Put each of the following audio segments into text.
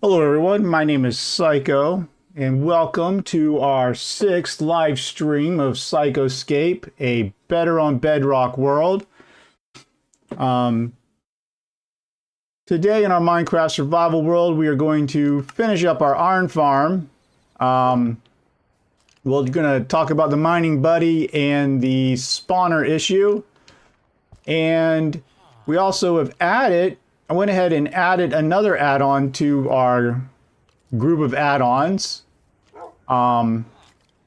Hello everyone, my name is Psycho, and welcome to our 6th live stream of SycoEScapE, a better on Bedrock world. Today in our Minecraft survival world, we are going to finish up our iron farm. We're going to talk about the mining buddy and the spawner issue. And we also have I went ahead and added another add-on to our group of add-ons,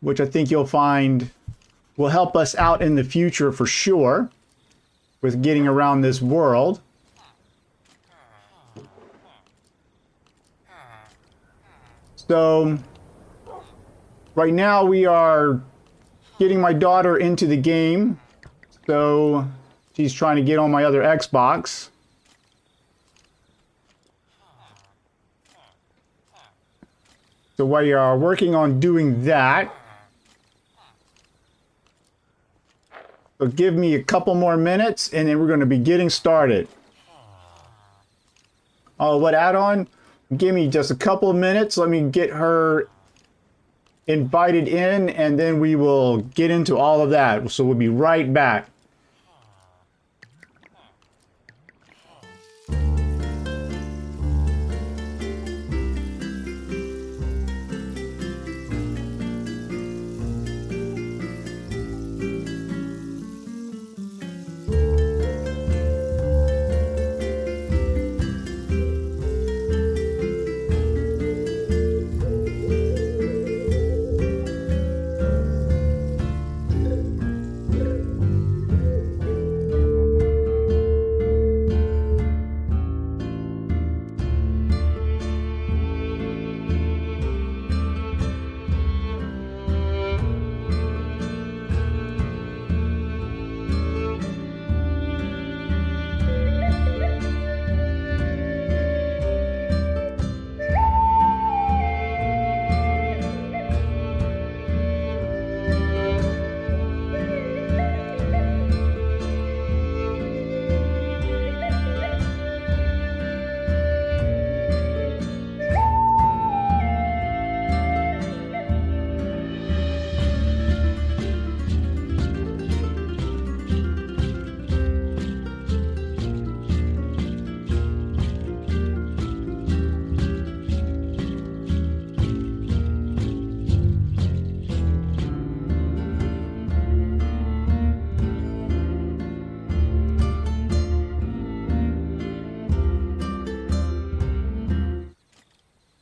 which I think you'll find will help us out in the future for sure with getting around this world. So right now we are getting my daughter into the game. So she's trying to get on my other Xbox. So we are working on doing that. So give me a couple more minutes and then we're going to be getting started. Oh, what add-on? Give me just a couple of minutes. Let me get her invited in and then we will get into all of that. So we'll be right back.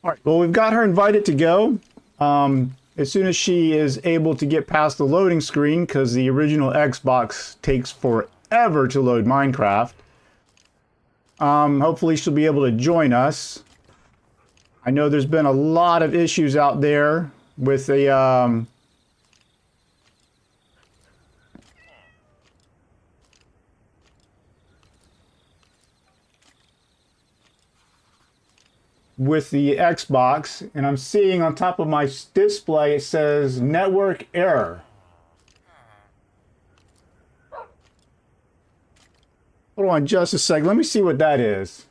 All right, well, we've got her invited to go. As soon as she is able to get past the loading screen, because the original Xbox takes forever to load Minecraft, hopefully she'll be able to join us. I know there's been a lot of issues out there with the Xbox, and I'm seeing on top of my display it says network error. Hold on just a second. Let me see what that is.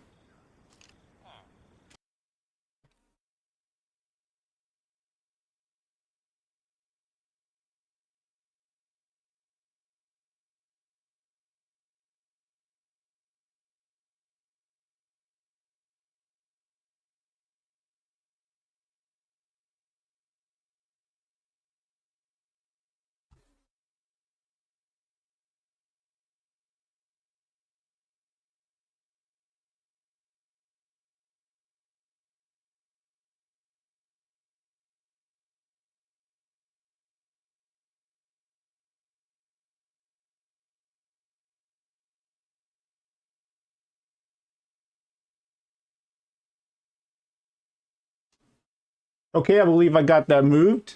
Okay, I believe I got that moved.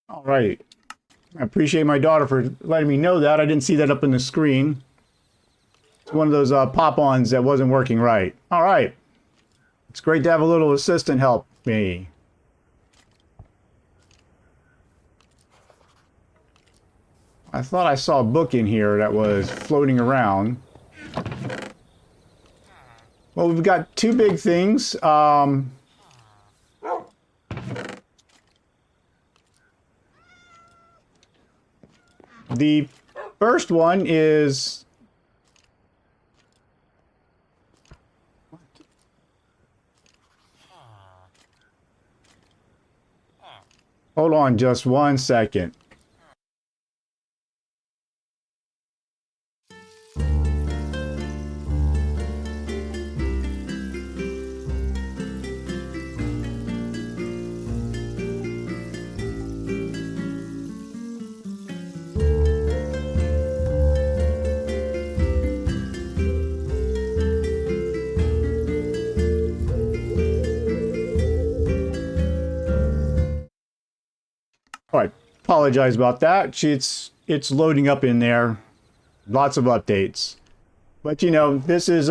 All right. I appreciate my daughter for letting me know that. I didn't see that up in the screen. It's one of those pop-ons that wasn't working right. All right. It's great to have a little assistant help me. I thought I saw a book in here that was floating around. Well, we've got two big things. The first one is... Hold on just 1 second. Oh, I apologize about that. It's loading up in there. Lots of updates. But you know, this is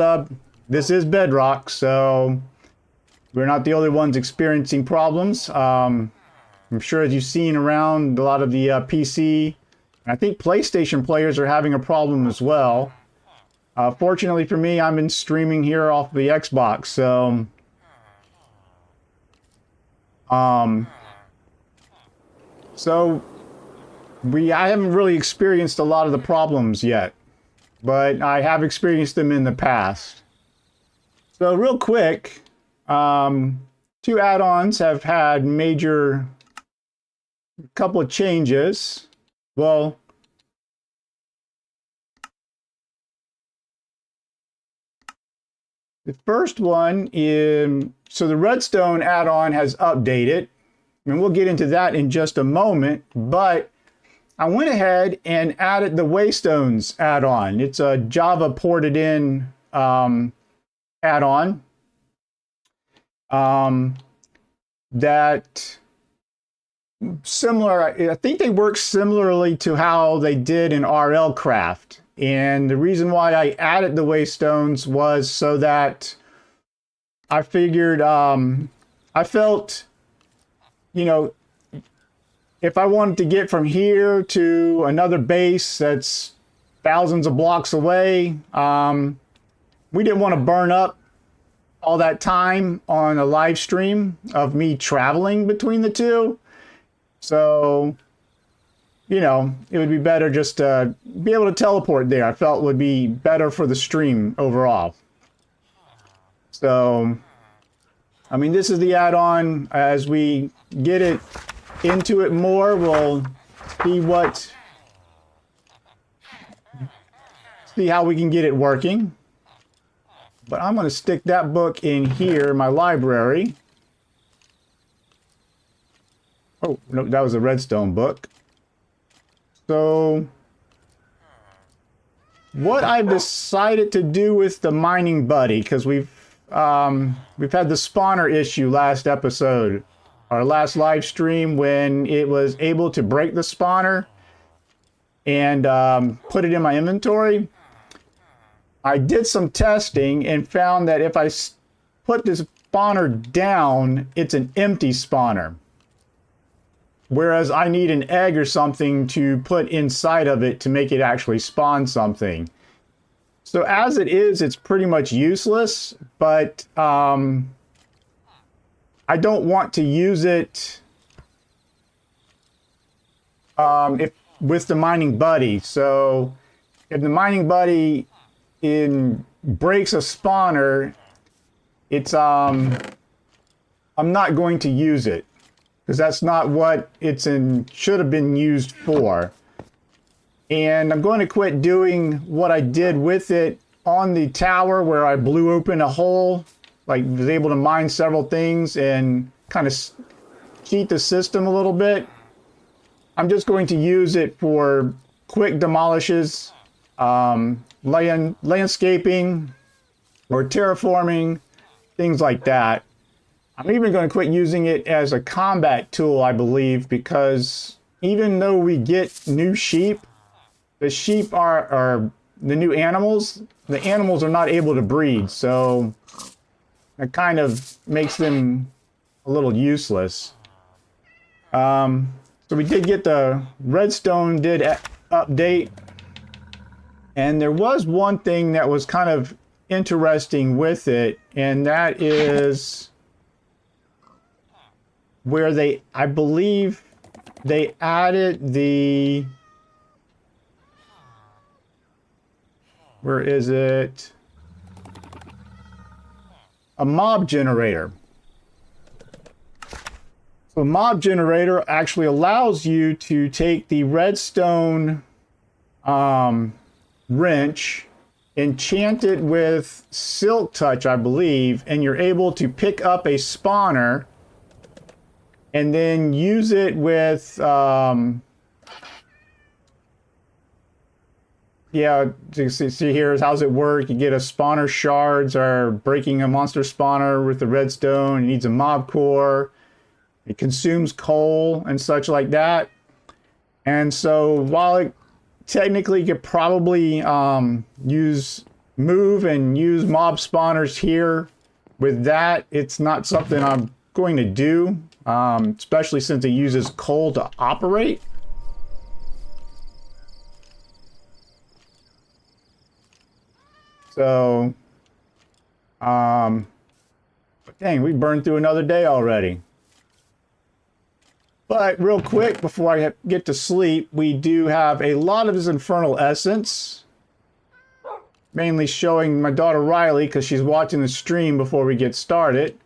Bedrock, so we're not the only ones experiencing problems. I'm sure as you've seen around, a lot of the PC, and I think PlayStation players are having a problem as well. Fortunately for me, I'm in streaming here off the Xbox, so I haven't really experienced a lot of the problems yet, but I have experienced them in the past. So real quick, two add-ons have had couple of changes. Well, the first one is, so the redstone add-on has updated, and we'll get into that in just a moment, but I went ahead and added the Waystones add-on. It's a Java ported in add-on that similar, I think they work similarly to how they did in RL Craft. And the reason why I added the Waystones was so that I figured, I felt, you know, if I wanted to get from here to another base that's thousands of blocks away, we didn't want to burn up all that time on a live stream of me traveling between the two. So, you know, it would be better just to be able to teleport there. I felt would be better for the stream overall. So, I mean, this is the add-on. As we get it into it more, we'll see how we can get it working. But I'm going to stick that book in here, my library. Oh, no, that was a redstone book. So, what I've decided to do with the mining buddy, because we've had the spawner issue last episode, our last live stream, when it was able to break the spawner and put it in my inventory. I did some testing and found that if I put this spawner down, it's an empty spawner. Whereas I need an egg or something to put inside of it to make it actually spawn something. So as it is, it's pretty much useless, but I don't want to use it with the mining buddy. So if the mining buddy breaks a spawner, it's I'm not going to use it, because that's not what should have been used for. And I'm going to quit doing what I did with it on the tower, where I blew open a hole, like was able to mine several things and kind of cheat the system a little bit. I'm just going to use it for quick demolishes, landscaping or terraforming, things like that. I'm even going to quit using it as a combat tool, I believe, because even though we get new sheep, the sheep are the new animals. The animals are not able to breed, so it kind of makes them a little useless. So we did get the redstone update. And there was one thing that was kind of interesting with it. and that is where I believe they added the, where is it? A mob generator. So a mob generator actually allows you to take the redstone wrench, enchant it with silk touch, I believe, and you're able to pick up a spawner and then use it with, yeah, see here, how's it work? You get a spawner shards, or breaking a monster spawner with the redstone. It needs a mob core. It consumes coal and such like that. And so while it technically could probably move and use mob spawners here, with that, it's not something I'm going to do, especially since it uses coal to operate. So, dang, we burned through another day already. But real quick, before I get to sleep, we do have a lot of this infernal essence. Mainly showing my daughter Riley, because she's watching the stream before we get started.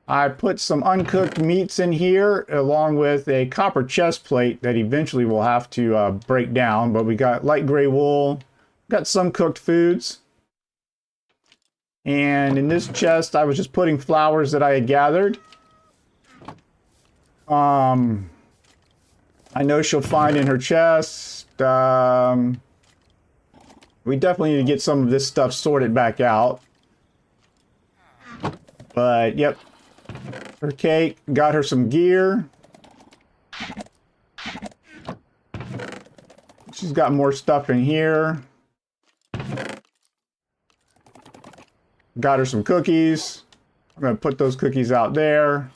I put some uncooked meats in here, along with a copper chest plate that eventually we'll have to break down. But we got light gray wool, got some cooked foods. And in this chest, I was just putting flowers that I had gathered. I know she'll find in her chest. We definitely need to get some of this stuff sorted back out. But, yep. Her cake. Got her some gear. She's got more stuff in here. Got her some cookies. I'm going to put those cookies out there.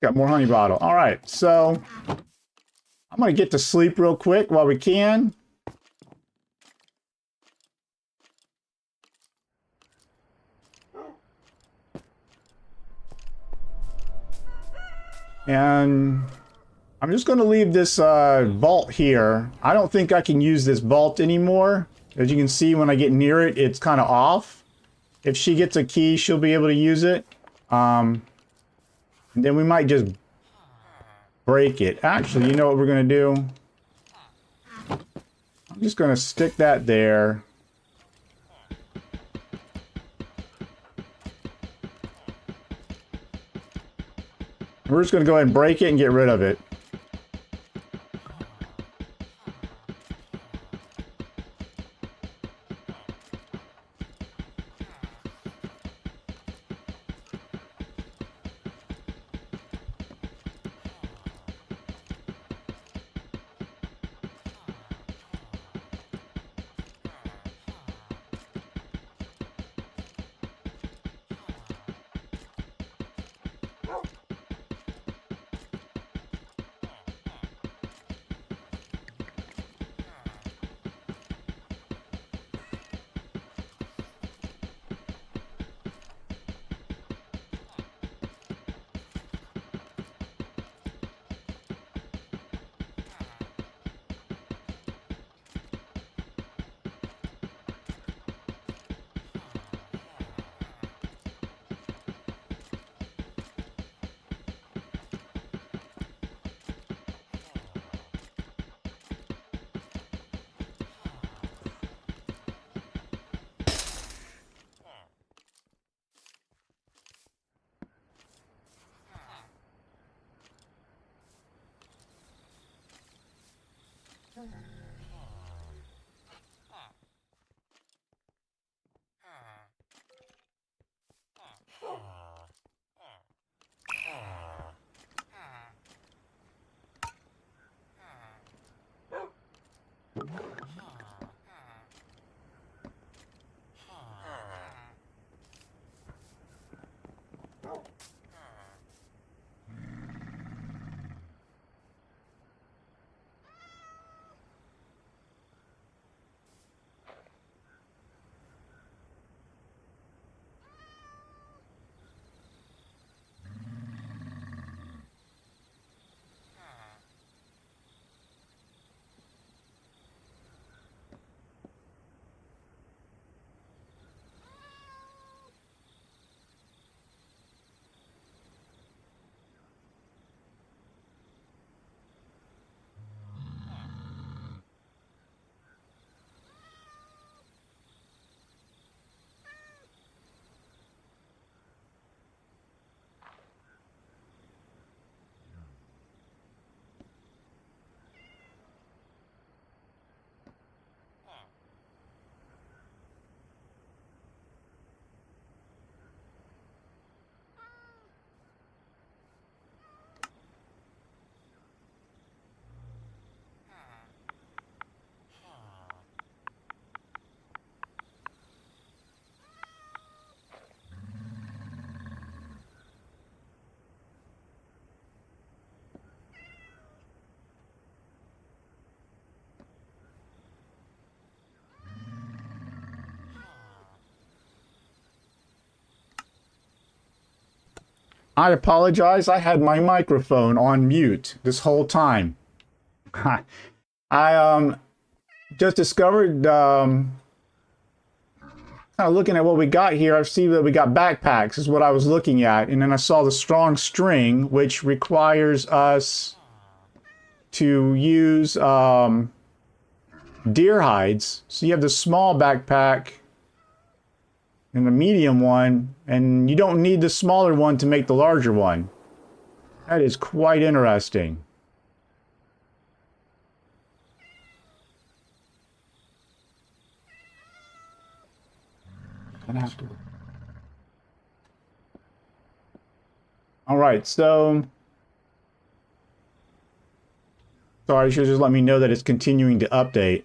Got more honey bottle. All right, so I'm going to get to sleep real quick while we can. And I'm just going to leave this vault here. I don't think I can use this vault anymore. As you can see, when I get near it, it's kind of off. If she gets a key, she'll be able to use it. And then we might just break it. Actually, you know what we're going to do? I'm just going to stick that there. We're just going to go ahead and break it and get rid of it. I apologize. I had my microphone on mute this whole time. I just discovered, kind of looking at what we got here, I see that we got backpacks is what I was looking at. And then I saw the strong string, which requires us to use deer hides. So you have the small backpack and the medium one, and you don't need the smaller one to make the larger one. That is quite interesting. All right, so sorry, you should just let me know that it's continuing to update.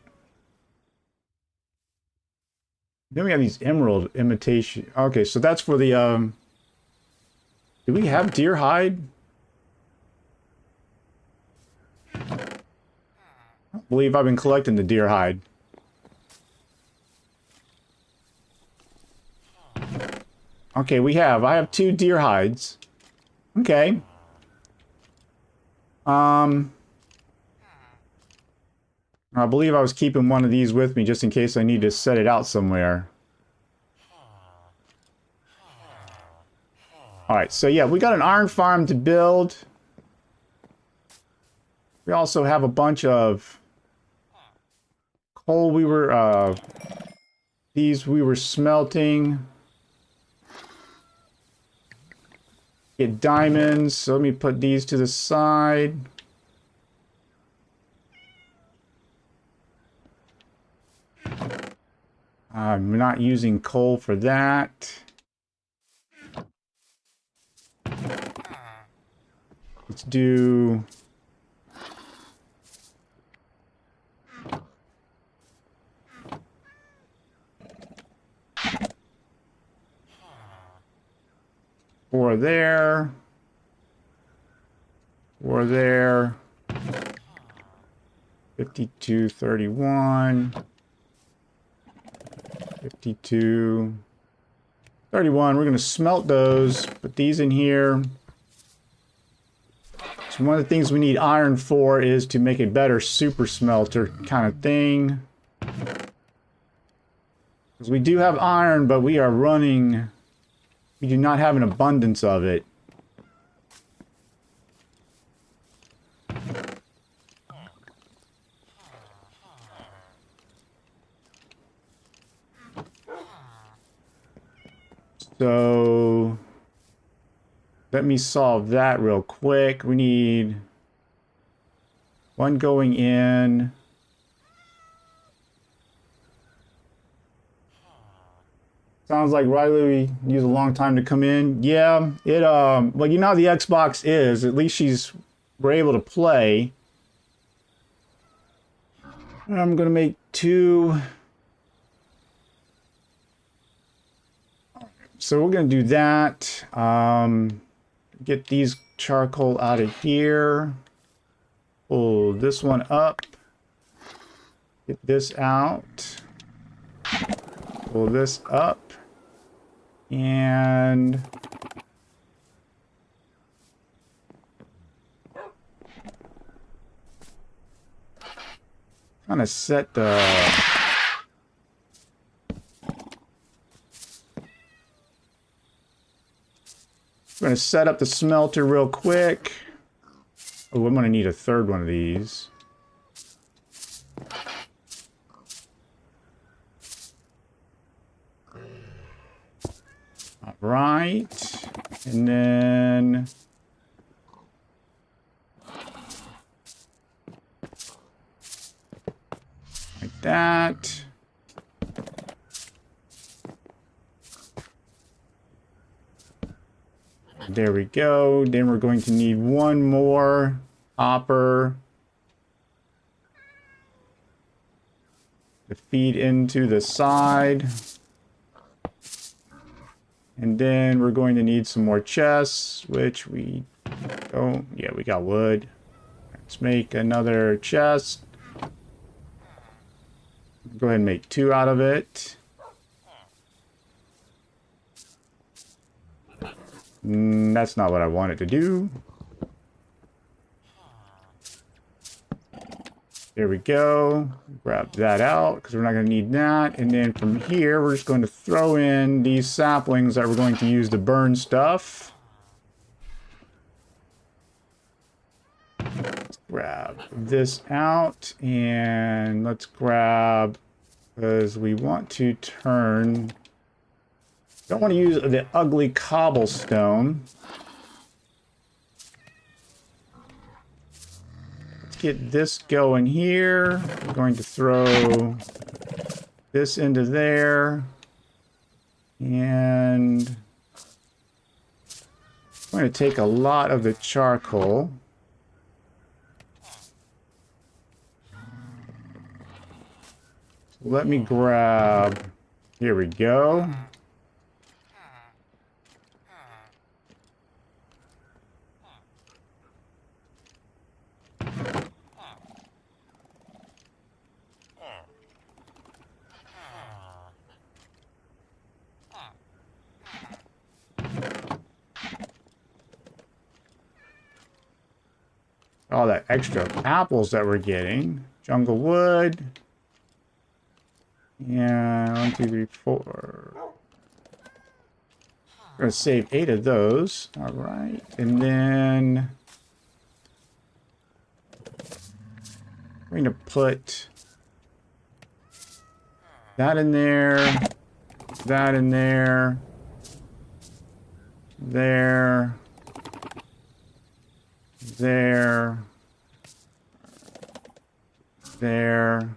Then we have these emerald imitation. Okay, so that's for the do we have deer hide? I believe I've been collecting the deer hide. Okay, I have 2 deer hides. Okay. I believe I was keeping one of these with me just in case I need to set it out somewhere. Alright, so yeah, we got an iron farm to build. We also have a bunch of coal these we were smelting. Get diamonds, so let me put these to the side. I'm not using coal for that. Let's do... Four there. 4 there. 52, 31. 52. 31. We're going to smelt those. Put these in here. So one of the things we need iron for is to make a better super smelter kind of thing. Because we do have iron, but we are running... We do not have an abundance of it. So let me solve that real quick. We need one going in. Sounds like Riley used a long time to come in. Yeah, it well, you know how the Xbox is. At least we're able to play. I'm gonna make 2. So we're gonna do that. Get these charcoal out of here. Pull this one up. Get this out. Pull this up. And kind of set the we're going to set up the smelter real quick. Oh, I'm going to need a 3rd one of these. All right, and then like that. There we go. Then we're going to need one more hopper to feed into the side. And then we're going to need some more chests, which we don't. Yeah, we got wood. Let's make another chest. Go ahead and make 2 out of it. That's not what I wanted to do. There we go. Grab that out because we're not going to need that. And then from here, we're just going to throw in these saplings that we're going to use to burn stuff. Let's grab this out and let's grab, because we want to turn, don't want to use the ugly cobblestone. Get this going here. We're going to throw this into there. And I'm going to take a lot of the charcoal. So let me grab, here we go. All that extra apples that we're getting. Jungle wood. And 1, 2, 3, 4. We're going to save 8 of those. All right. And then we're going to put that in there. That in there. There. There. There.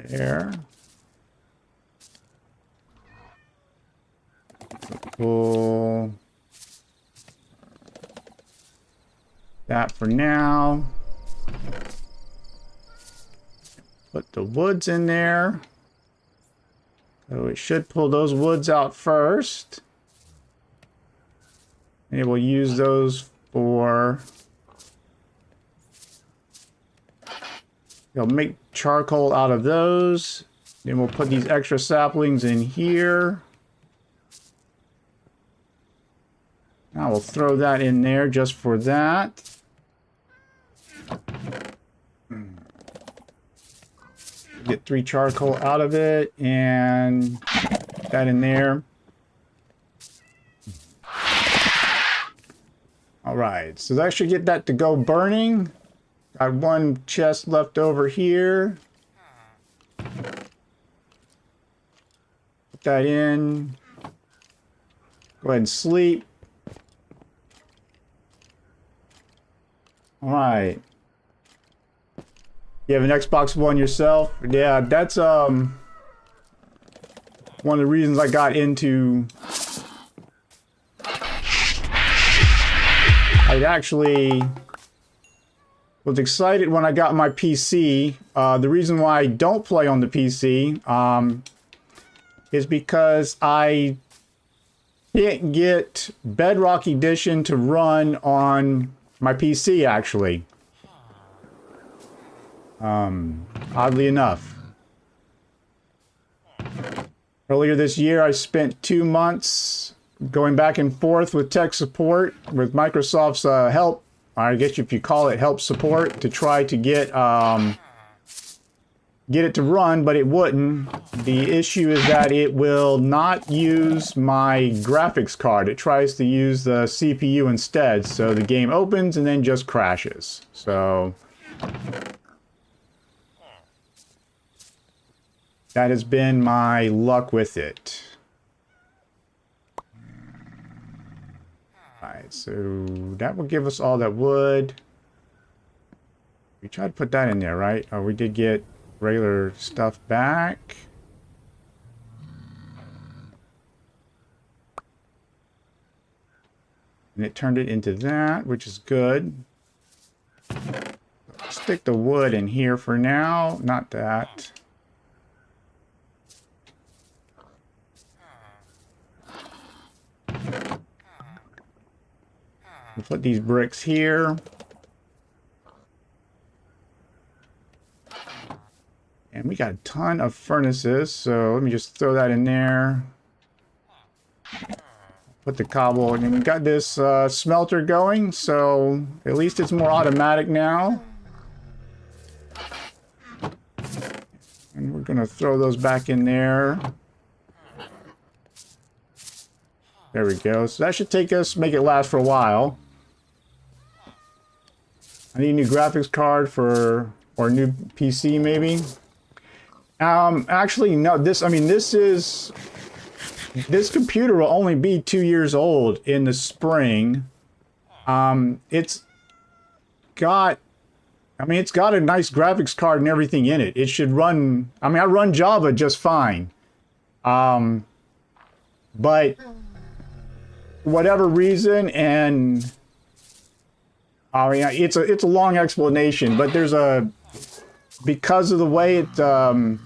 There. Pull that for now. Put the woods in there. So it should pull those woods out first. And we'll use those for, you'll make charcoal out of those. Then we'll put these extra saplings in here. Now we'll throw that in there just for that. Get 3 charcoal out of it and that in there. All right, so that should get that to go burning. Got 1 chest left over here. Put that in. Go ahead and sleep. All right. You have an Xbox One yourself? Yeah, that's one of the reasons I got into. I actually was excited when I got my PC. The reason why I don't play on the PC is because I can't get Bedrock Edition to run on my PC, actually. Oddly enough. Earlier this year, I spent 2 months going back and forth with tech support, with Microsoft's help, I guess if you call it help support, to try to get it to run, but it wouldn't. The issue is that it will not use my graphics card. It tries to use the CPU instead, so the game opens and then just crashes. So that has been my luck with it. Alright, so that will give us all that wood. We tried to put that in there, right? Oh, we did get regular stuff back. And it turned it into that, which is good. Stick the wood in here for now, not that. We'll put these bricks here. And we got a ton of furnaces, so let me just throw that in there. put the cobble, and we got this smelter going, so at least it's more automatic now. And we're gonna throw those back in there. There we go. So that should take us, make it last for a while. I need a new graphics card for, or a new PC maybe. Actually, no, this computer will only be 2 years old in the spring. It's got a nice graphics card and everything in it. It should run, I run Java just fine. But whatever reason, and it's a long explanation, but there's because of the way it, the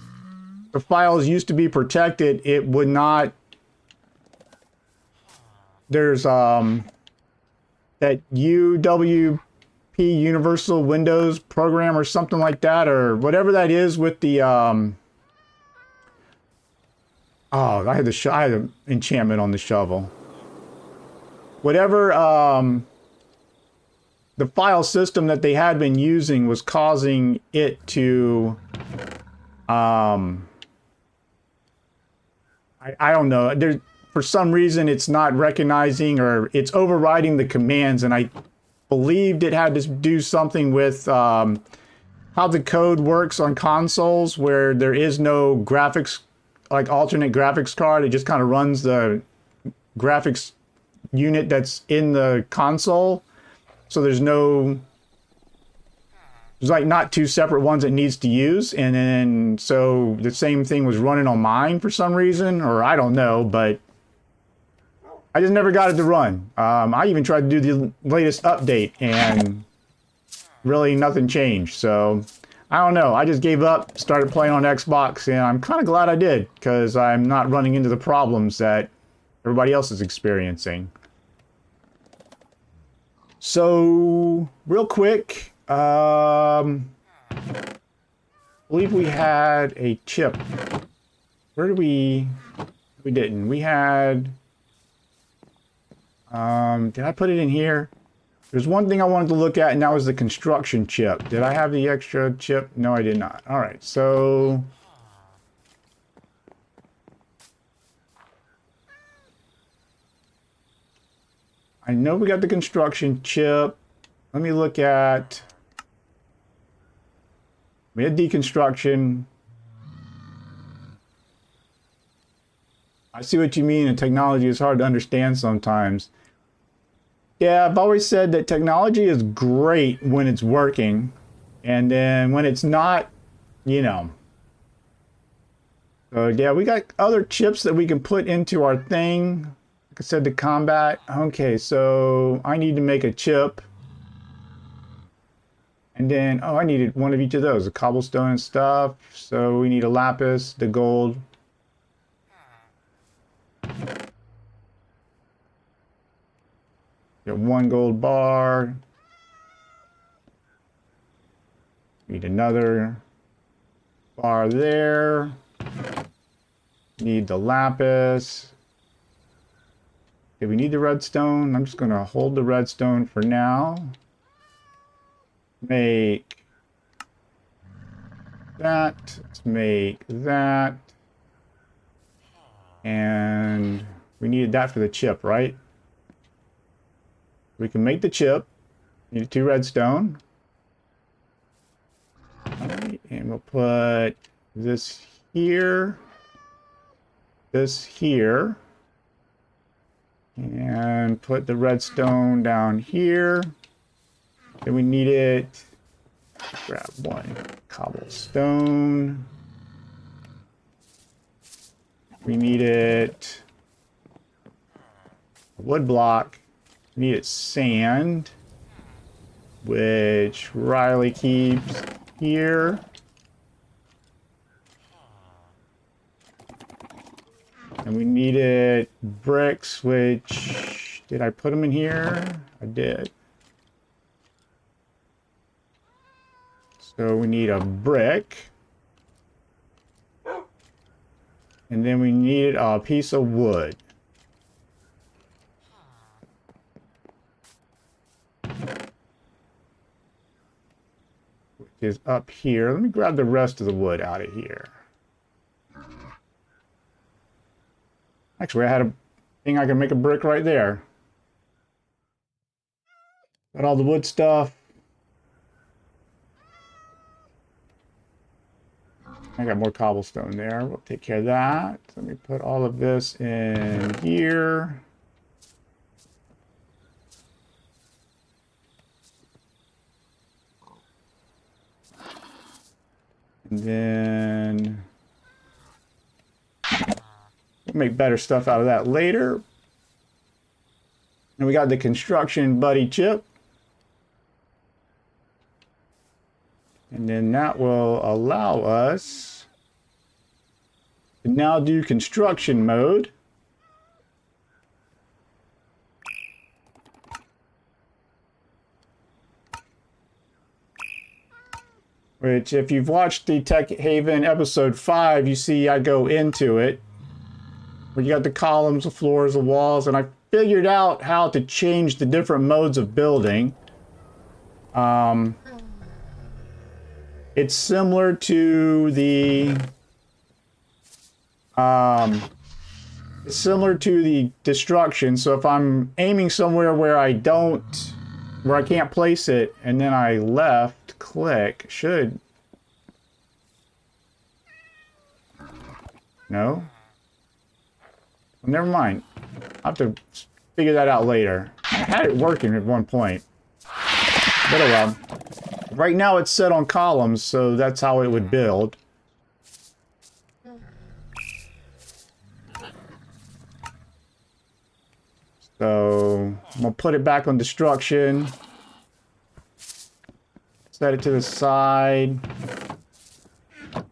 files used to be protected, it would not, there's, that UWP Universal Windows program or something like that, or whatever that is with the, I had an enchantment on the shovel. Whatever, the file system that they had been using was causing it to, I don't know. For some reason, it's not recognizing, or it's overriding the commands, and I believed it had to do something with how the code works on consoles, where there is no graphics, like alternate graphics card. It just kind of runs the graphics unit that's in the console. So there's like not two separate ones it needs to use. And then, so the same thing was running on mine for some reason, or I don't know, but I just never got it to run. I even tried to do the latest update and really nothing changed. So I don't know. I just gave up, started playing on Xbox, and I'm kind of glad I did, because I'm not running into the problems that everybody else is experiencing. So, real quick, I believe we had a chip. Where did we didn't. We had, did I put it in here? There's one thing I wanted to look at, and that was the construction chip. Did I have the extra chip? No, I did not. All right, so I know we got the construction chip. Let me look at, we had deconstruction. I see what you mean, and technology is hard to understand sometimes. Yeah, I've always said that technology is great when it's working, and then when it's not, you know. So yeah, we got other chips that we can put into our thing. Like I said, the combat. Okay, so I need to make a chip. And then, oh, I needed one of each of those, the cobblestone and stuff. So we need a lapis, the gold. Got one gold bar. Need another bar there. Need the lapis. Okay, we need the redstone. I'm just going to hold the redstone for now. Make that. Let's make that. And we needed that for the chip, right? We can make the chip. Need 2 redstone. Right, and we'll put this here. This here. And put the redstone down here. Then we need it. Grab one cobblestone. We need it. A wood block. We need it sand, which Riley keeps here. And we needed bricks, which, did I put them in here? I did. So we need a brick. And then we need a piece of wood. is up here. Let me grab the rest of the wood out of here. Actually, I had a thing I can make a brick right there. Got all the wood stuff. I got more cobblestone there. We'll take care of that. Let me put all of this in here. And then we'll make better stuff out of that later. And we got the construction buddy chip. And then that will allow us to now do construction mode. Which, if you've watched the Tech Haven episode 5, you see I go into it. Where you got the columns, the floors, the walls, and I figured out how to change the different modes of building. It's similar to the destruction. So if I'm aiming somewhere where I can't place it, and then I left click, no? Well, never mind. I'll have to figure that out later. I had it working at one point. But oh well. Right now it's set on columns, so that's how it would build. So I'm gonna put it back on destruction. Set it to the side.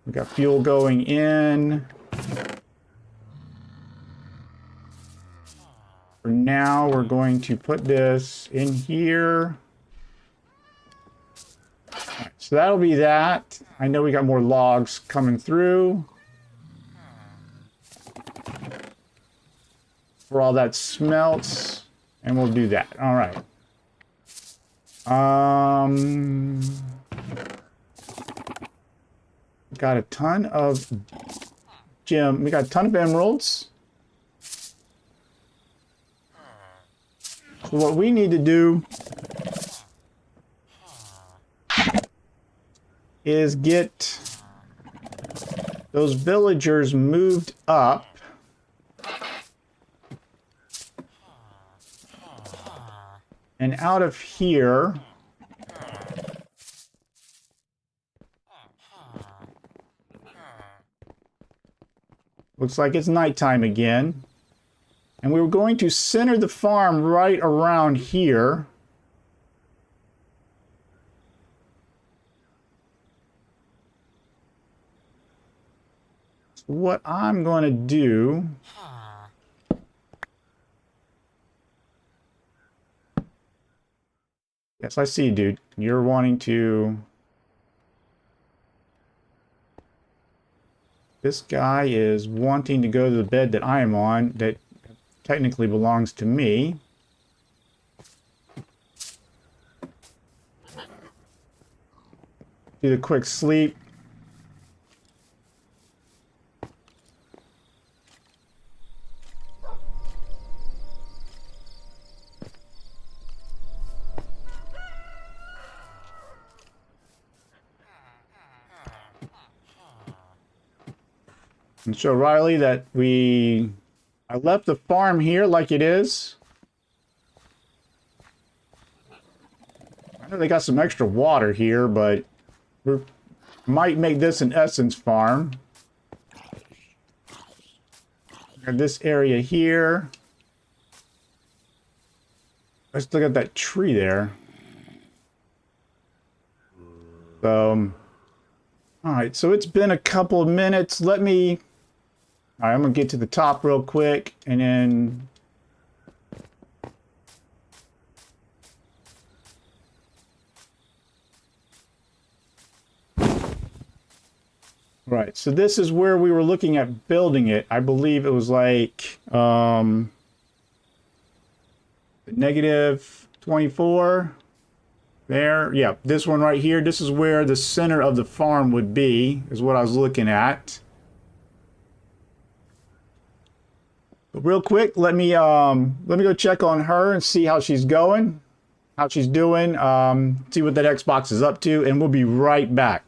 We got fuel going in. For now, we're going to put this in here. Right, so that'll be that. I know we got more logs coming through. For all that smelts, and we'll do that. All right. Got a ton of we got a ton of emeralds. So what we need to do is get those villagers moved up. And out of here, looks like it's nighttime again. And we were going to center the farm right around here. So what I'm going to do... Yes, I see, dude. You're wanting to... This guy is wanting to go to the bed that I am on, that technically belongs to me. Do the quick sleep. And show Riley that I left the farm here like it is. I know they got some extra water here, but we might make this an essence farm. Got this area here. Let's look at that tree there. So, all right, so it's been a couple of minutes. All right, I'm going to get to the top real quick, and then... Right, so this is where we were looking at building it. I believe it was like -24. There, yeah, this one right here. This is where the center of the farm would be, is what I was looking at. But real quick, let me go check on her and see how she's going, how she's doing, see what that Xbox is up to, and we'll be right back.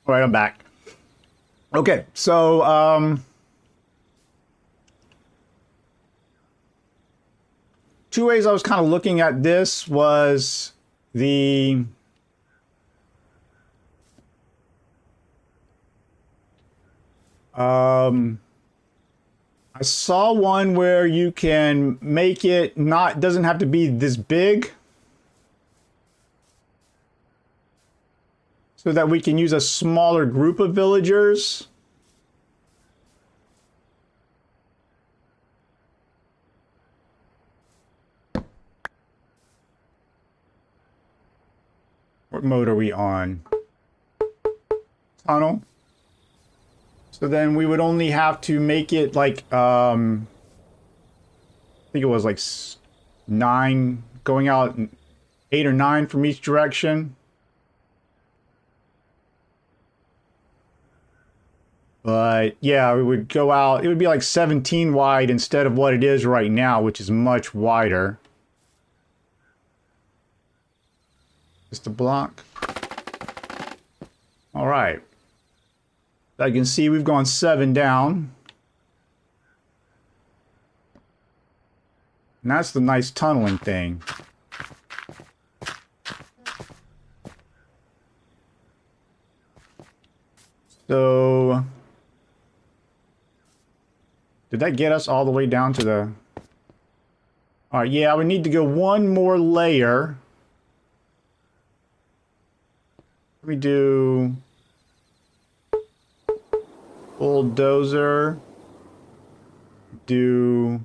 All right, I'm back. Okay, so two ways I was kind of looking at this was the I saw one where you can make it doesn't have to be this big, so that we can use a smaller group of villagers. What mode are we on? Tunnel. So then we would only have to make it like, I think it was like 9, going out 8 or 9 from each direction. But yeah, we would go out, it would be like 17 wide instead of what it is right now, which is much wider. Just a block. All right. I can see we've gone 7 down. And that's the nice tunneling thing. So, did that get us all the way down to the... All right, yeah, we need to go one more layer. Let me do bulldozer. Do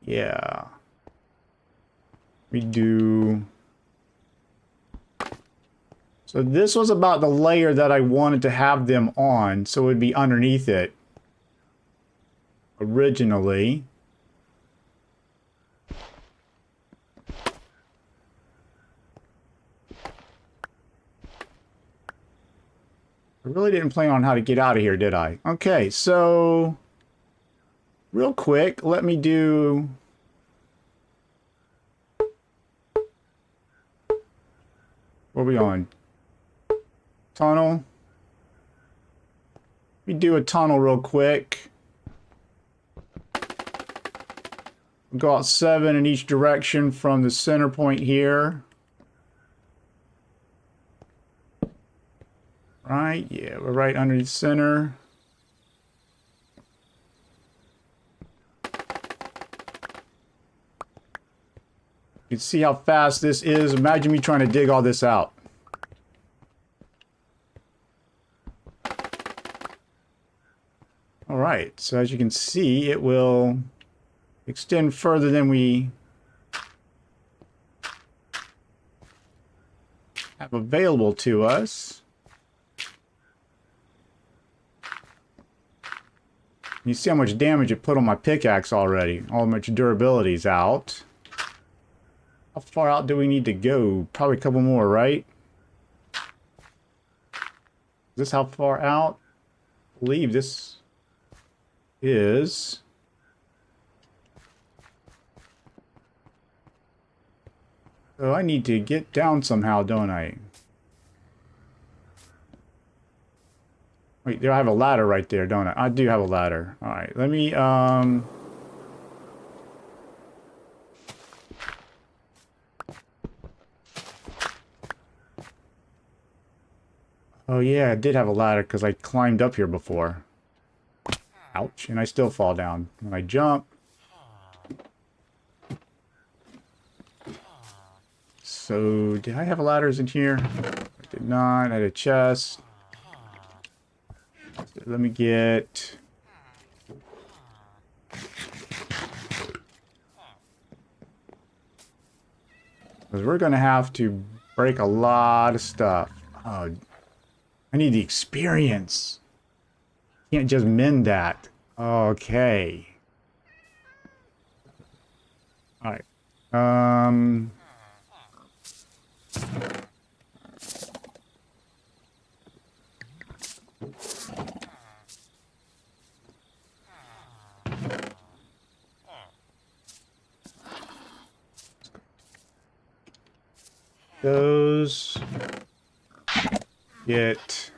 yeah. We do. So this was about the layer that I wanted to have them on, so it would be underneath it originally. I really didn't plan on how to get out of here, did I? Okay, so real quick, let me do... Where are we on? Tunnel. Let me do a tunnel real quick. We'll go out 7 in each direction from the center point here. Right, yeah, we're right under the center. You can see how fast this is. Imagine me trying to dig all this out. All right, so as you can see, it will extend further than we have available to us. You see how much damage it put on my pickaxe already. All much durability's out. How far out do we need to go? Probably a couple more, right? this how far out? I believe this is. So I need to get down somehow, don't I? Wait, there I have a ladder right there, don't I? I do have a ladder. Alright, let me, oh yeah, I did have a ladder because I climbed up here before. Ouch, and I still fall down. When I jump. So, did I have ladders in here? I did not. I had a chest. So let me get... Because we're going to have to break a lot of stuff. Oh, I need the experience. Can't just mend that. Okay. Alright. Those get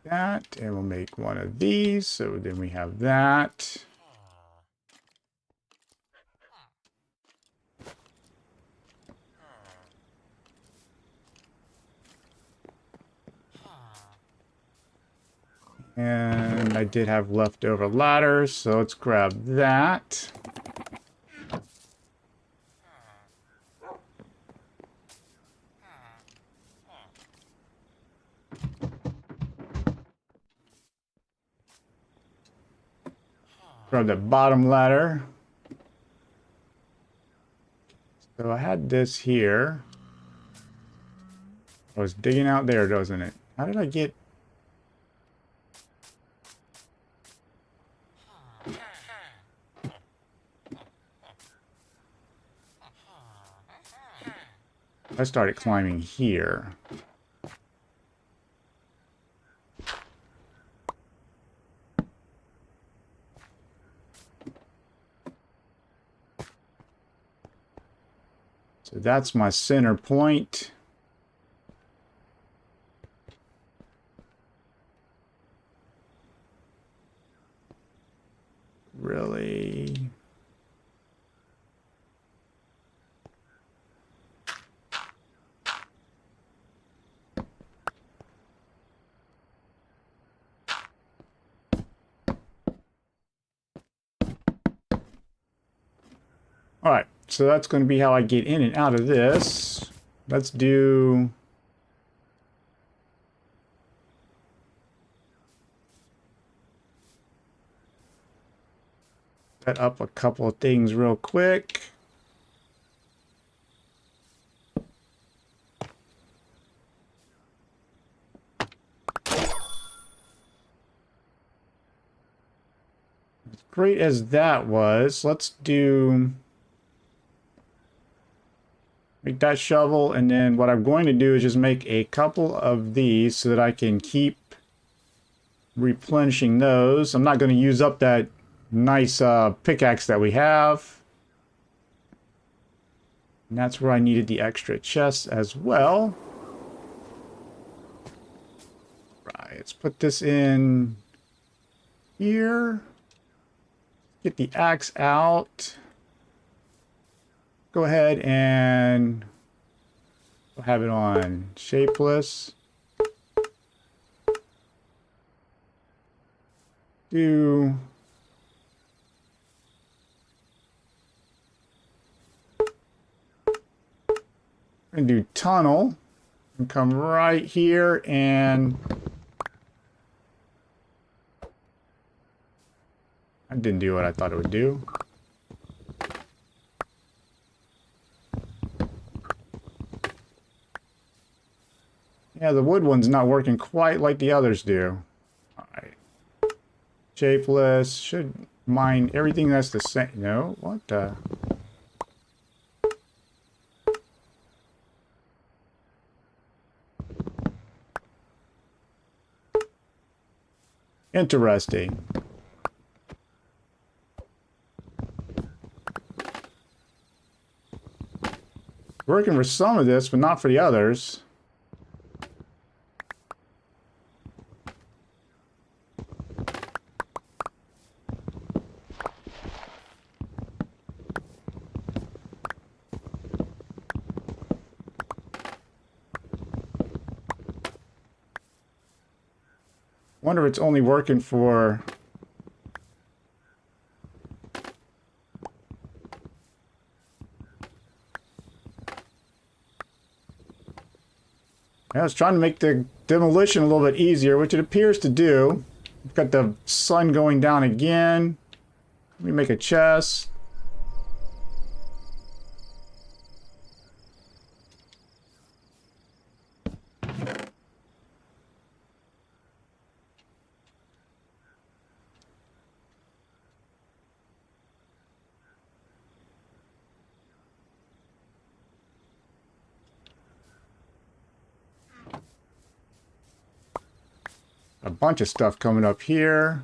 that, and we'll make one of these, so then we have that. And I did have leftover ladders, so let's grab that. Grab the bottom ladder. So I had this here. I was digging out there, doesn't it? How did I get... I started climbing here. So that's my center point. Really? All right, so that's going to be how I get in and out of this. Let's do... set up a couple of things real quick. As great as that was, let's do... make that shovel, and then what I'm going to do is just make a couple of these so that I can keep replenishing those. I'm not going to use up that nice pickaxe that we have. And that's where I needed the extra chest as well. Right, let's put this in here. Get the axe out. Go ahead and have it on shapeless. And do tunnel and come right here and I didn't do what I thought it would do. Yeah, the wood one's not working quite like the others do. All right. Shapeless. Should mine everything that's the same. No, what the? Interesting. Working for some of this, but not for the others. Wonder if it's only working for... I was trying to make the demolition a little bit easier, which it appears to do. We've got the sun going down again. Let me make a chest. A bunch of stuff coming up here.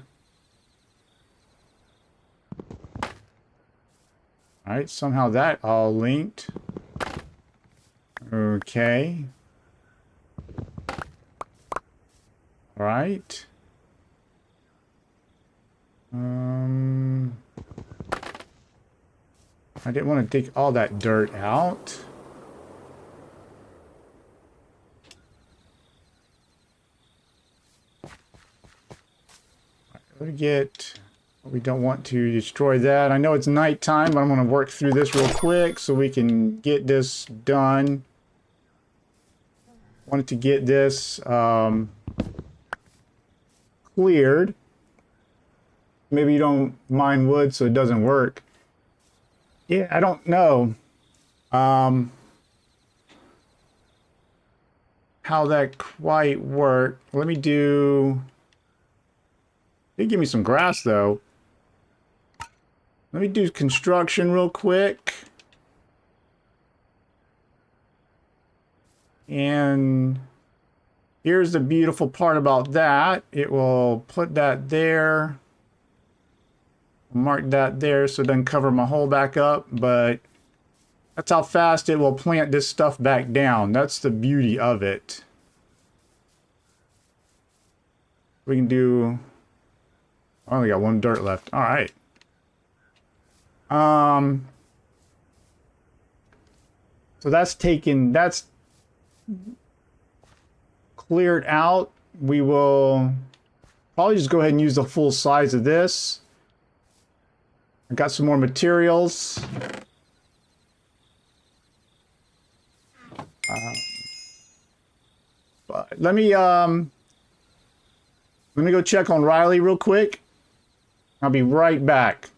Alright, somehow that all linked. Okay. Alright. I didn't want to dig all that dirt out. We don't want to destroy that. I know it's nighttime, but I'm going to work through this real quick so we can get this done. Wanted to get this cleared. Maybe you don't mine wood so it doesn't work. Yeah, I don't know how that quite worked. Let me do... They give me some grass, though. Let me do construction real quick. And here's the beautiful part about that. It will put that there. Mark that there so it doesn't cover my hole back up. But that's how fast it will plant this stuff back down. That's the beauty of it. We can do... I only got one dirt left. All right. So that's cleared out. We will probably just go ahead and use the full size of this. I got some more materials. But let me go check on Riley real quick. I'll be right back.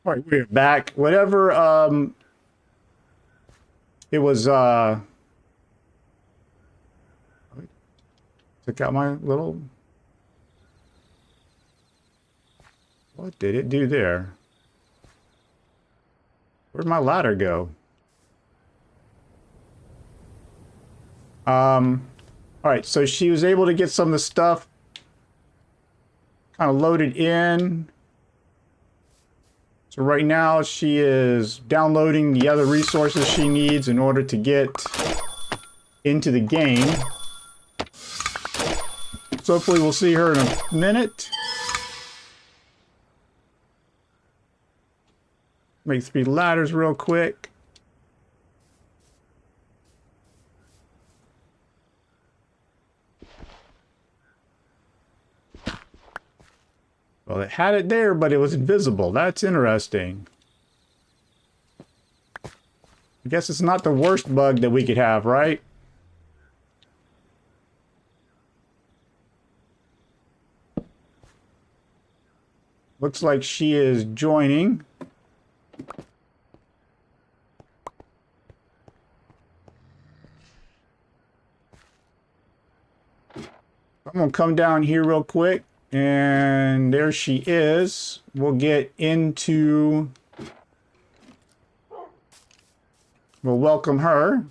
All right, we're back. Whatever it was took out my little... What did it do there? Where'd my ladder go? All right, so she was able to get some of the stuff kind of loaded in. So right now she is downloading the other resources she needs in order to get into the game. So hopefully we'll see her in a minute. Make 3 ladders real quick. Well, it had it there, but it was invisible. That's interesting. I guess it's not the worst bug that we could have, right? Looks like she is joining. I'm going to come down here real quick. And there she is. We'll get into... We'll welcome her.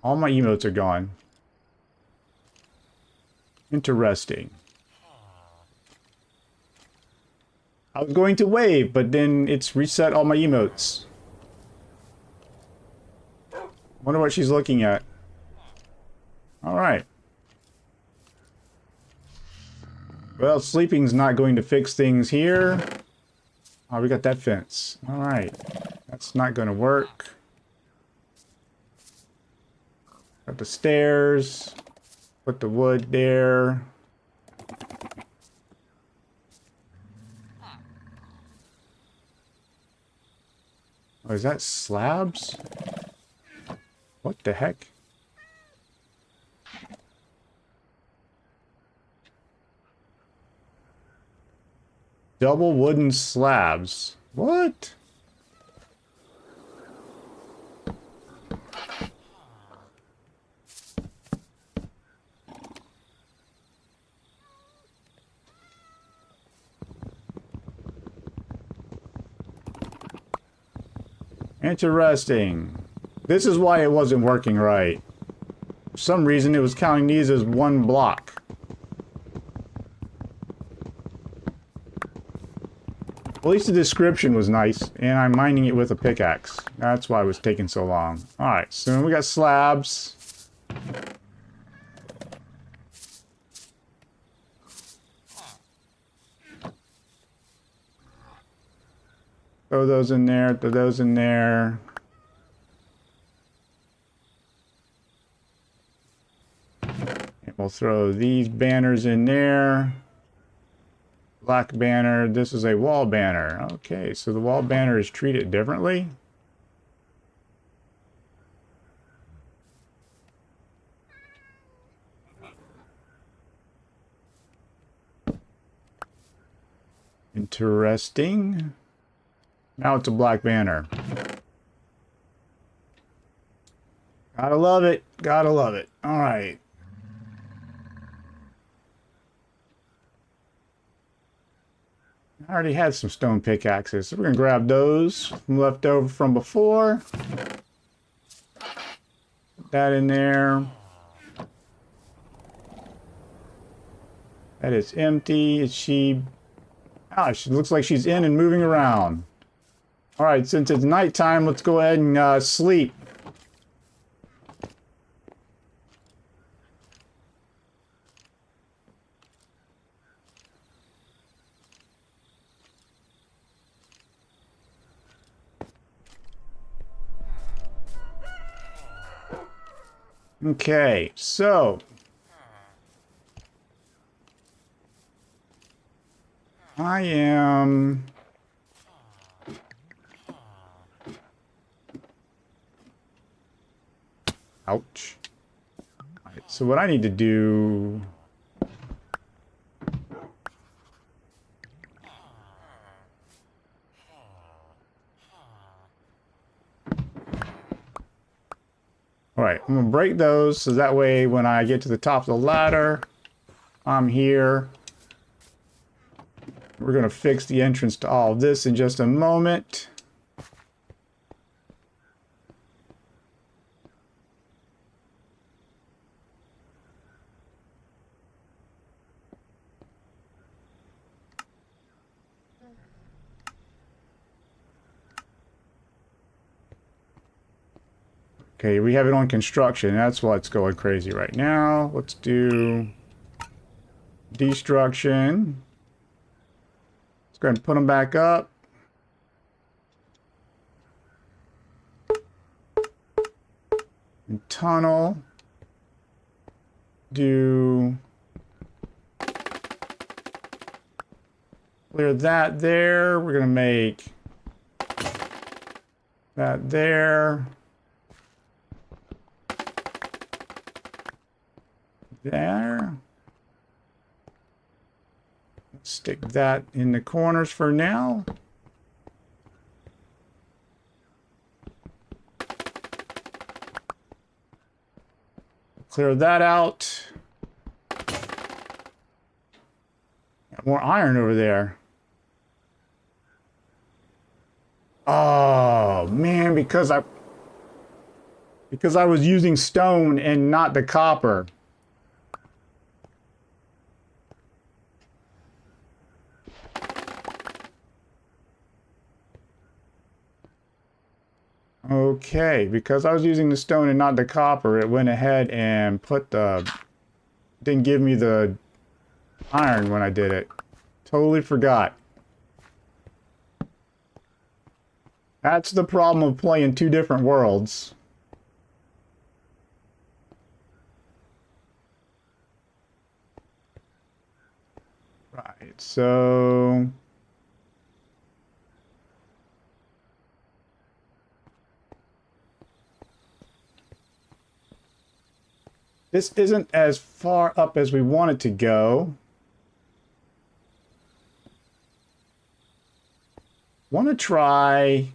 All my emotes are gone. Interesting. I was going to wave, but then it's reset all my emotes. Wonder what she's looking at. Alright. Well, sleeping's not going to fix things here. Oh, we got that fence. Alright. That's not going to work. Got the stairs. Put the wood there. Oh, is that slabs? What the heck? Double wooden slabs. What? Interesting. This is why it wasn't working right. For some reason it was counting these as one block. At least the description was nice, and I'm mining it with a pickaxe. That's why it was taking so long. Alright, so we got slabs. Throw those in there, throw those in there. And we'll throw these banners in there. Black banner, this is a wall banner. Okay, so the wall banner is treated differently. Interesting. Now it's a black banner. Gotta love it. Gotta love it. All right. I already had some stone pickaxes, so we're going to grab those left over from before. Put that in there. That is empty. Is she... Ah, she looks like she's in and moving around. Alright, since it's nighttime, let's go ahead and sleep. Okay, so... I am... Ouch. All right, so what I need to do... Alright, I'm going to break those so that way when I get to the top of the ladder, I'm here. We're going to fix the entrance to all of this in just a moment. Okay, we have it on construction. That's what's going crazy right now. Let's do destruction. Let's go ahead and put them back up. And tunnel. Do clear that there. We're going to make that there. There. Let's stick that in the corners for now. Clear that out. Got more iron over there. Oh man, because I was using stone and not the copper. Okay, because I was using the stone and not the copper, it went ahead and didn't give me the iron when I did it. Totally forgot. That's the problem of playing two different worlds. Right, so this isn't as far up as we want it to go. Want to try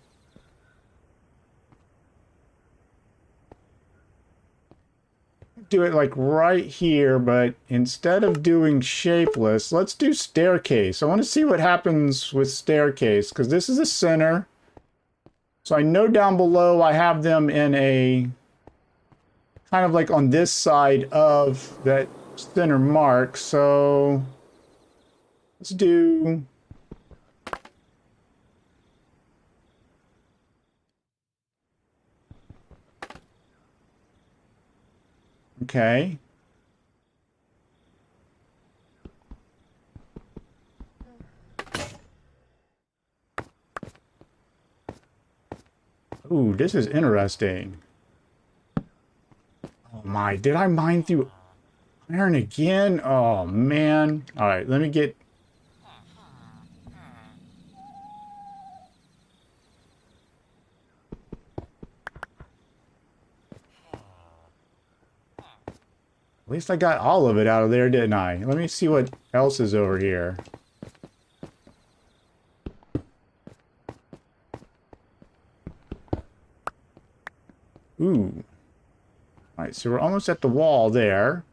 do it like right here, but instead of doing shapeless, let's do staircase. I want to see what happens with staircase, because this is the center. So I know down below I have them in a kind of like on this side of that center mark. So let's do okay. Ooh, this is interesting. Oh my, did I mine through iron again? Oh man. All right, let me get... At least I got all of it out of there, didn't I? Let me see what else is over here. Ooh. Alright, so we're almost at the wall there.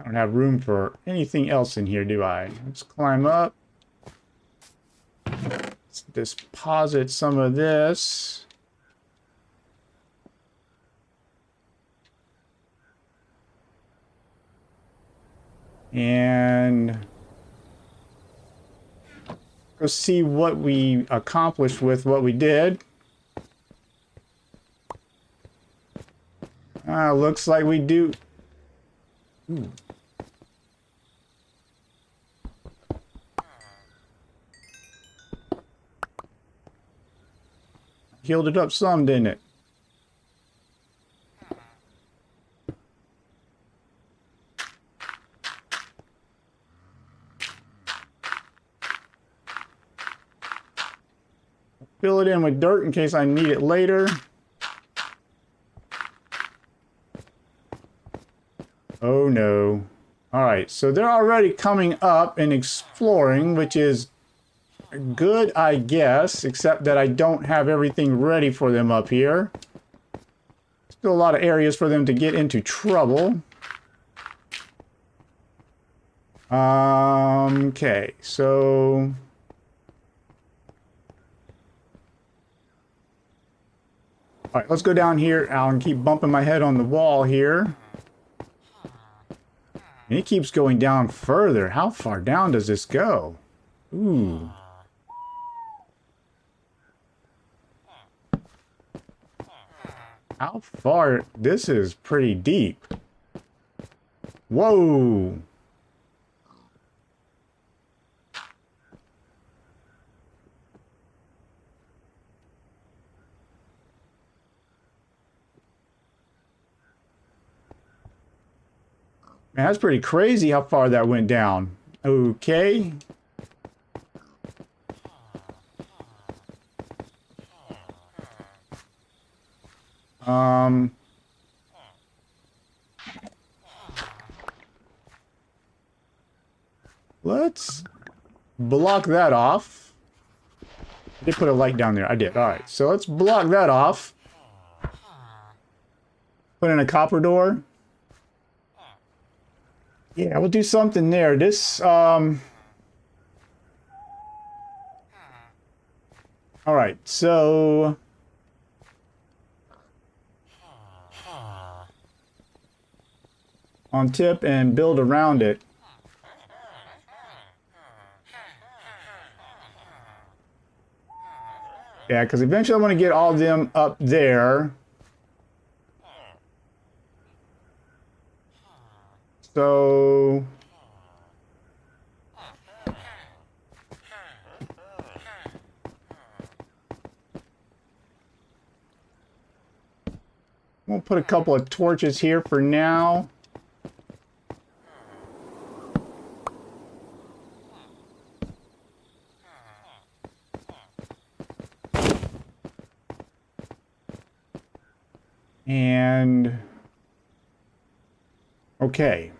I don't have room for anything else in here, do I? Let's climb up. Let's deposit some of this. And go see what we accomplished with what we did. Looks like we do. Ooh. Healed it up some, didn't it? Fill it in with dirt in case I need it later. Oh no. Alright, so they're already coming up and exploring, which is good, I guess, except that I don't have everything ready for them up here. Still a lot of areas for them to get into trouble. Okay, so all right, let's go down here and keep bumping my head on the wall here. And it keeps going down further. How far down does this go? Ooh. How far? This is pretty deep. Whoa. Man, that's pretty crazy how far that went down. Okay. Let's block that off. I did put a light down there. I did. All right. So let's block that off. Put in a copper door. Yeah, we'll do something there. This, all right. So on tip and build around it. Yeah, because eventually I want to get all of them up there. So we'll put a couple of torches here for now. And okay.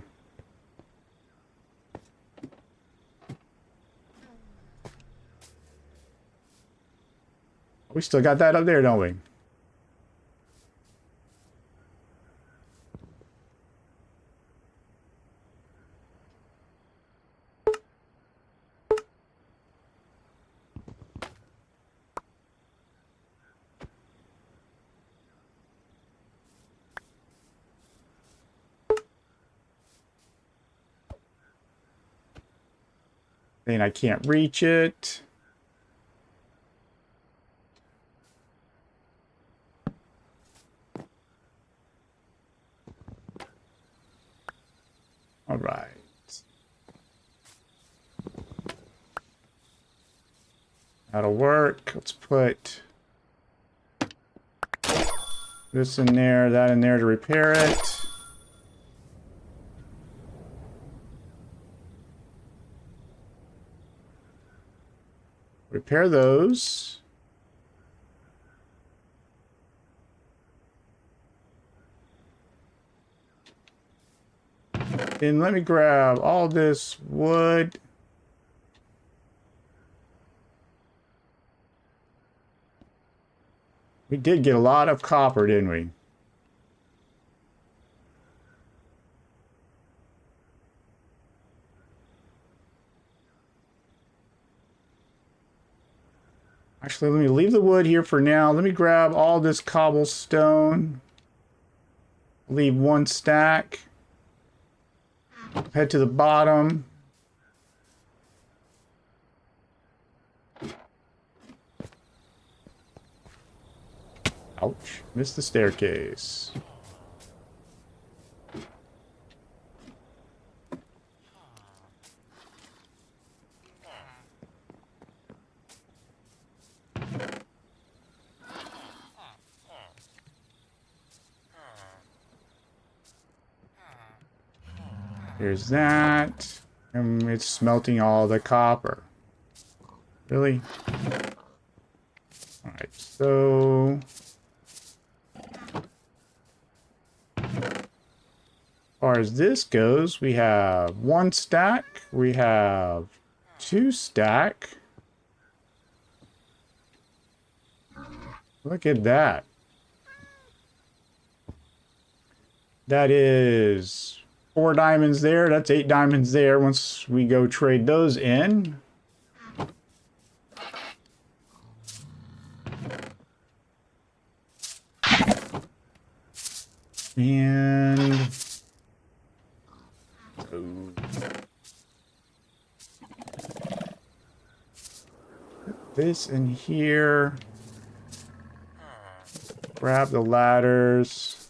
We still got that up there, don't we? Then I can't reach it. All right. That'll work. Let's put this in there, that in there to repair it. Repair those. And let me grab all this wood. We did get a lot of copper, didn't we? Actually, let me leave the wood here for now. Let me grab all this cobblestone. Leave one stack. Head to the bottom. Ouch. Missed the staircase. Here's that. And it's smelting all the copper. Really? Alright, so... as far as this goes, we have one stack. We have two stack. Look at that. That is 4 diamonds there. That's 8 diamonds there once we go trade those in. And Put this in here. Grab the ladders.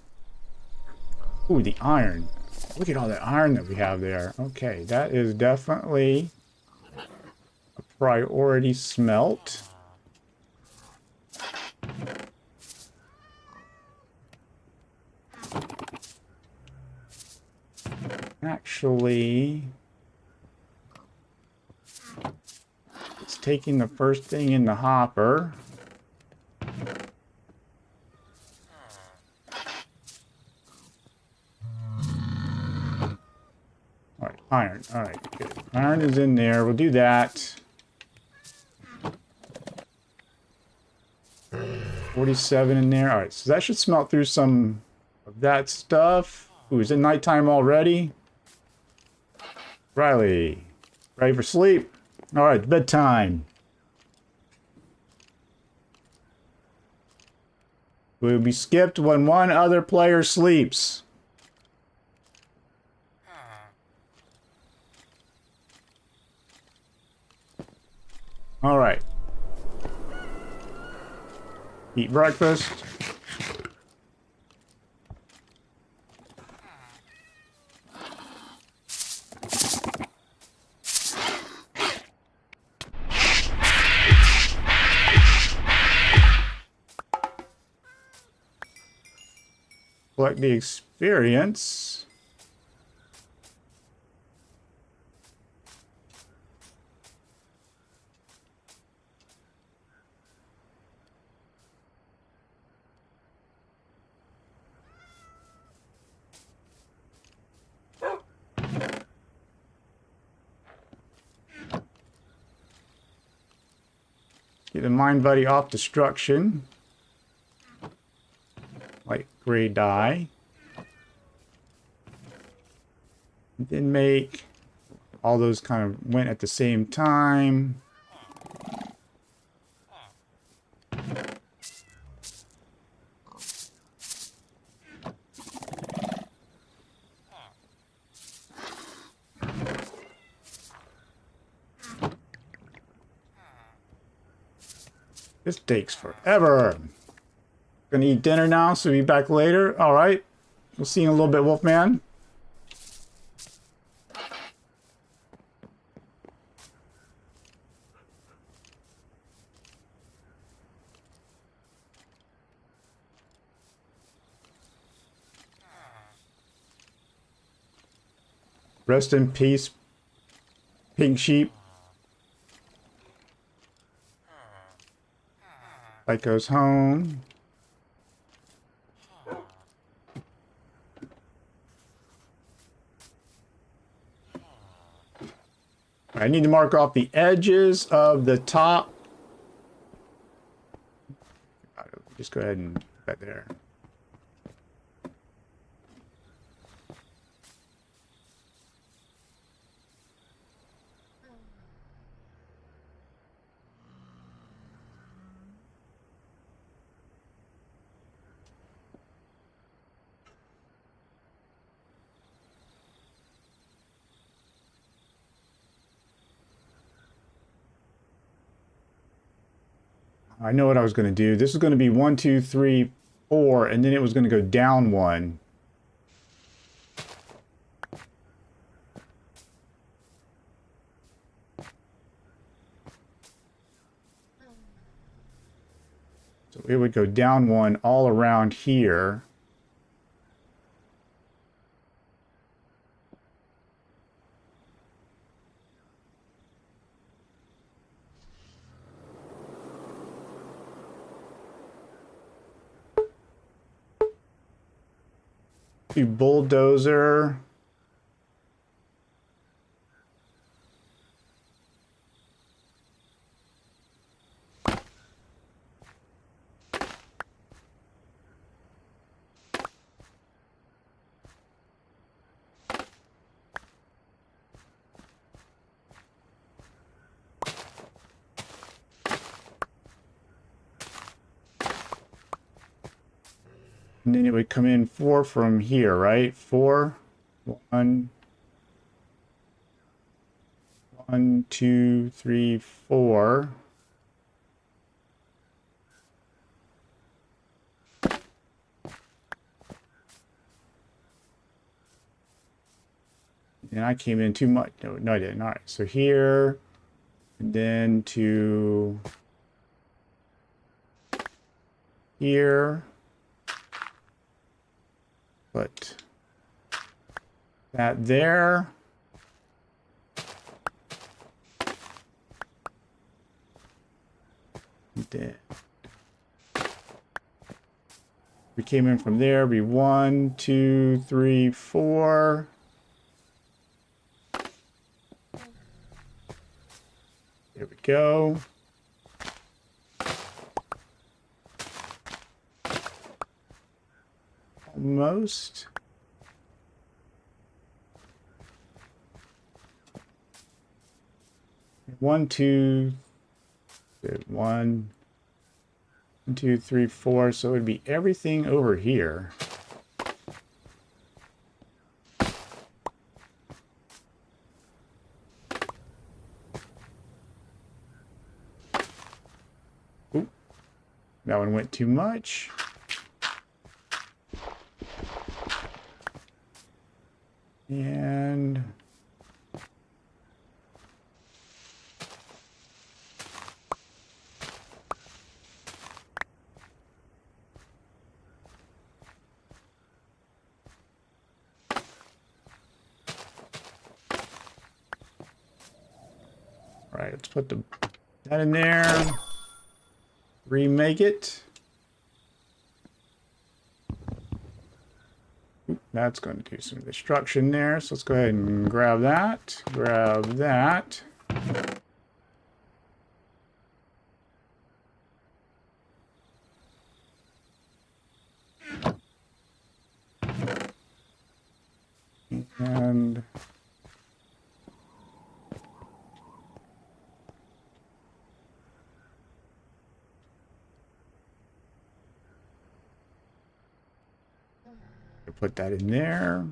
Ooh, the iron. Look at all that iron that we have there. Okay, that is definitely a priority smelt. Actually, it's taking the first thing in the hopper. All right, iron. All right, good. Iron is in there. We'll do that. 47 in there. All right, so that should smelt through some of that stuff. Ooh, is it nighttime already? Riley, ready for sleep? All right, bedtime. Will be skipped when one other player sleeps. All right. Eat breakfast. Collect the experience. Get the Mind Buddy off destruction. Like gray dye. Then make all those kind of went at the same time. This takes forever. Gonna eat dinner now, so be back later. All right. We'll see you in a little bit, Wolfman. Rest in peace, pink sheep. Psycho's home. I need to mark off the edges of the top. Just go ahead and put that there. I know what I was going to do. This is going to be 1, 2, 3, 4, and then it was going to go down 1. So it would go down 1 all around here. Bulldozer. And then it would come in 4 from here, right? 4, 1, 1, 2, 3, 4. And I came in too much. No, I didn't. All right, so here, and then to here. Put that there. Then we came in from there. Be 1, 2, 3, 4. There we go. Almost. One, 2, 1, 2, 3, 4. So it would be everything over here. Ooh, that one went too much. And all right, let's put that in there. Remake it. That's going to do some destruction there. So let's go ahead and grab that. Grab that. And put that in there.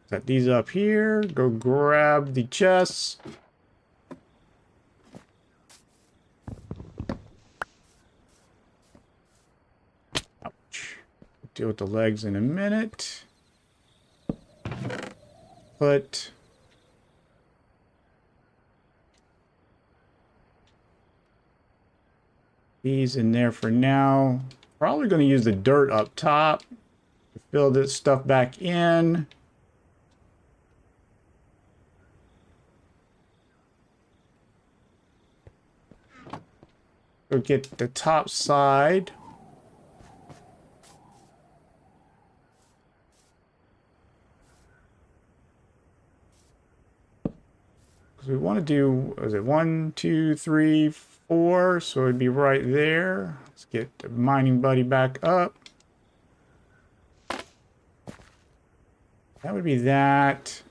Set these up here. Go grab the chests. Ouch. Deal with the legs in a minute. Put these in there for now. Probably going to use the dirt up top to fill this stuff back in. Go get the top side. Because we want to do, is it 1, 2, 3, 4? So it'd be right there. Let's get the mining buddy back up. That would be that.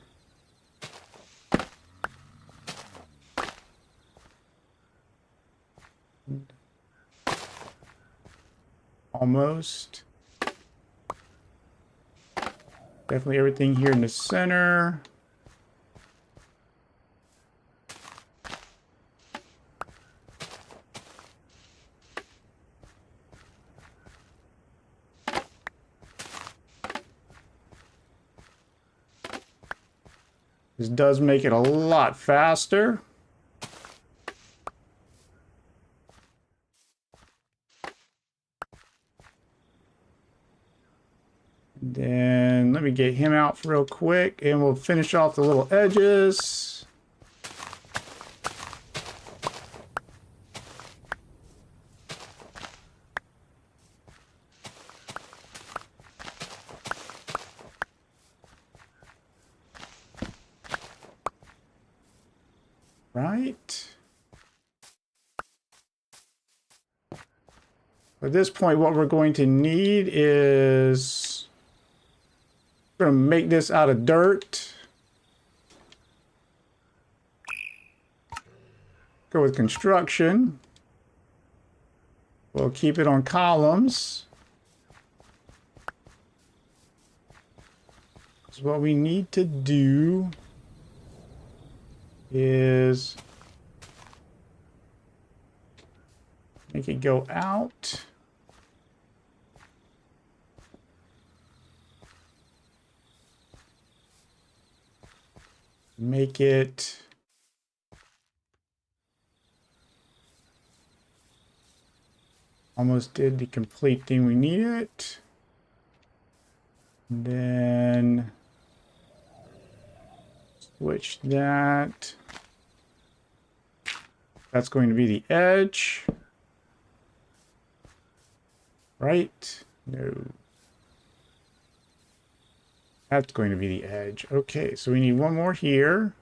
Almost. Definitely everything here in the center. This does make it a lot faster. Then let me get him out real quick and we'll finish off the little edges. Right. At this point, what we're going to need is we're going to make this out of dirt. Go with construction. We'll keep it on columns. So what we need to do is make it go out. Make it almost did the complete thing we needed. And then switch that. That's going to be the edge. Right? No. That's going to be the edge. Okay, so we need one more here.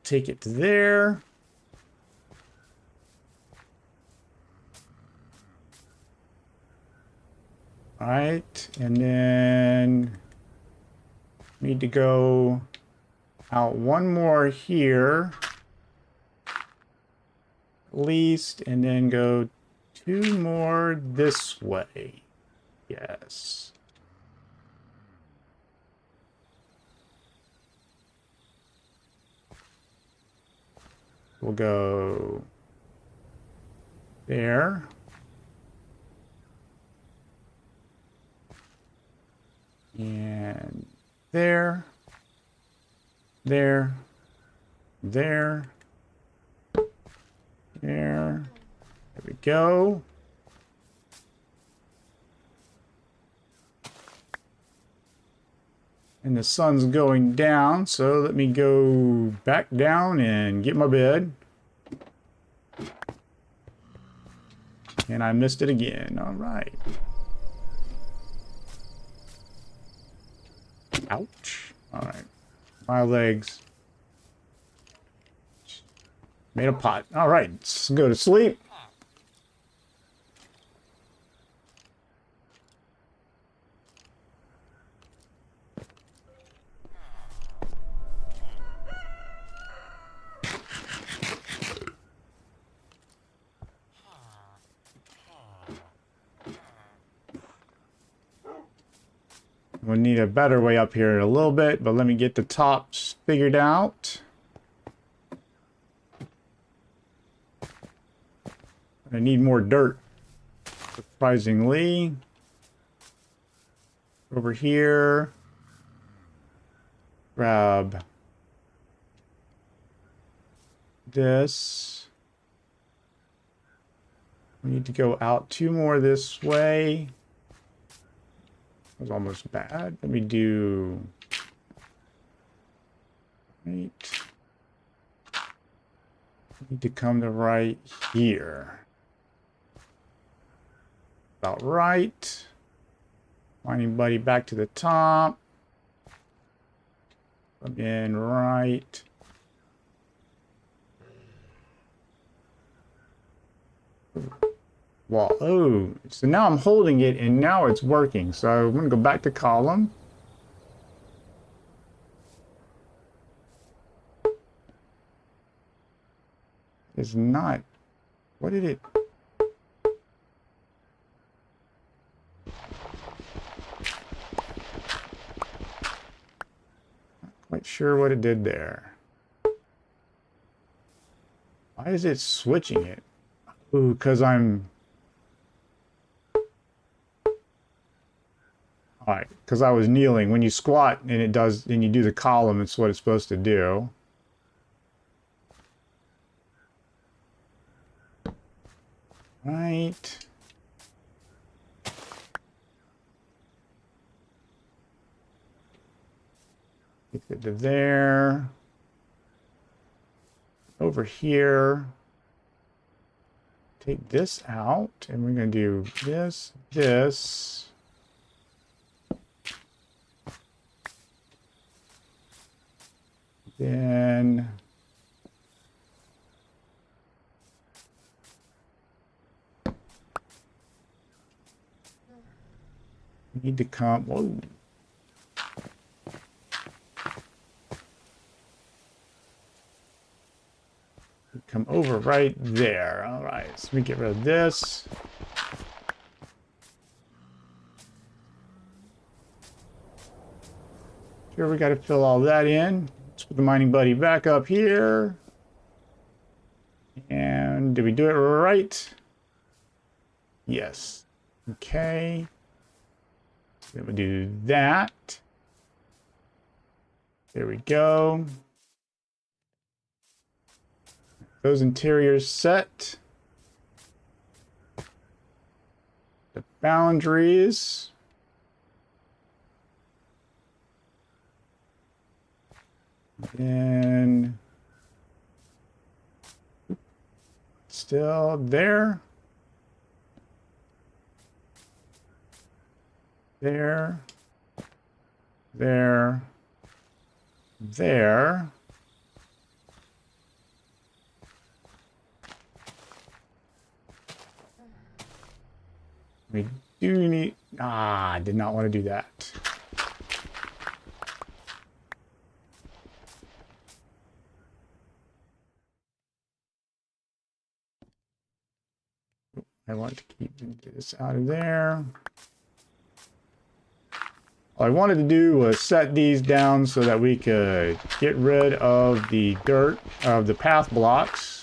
Take it to there. All right, and then need to go out one more here, at least, and then go two more this way. Yes. We'll go there. And there, there, there, there. There we go. And the sun's going down, so let me go back down and get my bed. And I missed it again. All right. Ouch. All right. My legs. Made a pot. All right. Let's go to sleep. We'll need a better way up here in a little bit, but let me get the tops figured out. I need more dirt, surprisingly. Over here. Grab this. We need to go out two more this way. Was almost bad. Let me do right. Need to come to right here. About right. Mining buddy back to the top. Come in right. Well, oh, so now I'm holding it and now it's working. So I'm going to go back to column. It's not. What did it? Not quite sure what it did there. Why is it switching it? Ooh, because I'm... Alright, because I was kneeling. When you squat and it does, and you do the column, it's what it's supposed to do. Right. Get it to there. Over here. Take this out, and we're going to do this, this. Then we need to come. Whoa. them over right there. All right, so we get rid of this. Here we got to fill all that in. Let's put the mining buddy back up here. And did we do it right? Yes. Okay. Then we do that. There we go. Those interiors set. The boundaries. And still there. There. There. There. We do need... I did not want to do that. I want to keep this out of there. All I wanted to do was set these down so that we could get rid of the dirt of the path blocks.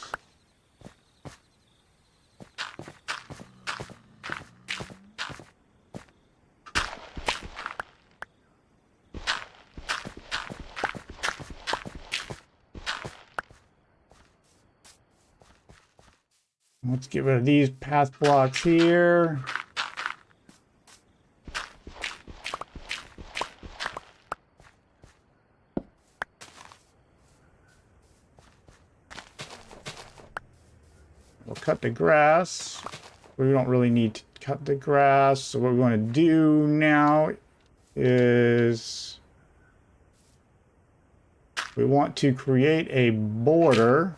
Let's get rid of these path blocks here. We'll cut the grass. We don't really need to cut the grass. So what we're going to do now is we want to create a border.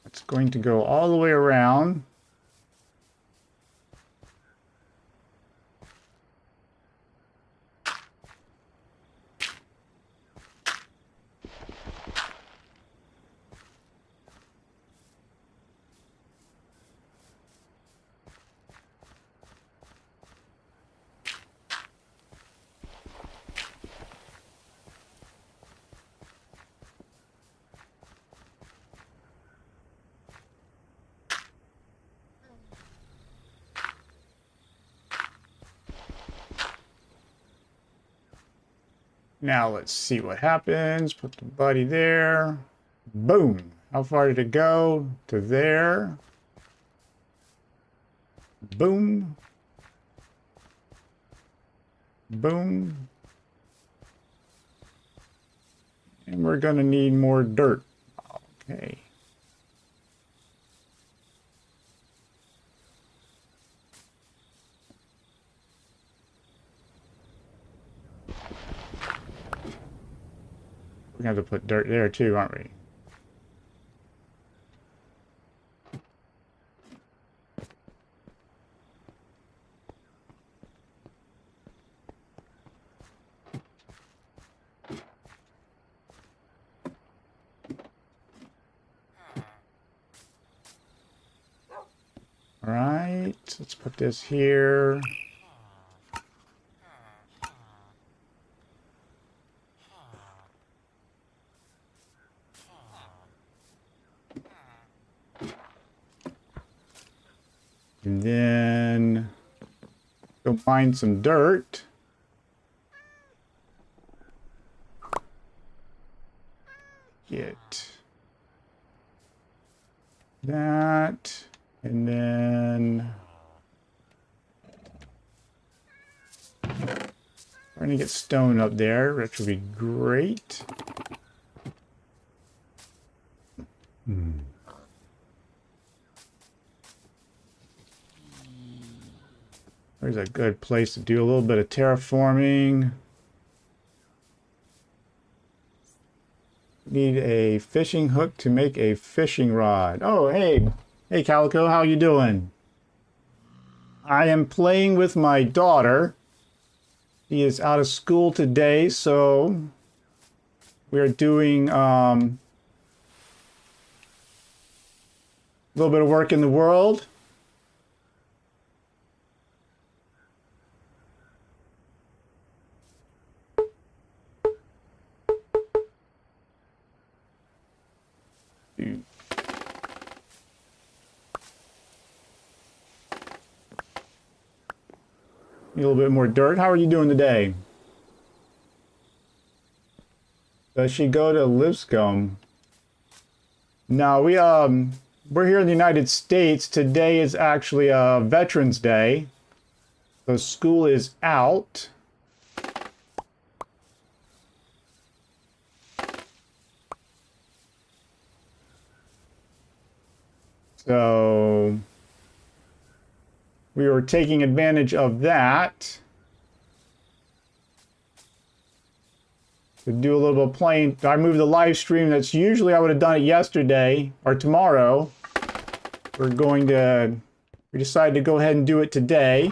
It's going to go all the way around. Now let's see what happens. Put the buddy there. Boom. How far did it go? To there. Boom. Boom. And we're going to need more dirt. Okay. We're going to have to put dirt there too, aren't we? All right, let's put this here. And then go find some dirt. Get that. And then we're going to get stone up there, which would be great. There's a good place to do a little bit of terraforming. Need a fishing hook to make a fishing rod. Oh, hey. Hey, Calico, how you doing? I am playing with my daughter. She is out of school today, so We are doing a little bit of work in the world. A little bit more dirt. How are you doing today? Does she go to Lipscomb? No, we're here in the United States. Today is actually Veterans Day. So school is out. So we were taking advantage of that to do a little bit of playing. I moved the live stream. That's usually I would have done it yesterday or tomorrow. We decided to go ahead and do it today.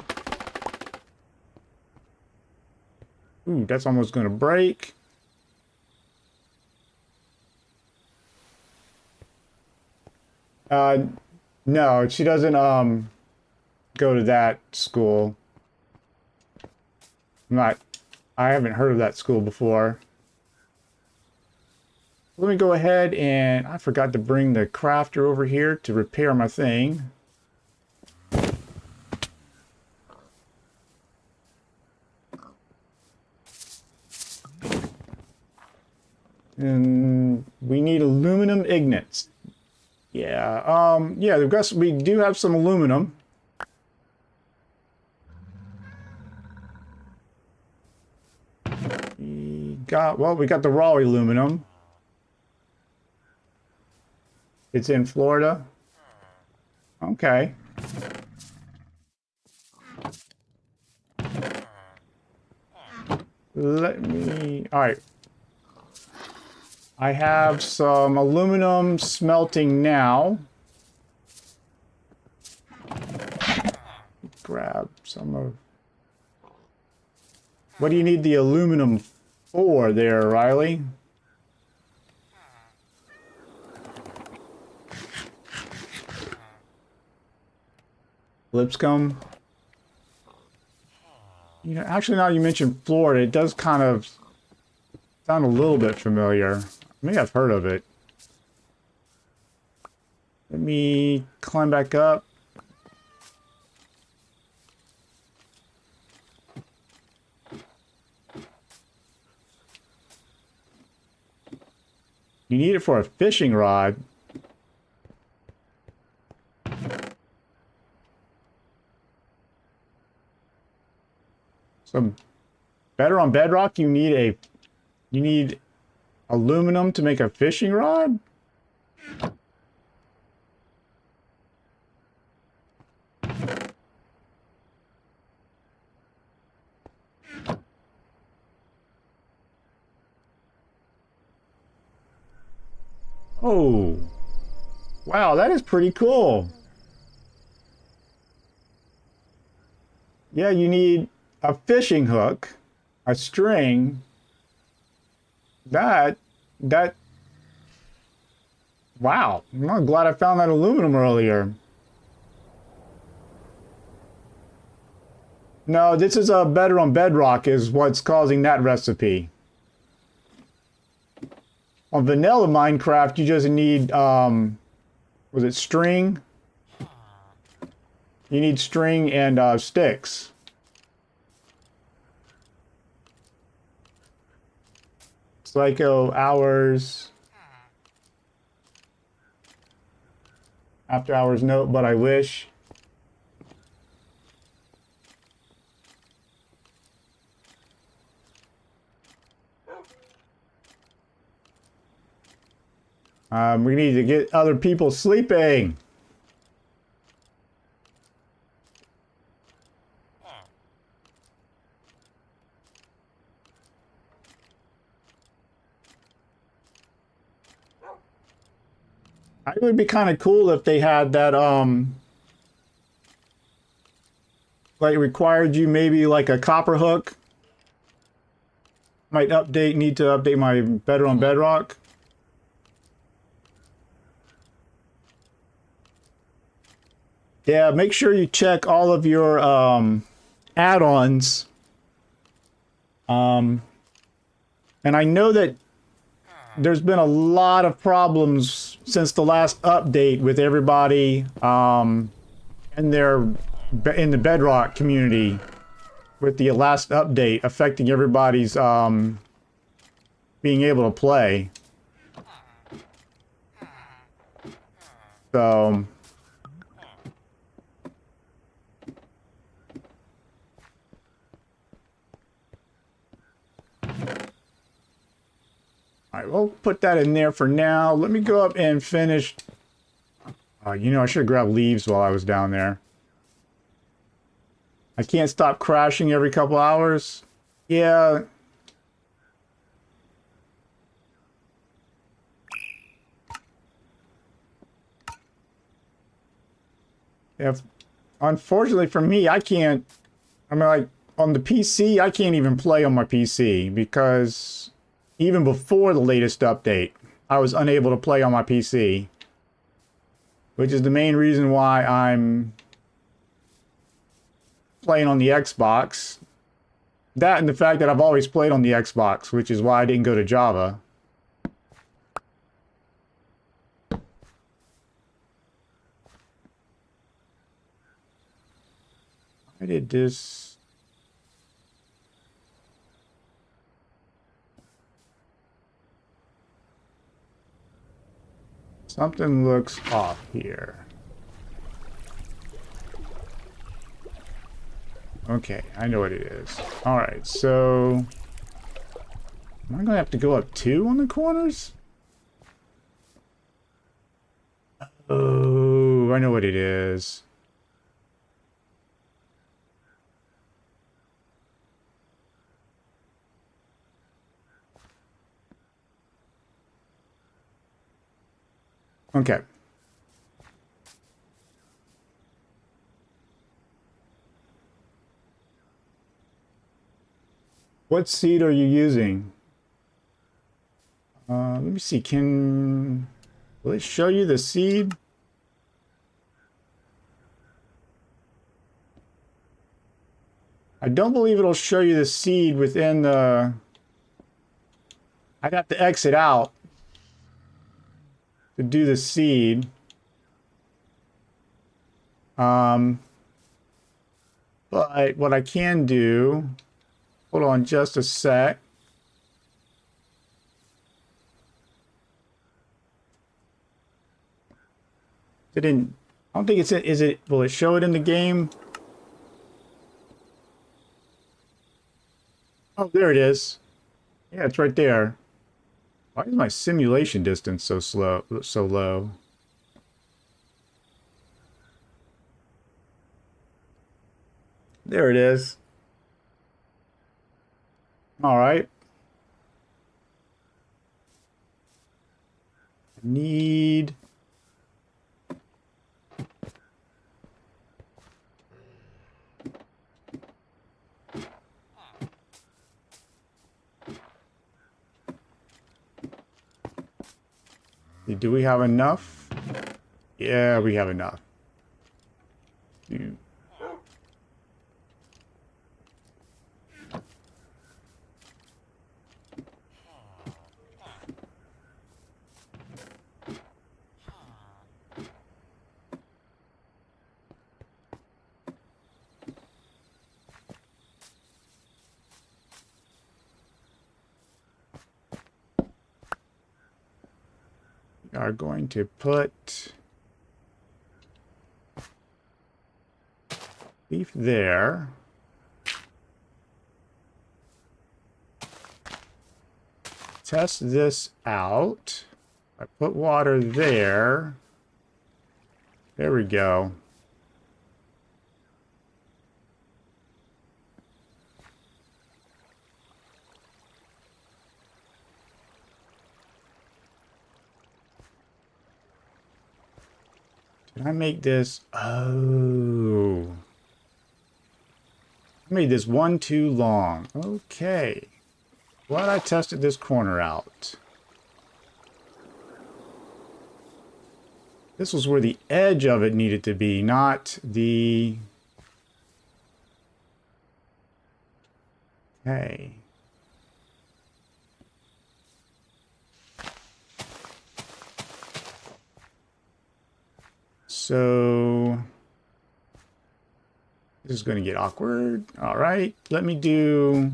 Ooh, that's almost going to break. No, she doesn't go to that school. I haven't heard of that school before. Let me go ahead and I forgot to bring the crafter over here to repair my thing. And we need aluminum ingots. Yeah, we do have some aluminum. We got the raw aluminum. It's in Florida. Okay. All right. I have some aluminum smelting now. Grab some of... What do you need the aluminum for there, Riley? Lipscomb? You know, actually, now you mentioned Florida, it does kind of sound a little bit familiar. I may have heard of it. Let me climb back up. You need it for a fishing rod. So, better on Bedrock, you need aluminum to make a fishing rod? Oh, wow, that is pretty cool. Yeah, you need a fishing hook, a string. Wow, I'm glad I found that aluminum earlier. No, this is a better on Bedrock is what's causing that recipe. On vanilla Minecraft, you just need, was it string? You need string and sticks. Psycho hours. After hours note, but I wish. We need to get other people sleeping. It would be kind of cool if they had that, like required you maybe like a copper hook Might need to update my Bedrock. Yeah, make sure you check all of your add-ons. And I know that there's been a lot of problems since the last update with everybody in the Bedrock community with the last update affecting everybody's being able to play. So alright, we'll put that in there for now. Let me go up and finish. You know, I should have grabbed leaves while I was down there. I can't stop crashing every couple hours. Yeah. Unfortunately for me, I can't. I mean, like, on the PC, I can't even play on my PC because even before the latest update, I was unable to play on my PC. Which is the main reason why I'm playing on the Xbox. That and the fact that I've always played on the Xbox, which is why I didn't go to Java. I did this. Something looks off here. Okay, I know what it is. Alright, so am I gonna have to go up 2 on the corners? Oh, I know what it is. Okay. What seed are you using? Let me see. Will it show you the seed? I don't believe it'll show you the seed within the... I'd have to exit out to do the seed. But what I can do... Hold on just a sec. I don't think it's will it show it in the game? Oh, there it is. Yeah, it's right there. Why is my simulation distance so low? There it is. All right. Need... Do we have enough? Yeah, we have enough. Are going to put leaf there. Test this out. I put water there. There we go. Can I make this? Oh. I made this one too long. Okay. Glad I tested this corner out. This was where the edge of it needed to be, not the... Okay. So... this is going to get awkward. All right, let me do...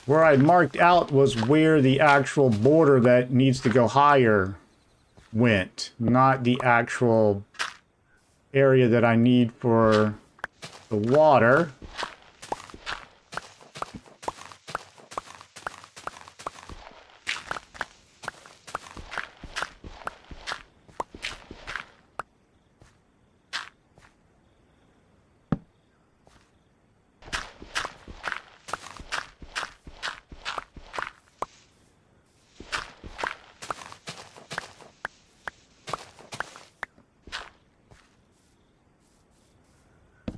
where I marked out was where the actual border that needs to go higher went, not the actual area that I need for the water.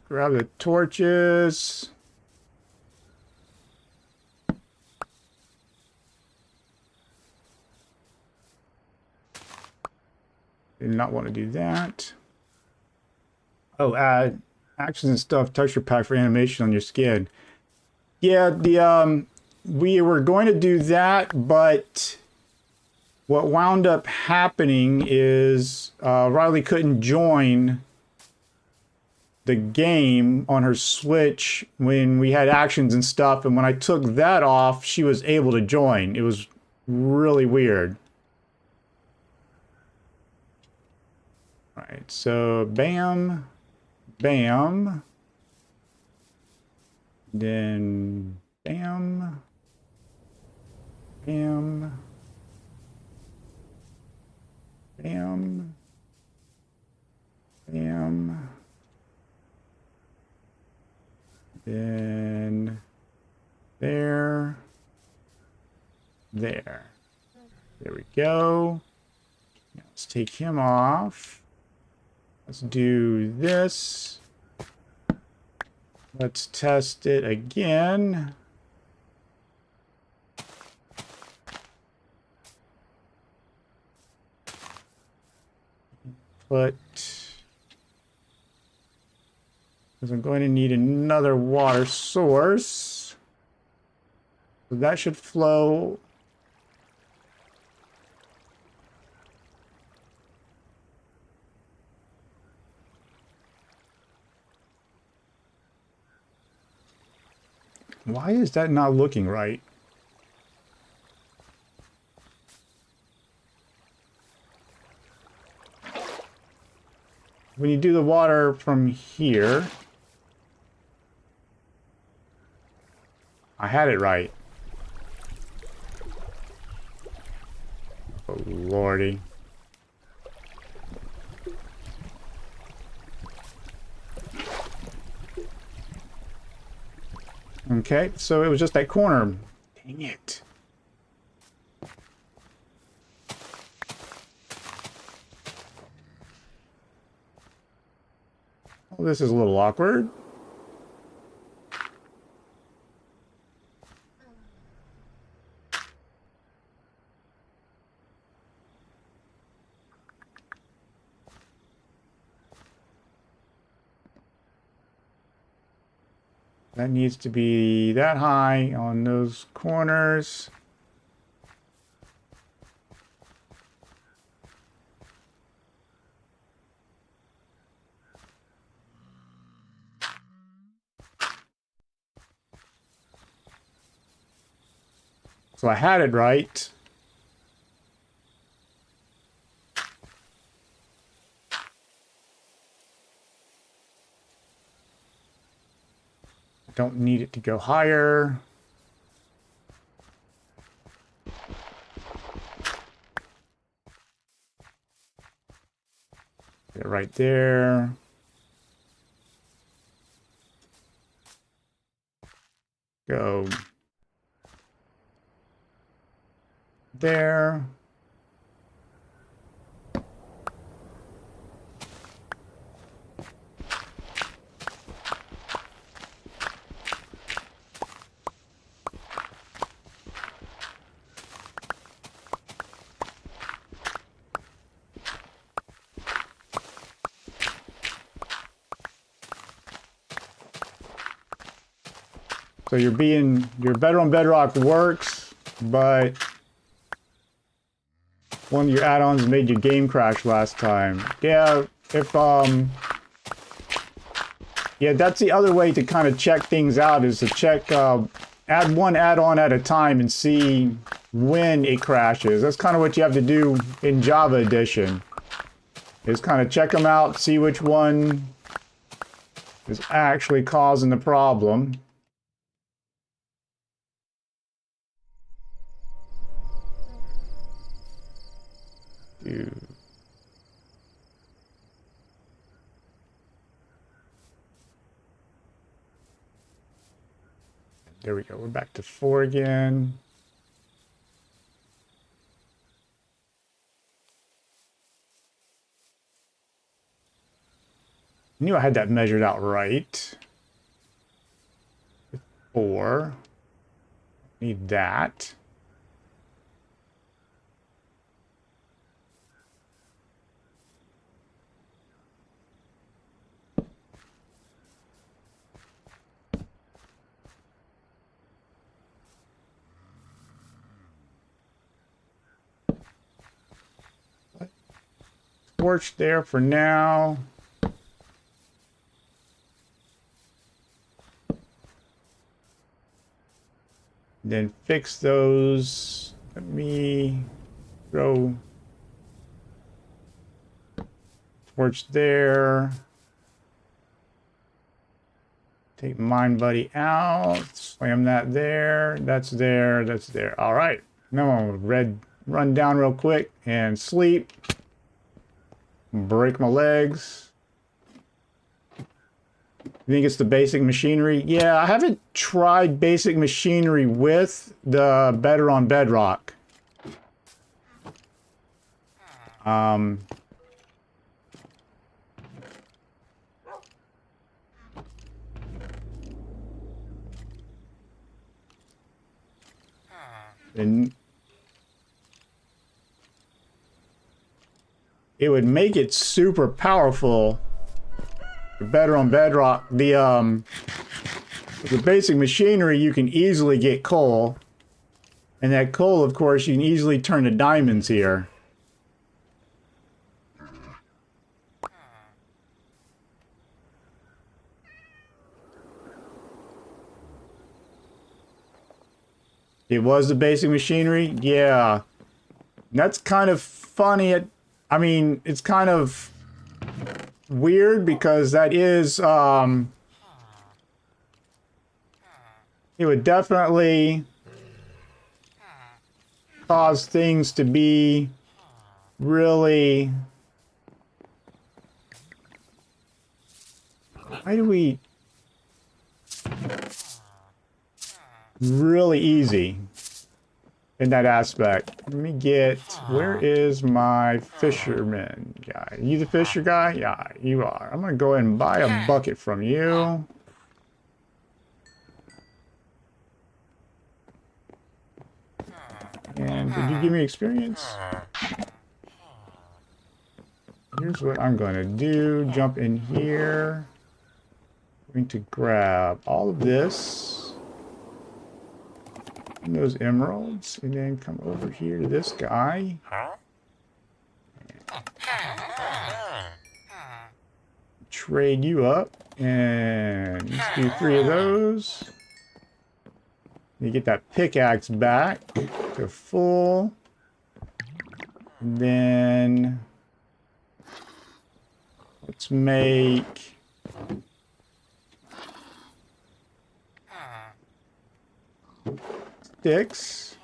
Grab the torches. Did not want to do that. Oh, add actions and stuff, texture pack for animation on your skin. Yeah, the we were going to do that, but what wound up happening is Riley couldn't join the game on her Switch when we had actions and stuff, and when I took that off, she was able to join. It was really weird. All right, so bam, bam, then bam, bam, bam, bam. Then there, there we go. Now let's take him off. Let's do this. Let's test it again. Put... because I'm going to need another water source. So that should flow. Why is that not looking right? When you do the water from here, I had it right. Oh, lordy. Okay, so it was just that corner. Dang it. Well, this is a little awkward. That needs to be that high on those corners. So I had it right. don't need it to go higher. Get it right there. Go there. So your Bedrock works, but one of your add-ons made your game crash last time. Yeah, yeah, that's the other way to kind of check things out, is to check, add one add-on at a time and see when it crashes. That's kind of what you have to do in Java Edition, is kind of check them out, see which one is actually causing the problem. There we go. We're back to 4 again. I knew I had that measured out right. 4. Need that. Torch there for now. Then fix those. Let me throw torch there. Take Mine Buddy out. Slam that there. That's there. That's there. All right. Now I'm gonna run down real quick and sleep. Break my legs. You think it's the basic machinery? Yeah, I haven't tried basic machinery with the Bedrock. And it would make it super powerful. Bedrock, the basic machinery, you can easily get coal, and that coal, of course, you can easily turn to diamonds here. It was the basic machinery, yeah. That's kind of funny. I mean, it's kind of weird because that is, it would definitely cause things to be really, really easy in that aspect. Let me get, where is my fisherman guy? You the fisher guy? Yeah, you are. I'm gonna go ahead and buy a bucket from you. And did you give me experience? Here's what I'm gonna do. Jump in here. I'm going to grab all of this. And those emeralds, and then come over here to this guy. Trade you up, and let's do 3 of those. You get that pickaxe back to full. And then let's make sticks.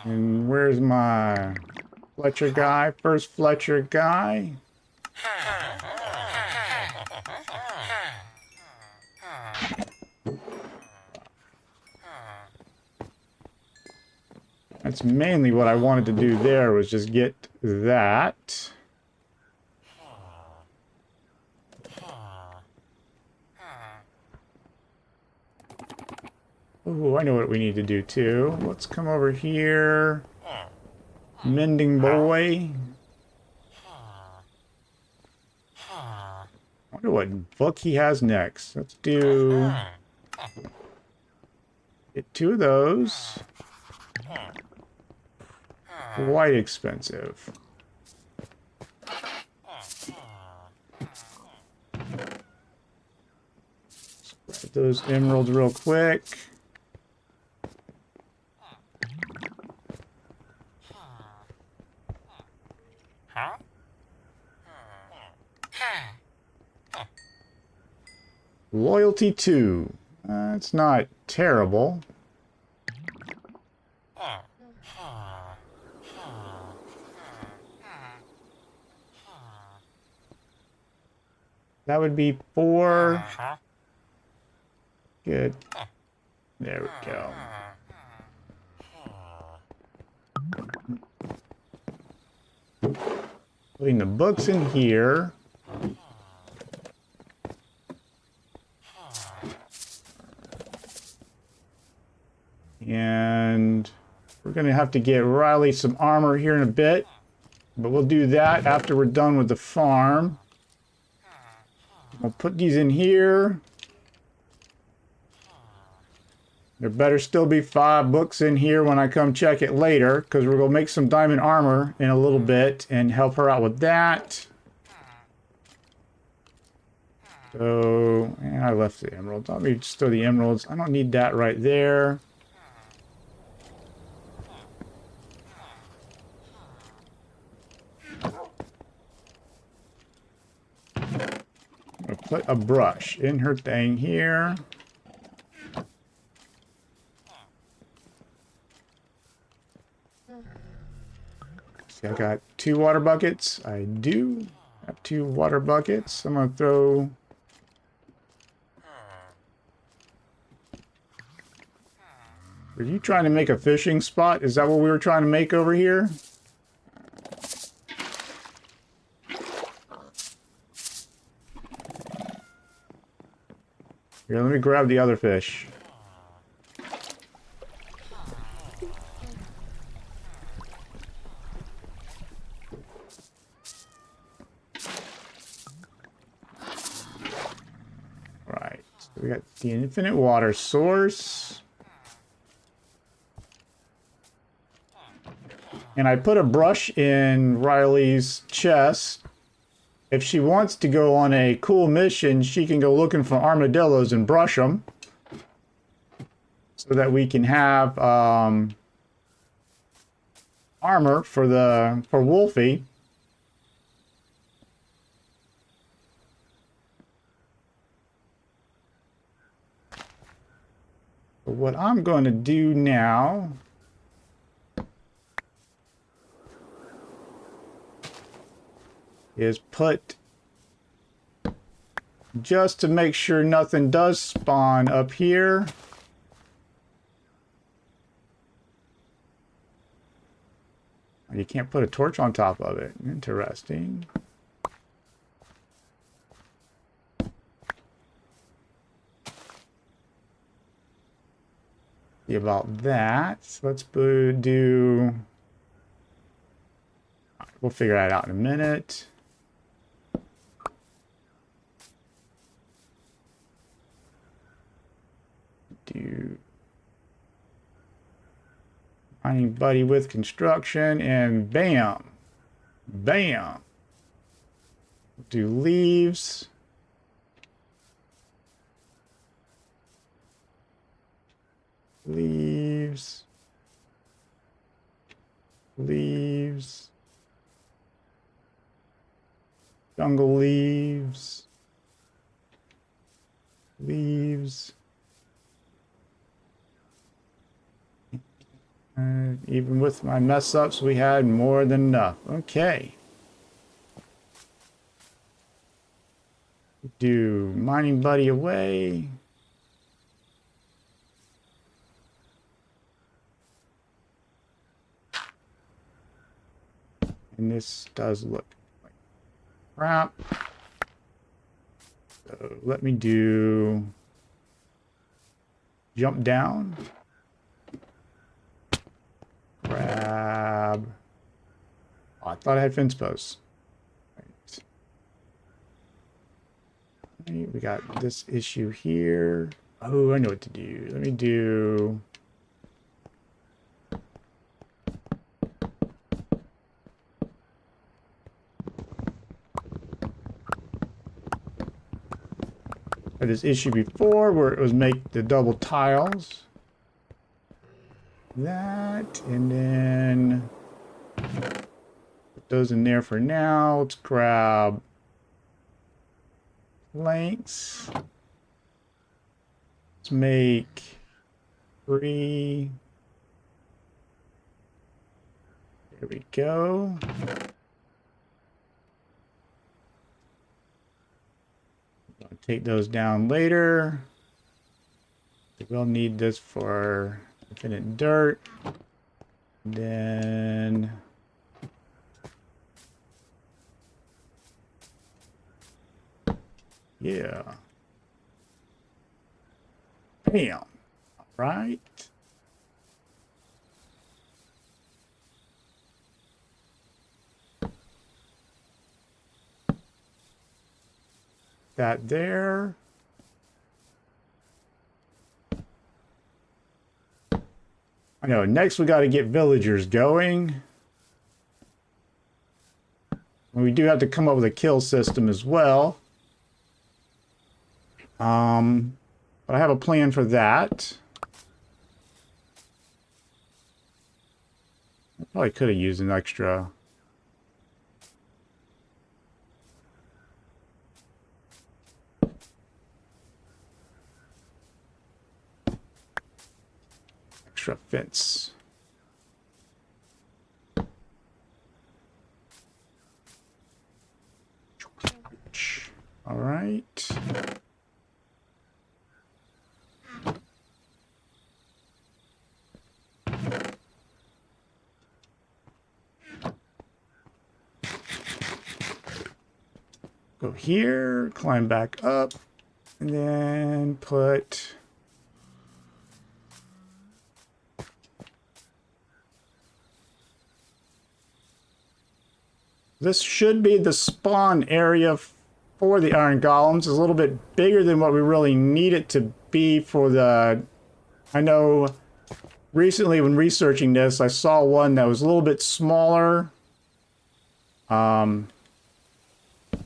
And where's my Fletcher guy? First Fletcher guy. That's mainly what I wanted to do there, was just get that. Oh, I know what we need to do too. Let's come over here. Mending boy. I wonder what book he has next. Let's do... Get 2 of those. Quite expensive. Grab those emeralds real quick. Loyalty 2. It's not terrible. That would be 4. Good. There we go. Putting the books in here. And we're going to have to get Riley some armor here in a bit. But we'll do that after we're done with the farm. I'll put these in here. There better still be 5 books in here when I come check it later, because we're going to make some diamond armor in a little bit and help her out with that. So, and I left the emeralds. Let me just throw the emeralds. I don't need that right there. I'll put a brush in her thing here. See, I got 2 water buckets. I do have 2 water buckets. I'm going to throw... Are you trying to make a fishing spot? Is that what we were trying to make over here? Here, let me grab the other fish. Right, so we got the infinite water source. And I put a brush in Riley's chest. If she wants to go on a cool mission, she can go looking for armadillos and brush them. So that we can have armor for Wolfie. But what I'm going to do now is put, just to make sure nothing does spawn up here. You can't put a torch on top of it. Interesting. See about that. So let's do... We'll figure that out in a minute. Do mining buddy with construction, and bam, bam. Do leaves. Leaves. Leaves. Jungle leaves. Leaves. Even with my mess ups, we had more than enough. Okay. Do mining buddy away. And this does look like crap. So let me do jump down. Grab. Oh, I thought I had fence posts. Right. We got this issue here. Oh, I know what to do. Let me do. I had this issue before where it was make the double tiles. That, and then put those in there for now. Let's grab planks. Let's make 3. There we go. I'll take those down later. We'll need this for infinite dirt. And then yeah. Bam. All right. That there. I know, next we got to get villagers going. And we do have to come up with a kill system as well. But I have a plan for that. I probably could have used an extra. Extra fence. All right. Go here, climb back up, and then put this should be the spawn area for the iron golems. It's a little bit bigger than what we really need it to be for the... I know recently when researching this, I saw one that was a little bit smaller.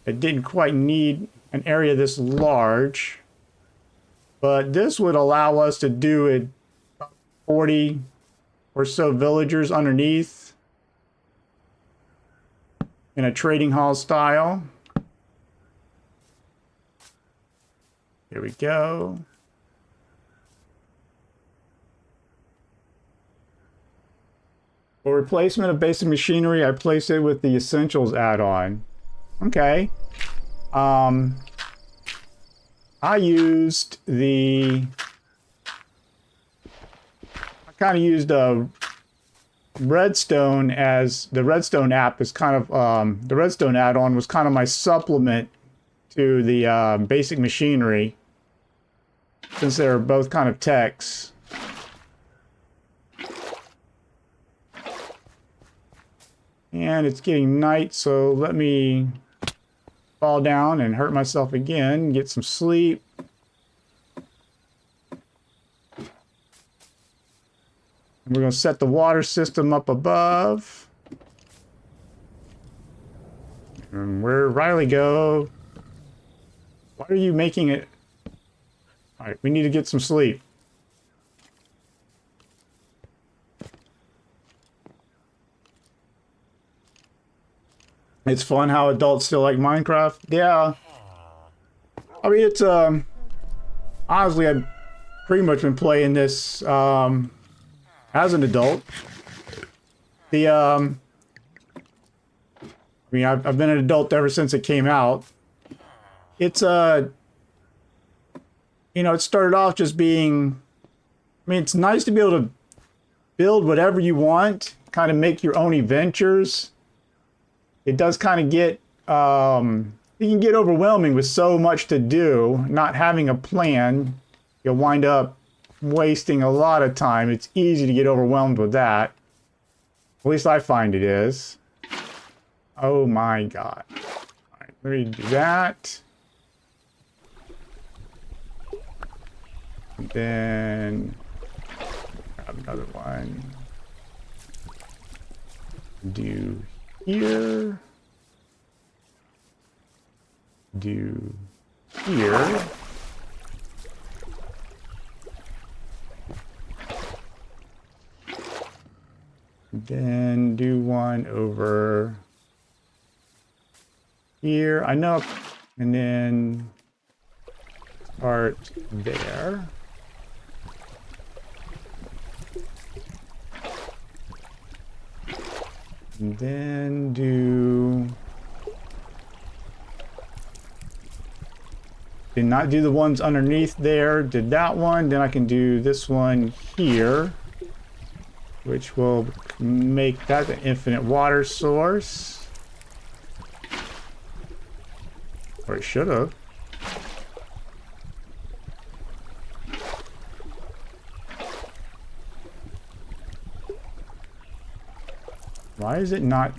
It didn't quite need an area this large, but this would allow us to do it 40 or so villagers underneath in a trading hall style. Here we go. For replacement of basic machinery, I place it with the essentials add-on. Okay. I used the... I kind of used a redstone as... The redstone app is kind of... the redstone add-on was kind of my supplement to the basic machinery, since they're both kind of techs. And it's getting night, so let me fall down and hurt myself again, get some sleep. And we're going to set the water system up above. And where'd Riley go? Why are you making it? All right, we need to get some sleep. It's fun how adults still like Minecraft. Yeah. I mean, it's, honestly, I've pretty much been playing this, as an adult. The, I mean, I've been an adult ever since it came out. It's, you know, it started off just being, I mean, it's nice to be able to build whatever you want, kind of make your own adventures. It does kind of get, it can get overwhelming with so much to do. Not having a plan, you'll wind up wasting a lot of time. It's easy to get overwhelmed with that. At least I find it is. Oh my god. All right, let me do that. And then grab another one. Do here. Do here. Then do one over here. I know. And then start there. And then do... Did not do the ones underneath there. Did that one. Then I can do this one here, which will make that an infinite water source. Or it should have. Why is it not?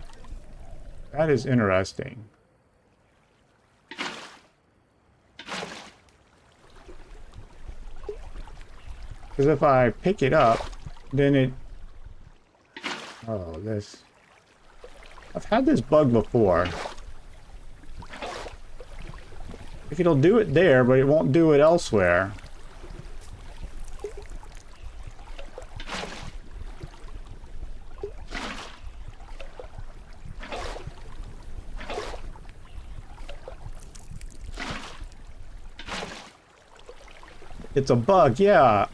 That is interesting. Because if I pick it up, then it... Oh, this... I've had this bug before. Like, it'll do it there, but it won't do it elsewhere. It's a bug, yeah.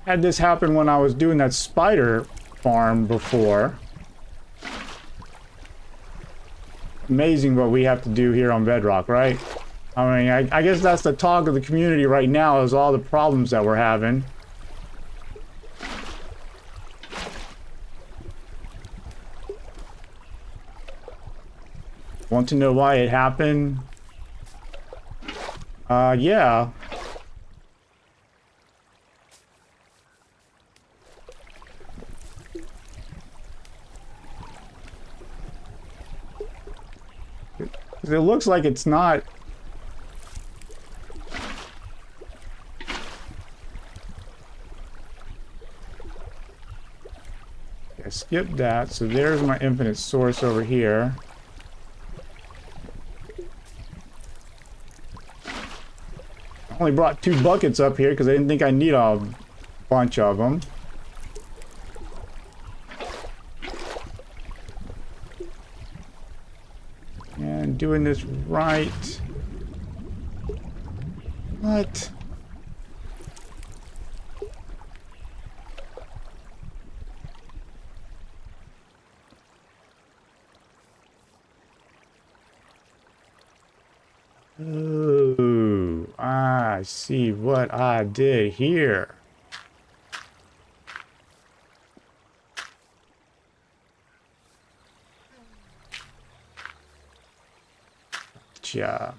Had this happen when I was doing that spider farm before. Amazing what we have to do here on Bedrock, right? I mean, I guess that's the talk of the community right now, is all the problems that we're having. Want to know why it happened? Yeah. It looks like it's not... I skipped that, so there's my infinite source over here. I only brought 2 buckets up here because I didn't think I need a bunch of them. And doing this right. What? Oh, I see what I did here. Gotcha.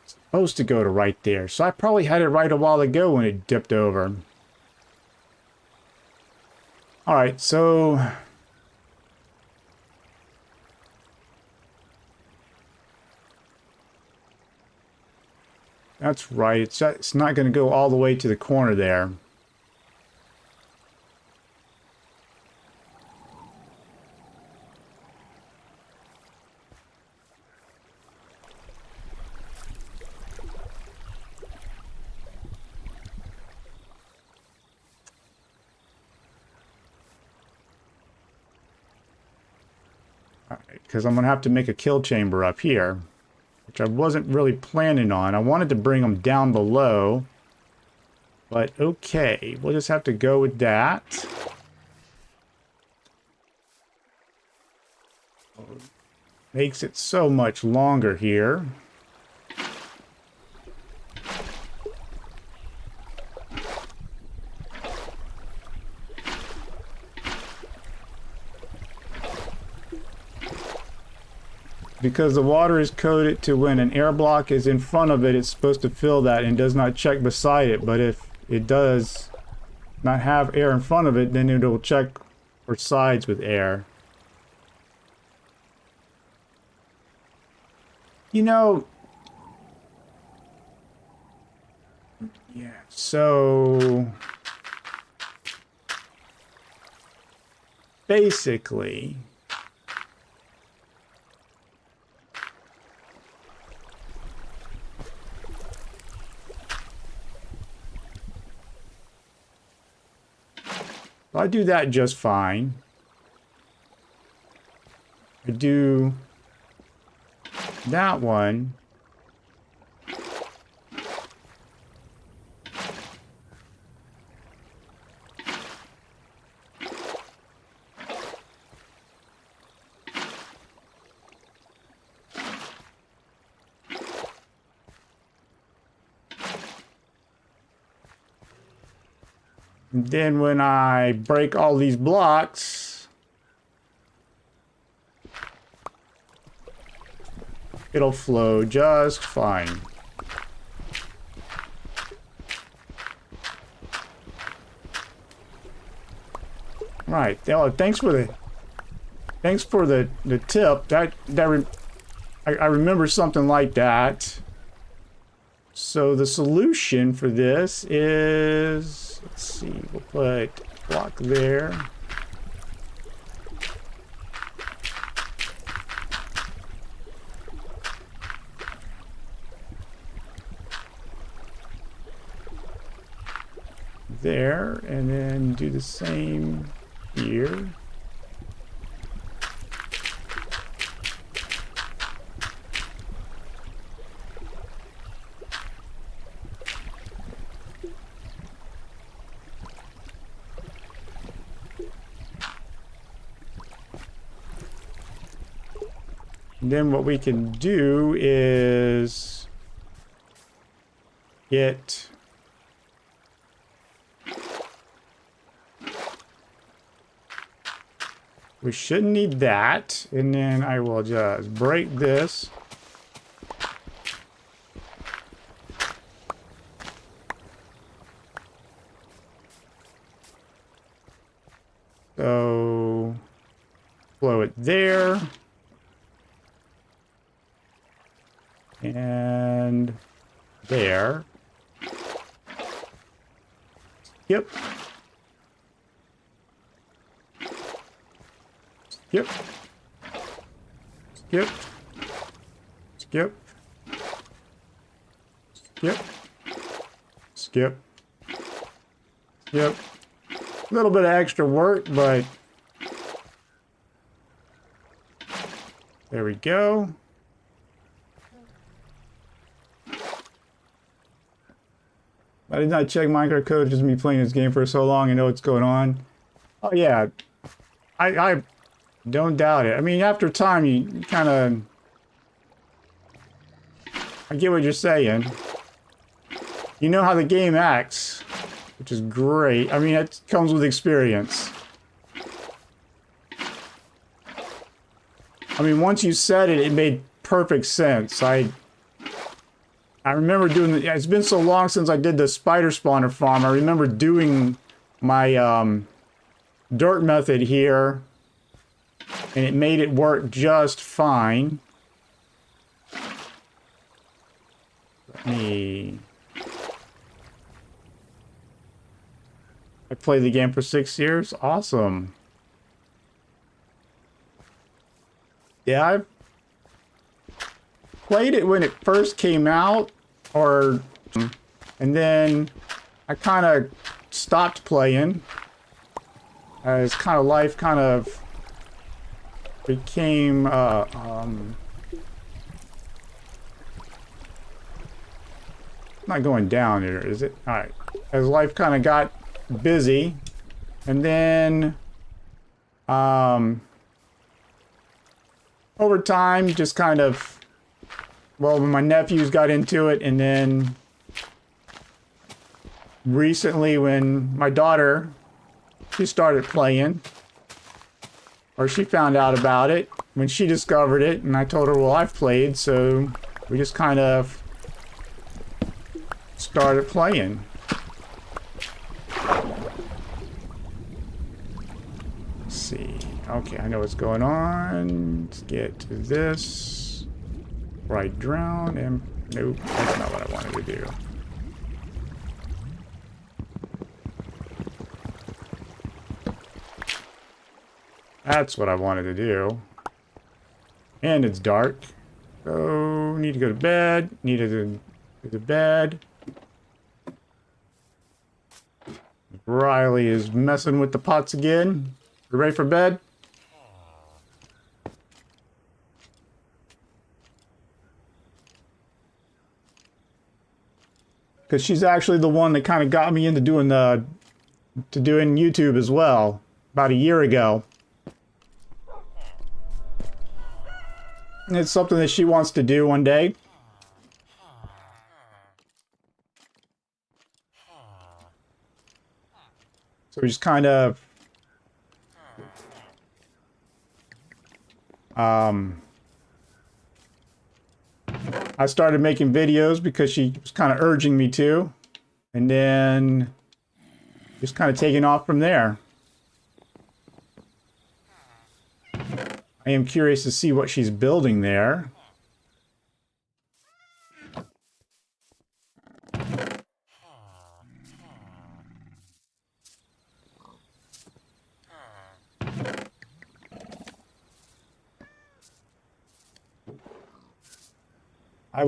It's supposed to go to right there, so I probably had it right a while ago when it dipped over. All right, so... That's right. It's not going to go all the way to the corner there. Because I'm going to have to make a kill chamber up here, which I wasn't really planning on. I wanted to bring them down below, but okay, we'll just have to go with that. Makes it so much longer here. Because the water is coded to when an air block is in front of it, it's supposed to fill that and does not check beside it. But if it does not have air in front of it, then it will check for sides with air. You know, yeah, so basically, I do that just fine. I do that one. And then when I break all these blocks, it'll flow just fine. Right. Well, thanks for the tip. I remember something like that. So the solution for this is, let's see, we'll put block there. There, and then do the same here. And then what we can do is get we shouldn't need that, and then I will just break this. So flow it there. And there. Yep. Skip. Skip. Skip. Skip. Skip. Skip. A little bit of extra work, but there we go. I did not check Minecraft code, just me playing this game for so long and know what's going on. Oh yeah, I don't doubt it. I mean, after time, you kind of, I get what you're saying. You know how the game acts, which is great. I mean, it comes with experience. I mean, once you said it, it made perfect sense. I remember doing the, it's been so long since I did the spider spawner farm. I remember doing my dirt method here, and it made it work just fine. Let me... I played the game for 6 years. Awesome. Yeah, I've played it when it first came out, and then I kind of stopped playing as kind of life kind of became not going down here, is it? All right. As life kind of got busy, and then over time, just kind of, well, my nephews got into it, and then recently when my daughter, she started playing, or she found out about it when she discovered it, and I told her, well, I've played, so we just kind of started playing. Let's see. Okay, I know what's going on. Let's get to this. Where I drown and... Nope, that's not what I wanted to do. That's what I wanted to do. And it's dark. So, need to go to bed. Need to go to bed. Riley is messing with the pots again. You ready for bed? Because she's actually the one that kind of got me into doing YouTube as well, about a year ago. And it's something that she wants to do one day. So we just kind of I started making videos because she was kind of urging me to, and then just kind of taking off from there. I am curious to see what she's building there. I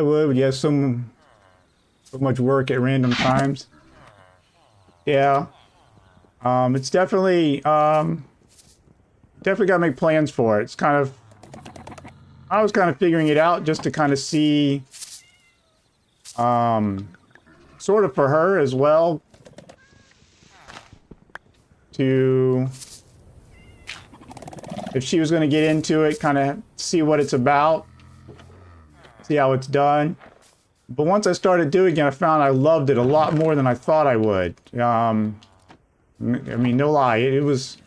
would, yeah, so much work at random times. Yeah. It's definitely got to make plans for it. It's kind of, I was kind of figuring it out just to kind of see, sort of for her as well, to, if she was going to get into it, kind of see what it's about, see how it's done. But once I started doing it, I found I loved it a lot more than I thought I would. I mean, no lie, it was,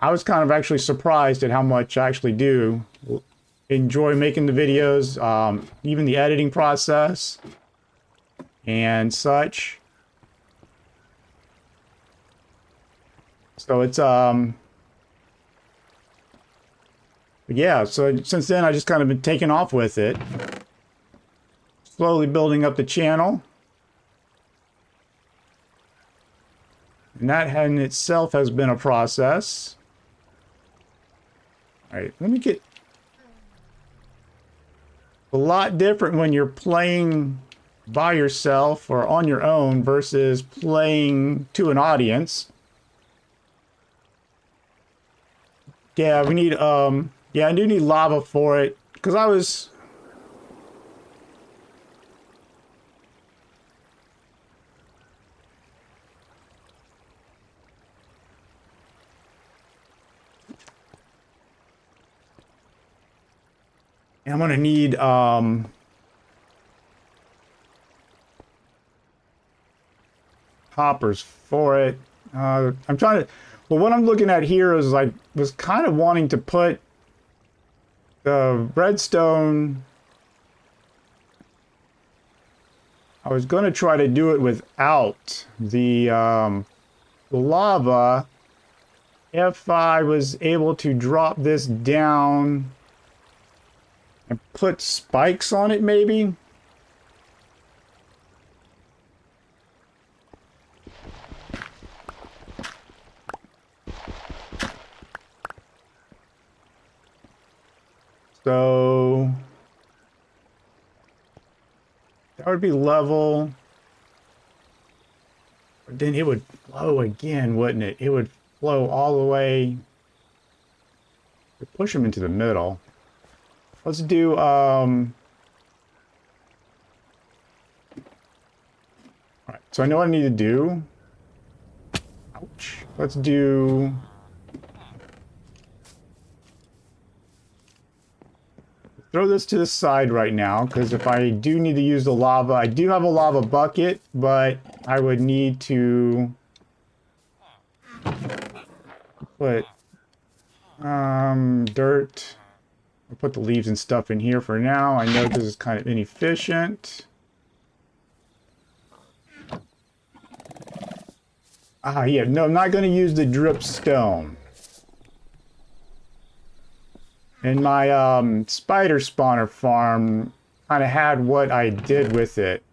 I was kind of actually surprised at how much I actually do enjoy making the videos, even the editing process and such. So it's, yeah, so since then I just kind of been taking off with it. Slowly building up the channel. And that in itself has been a process. Alright, let me get... A lot different when you're playing by yourself or on your own versus playing to an audience. Yeah, we need, yeah, I do need lava for it, because I was... I'm gonna need, hoppers for it. I'm trying to... Well, what I'm looking at here is I was kind of wanting to put the redstone... I was going to try to do it without the lava if I was able to drop this down and put spikes on it, maybe. So that would be level. But then it would flow again, wouldn't it? It would flow all the way Push them into the middle. Let's do, alright, so I know what I need to do. Ouch. Let's do... Throw this to the side right now, because if I do need to use the lava, I do have a lava bucket, but I would need to put dirt. I'll put the leaves and stuff in here for now. I know this is kind of inefficient. Ah, yeah, no, I'm not going to use the drip stone. And my spider spawner farm kind of had what I did with it.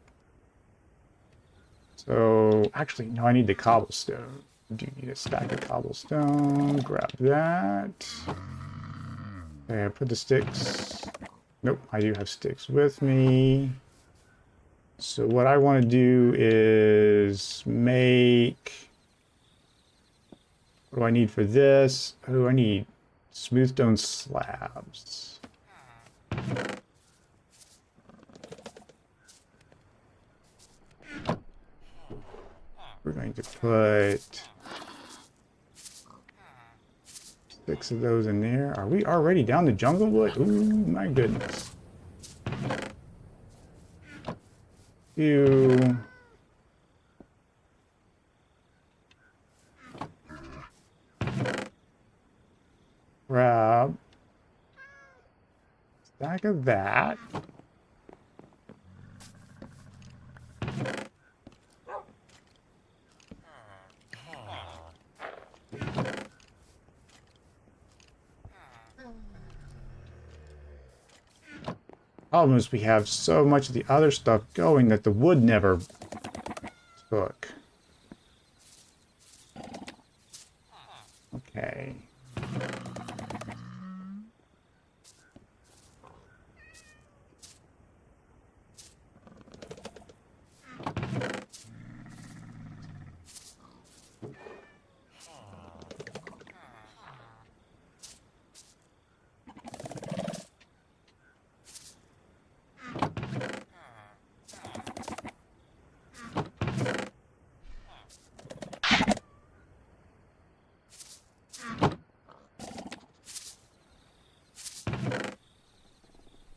So, actually, no, I need the cobblestone. I do need a stack of cobblestone. Grab that. Okay, I put the sticks. Nope, I do have sticks with me. So what I want to do is make... What do I need for this? Oh, I need smooth stone slabs. We're going to put 6 of those in there. Are we already down the jungle wood? Ooh, my goodness. Grab a stack of that. Problem is we have so much of the other stuff going that the wood never took. Okay.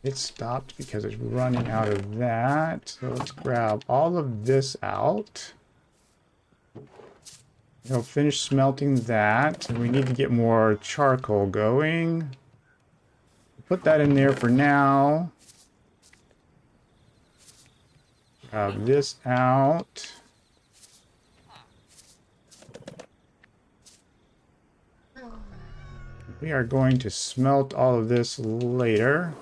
It stopped because it's running out of that. So let's grab all of this out. We'll finish smelting that. And we need to get more charcoal going. Put that in there for now. Grab this out. We are going to smelt all of this later.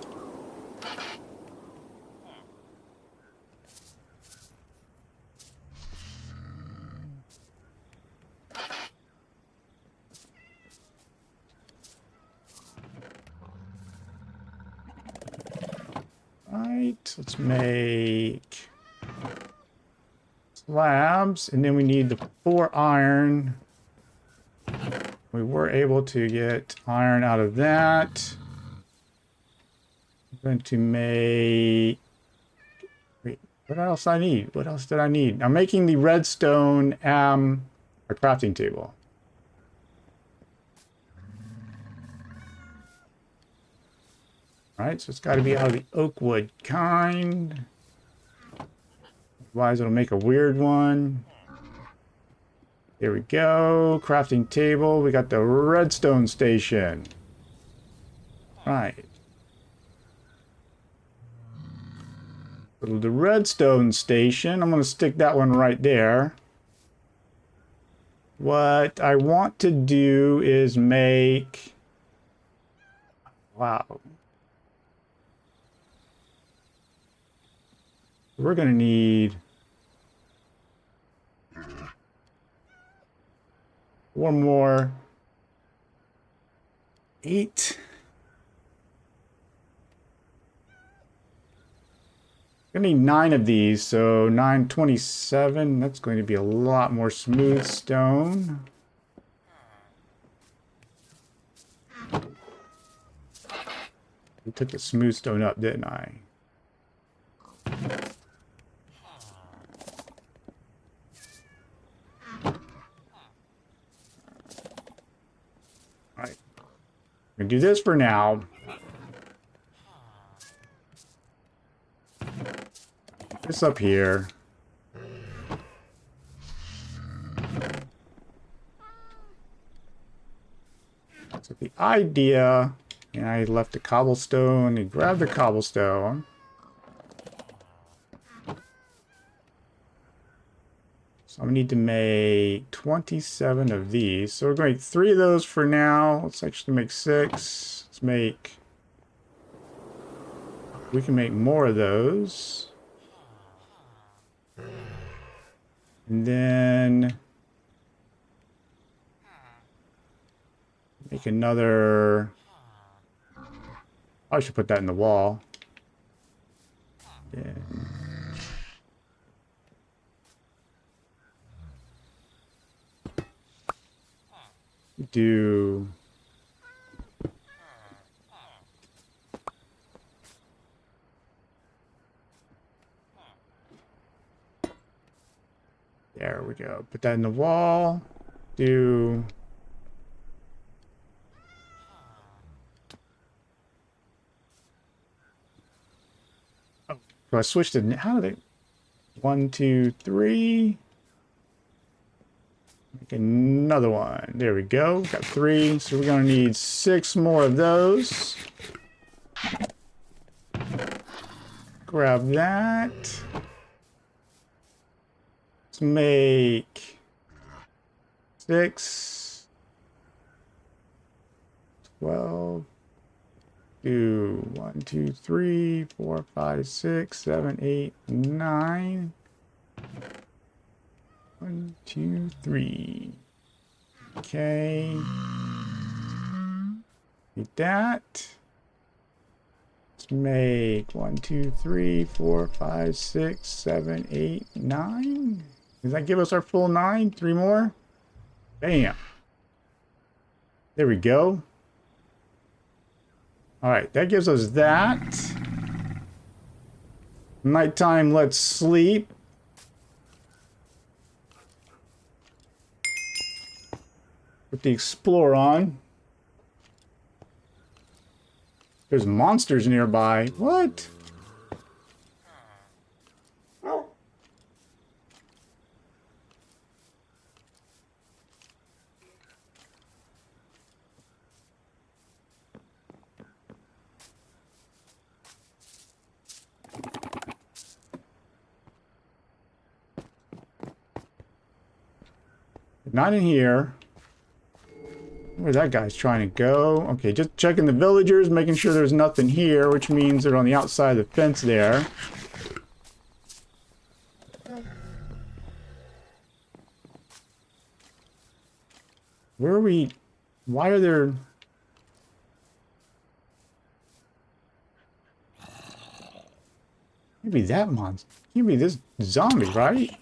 Let's make slabs, and then we need the 4 iron. We were able to get iron out of that. I'm going to make... Wait, what else I need? What else did I need? I'm making the redstone a crafting table. Alright, so it's got to be out of the oak wood kind. Otherwise, it'll make a weird one. There we go. Crafting table. We got the redstone station. Right. So the redstone station, I'm going to stick that one right there. What I want to do is make... Wow. We're going to need 4 more. 8. Going to need 9 of these, so 9, 27. That's going to be a lot more smooth stone. I took the smooth stone up, didn't I? Alright. I'm gonna do this for now. This up here. So the idea, and I left the cobblestone and grabbed the cobblestone. So I need to make 27 of these. So we're going to make 3 of those for now. Let's actually make 6. Let's make... We can make more of those. And then... Make another... I should put that in the wall. Yeah. Do... There we go. Put that in the wall. Do... Oh, so I switched it. How did it... 1, 2, 3... Make another one. There we go. Got 3. So we're going to need 6 more of those. Grab that. Let's make 6. 12. Do 1, 2, 3, 4, 5, 6, 7, 8, 9. 1, 2, 3. Okay. Need that. Let's make 1, 2, 3, 4, 5, 6, 7, 8, 9. Does that give us our full 9? 3 more? Bam. There we go. Alright, that gives us that. Nighttime, let's sleep. Put the Explorer on. There's monsters nearby. What? Not in here. Where that guy's trying to go. Okay, just checking the villagers, making sure there's nothing here, which means they're on the outside of the fence there. Where are we? Why are there... Maybe that monster. Maybe this zombie, right?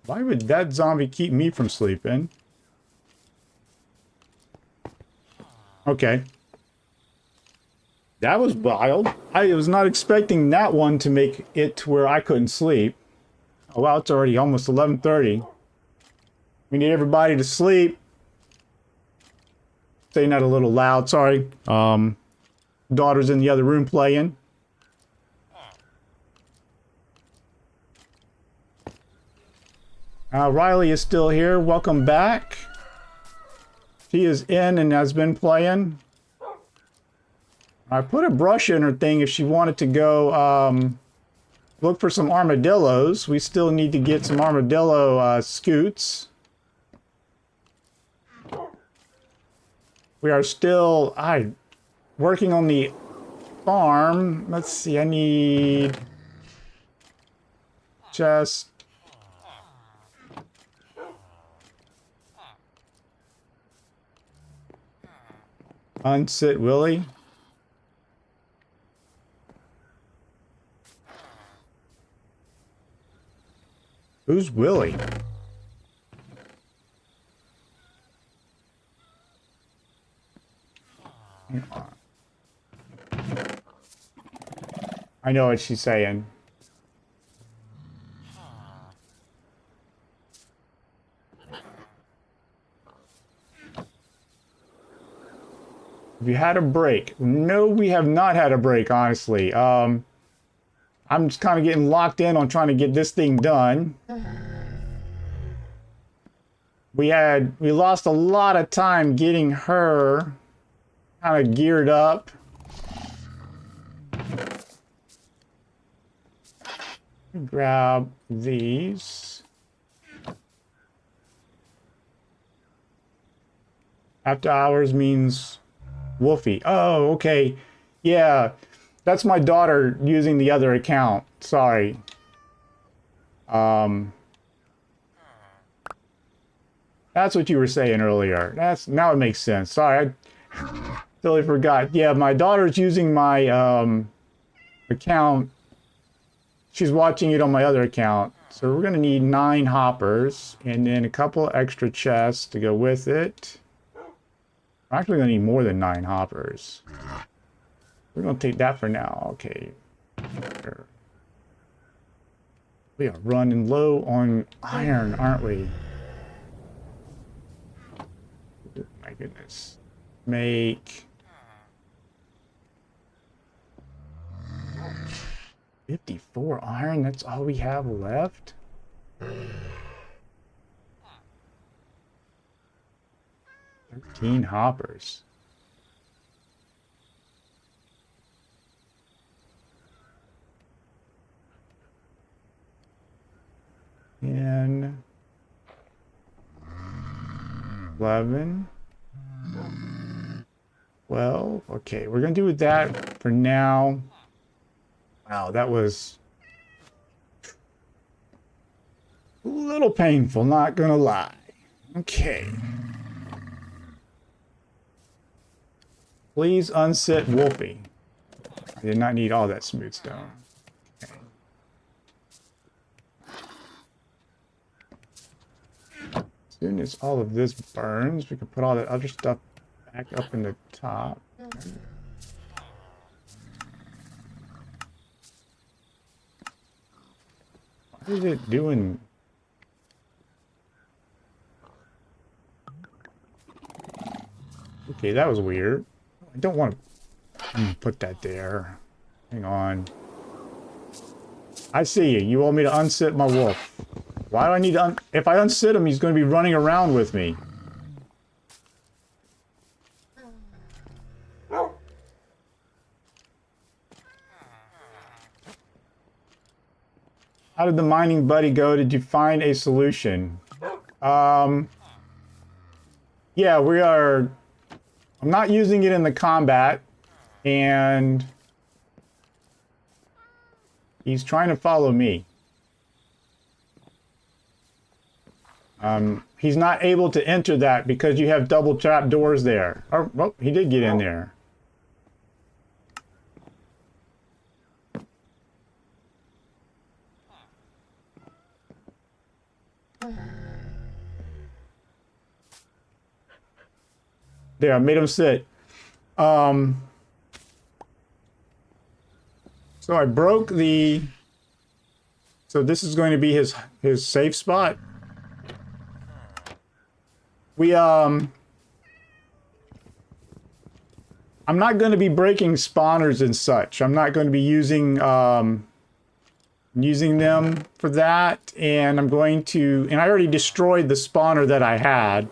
Why would that zombie keep me from sleeping? Okay. That was wild. I was not expecting that one to make it to where I couldn't sleep. Oh wow, it's already almost 11:30. We need everybody to sleep. Saying that a little loud, sorry. Daughter's in the other room playing. Riley is still here. Welcome back. She is in and has been playing. I put a brush in her thing if she wanted to go look for some armadillos. We still need to get some armadillo scoots. We are still working on the farm. Let's see, I need just... Unsit Willie. Who's Willie? I know what she's saying. Have you had a break? No, we have not had a break, honestly. I'm just kind of getting locked in on trying to get this thing done. We lost a lot of time getting her kind of geared up. Grab these. After hours means Wolfie. Oh, okay. Yeah, that's my daughter using the other account. Sorry. That's what you were saying earlier. Now it makes sense. Sorry, I totally forgot. Yeah, my daughter's using my account. She's watching it on my other account. So we're gonna need 9 hoppers and then a couple extra chests to go with it. We're actually gonna need more than 9 hoppers. We're gonna take that for now. Okay. We are running low on iron, aren't we? Oh my goodness. Make 54 iron, that's all we have left? 13 hoppers. And 11. 12. Okay, we're gonna do that for now. Wow, that was a little painful, not gonna lie. Okay. Please unsit Wolfie. I did not need all that smooth stone. Okay. As soon as all of this burns, we can put all that other stuff back up in the top. What is it doing? Okay, that was weird. I don't want to put that there. Hang on. I see you. You want me to unsit my wolf. Why do I need to if I unsit him, he's going to be running around with me. How did the mining buddy go? Did you find a solution? Yeah, we are... I'm not using it in the combat, and he's trying to follow me. He's not able to enter that because you have double trap doors there. Oh, well, he did get in there. There, I made him sit. So I broke the... So this is going to be his safe spot. I'm not going to be breaking spawners and such. I'm not going to be using using them for that, and I'm going to... And I already destroyed the spawner that I had,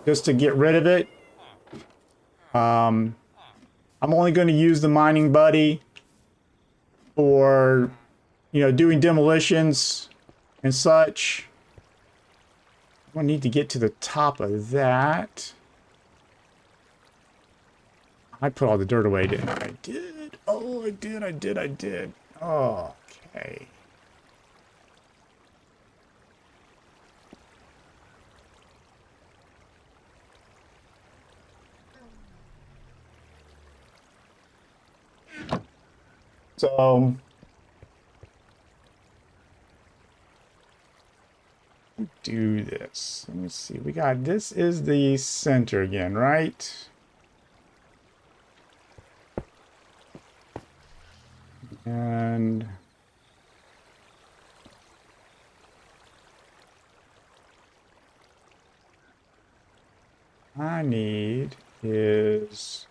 just to get rid of it. I'm only going to use the mining buddy for, you know, doing demolitions and such. I need to get to the top of that. I put all the dirt away, didn't I? I did. Oh, I did. Oh, okay. So... do this. Let me see. We got... This is the center again, right? And I need is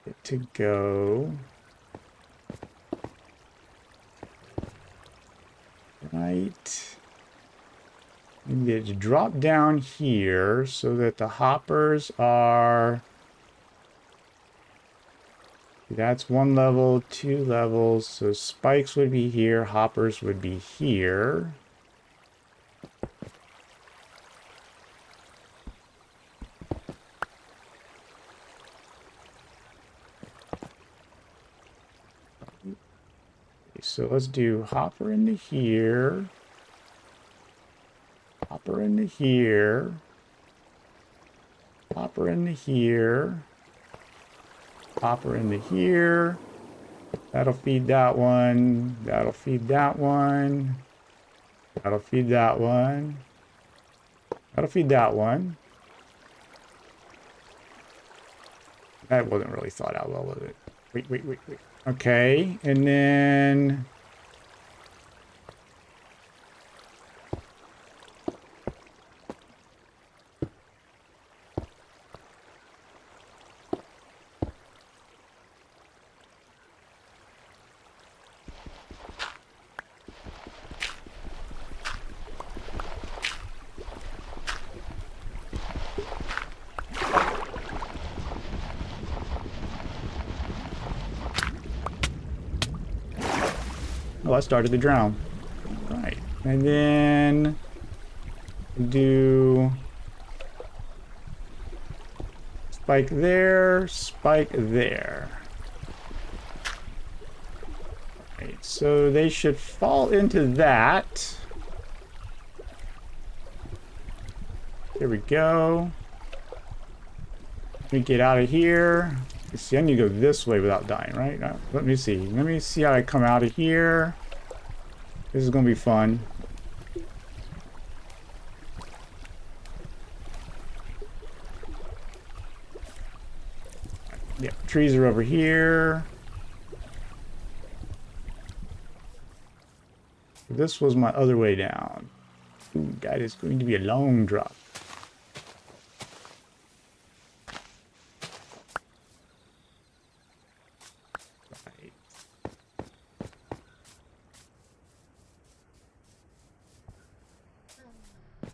it to go right. Maybe it's drop down here so that the hoppers are. That's 1 level, 2 levels. So spikes would be here, hoppers would be here. So let's do hopper into here. Hopper into here. Hopper into here. Hopper into here. That'll feed that one. That'll feed that one. That'll feed that one. That'll feed that one. That wasn't really thought out well, was it? Wait. Okay, and then oh, I started to drown. Right. And then do spike there, spike there. Right. So they should fall into that. There we go. Let me get out of here. Let's see, I need to go this way without dying, right? Let me see. Let me see how I come out of here. This is going to be fun. Yeah, trees are over here. This was my other way down. Ooh, that is going to be a long drop.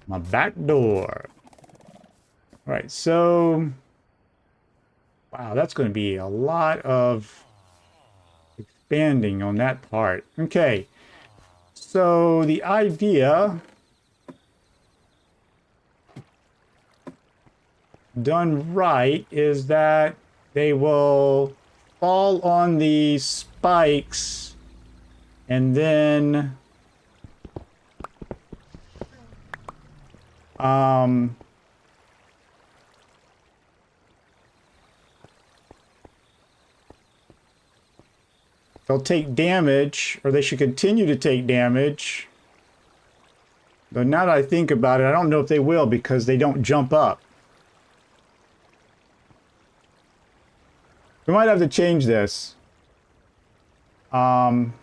My back door. All right, so wow, that's going to be a lot of expanding on that part. Okay, so the idea done right is that they will fall on the spikes and then they'll take damage, or they should continue to take damage. But now that I think about it, I don't know if they will because they don't jump up. We might have to change this. But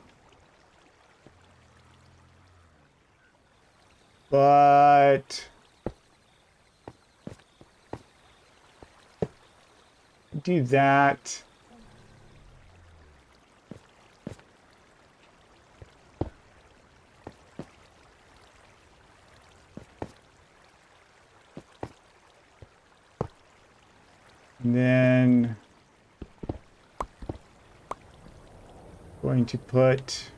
do that. And then going to put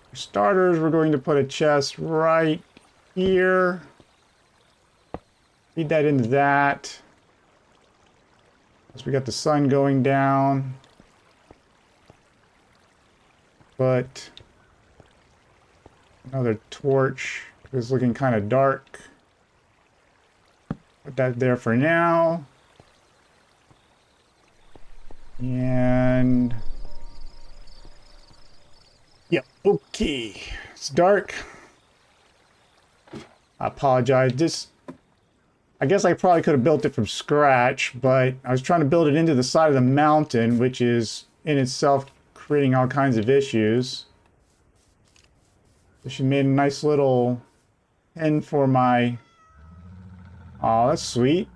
for starters, we're going to put a chest right here. Feed that into that. So we got the sun going down. Put another torch. It's looking kind of dark. Put that there for now. And yep, Okay, it's dark. I apologize. I guess I probably could have built it from scratch, but I was trying to build it into the side of the mountain, which is in itself creating all kinds of issues. So she made a nice little pen for my... Oh, that's sweet.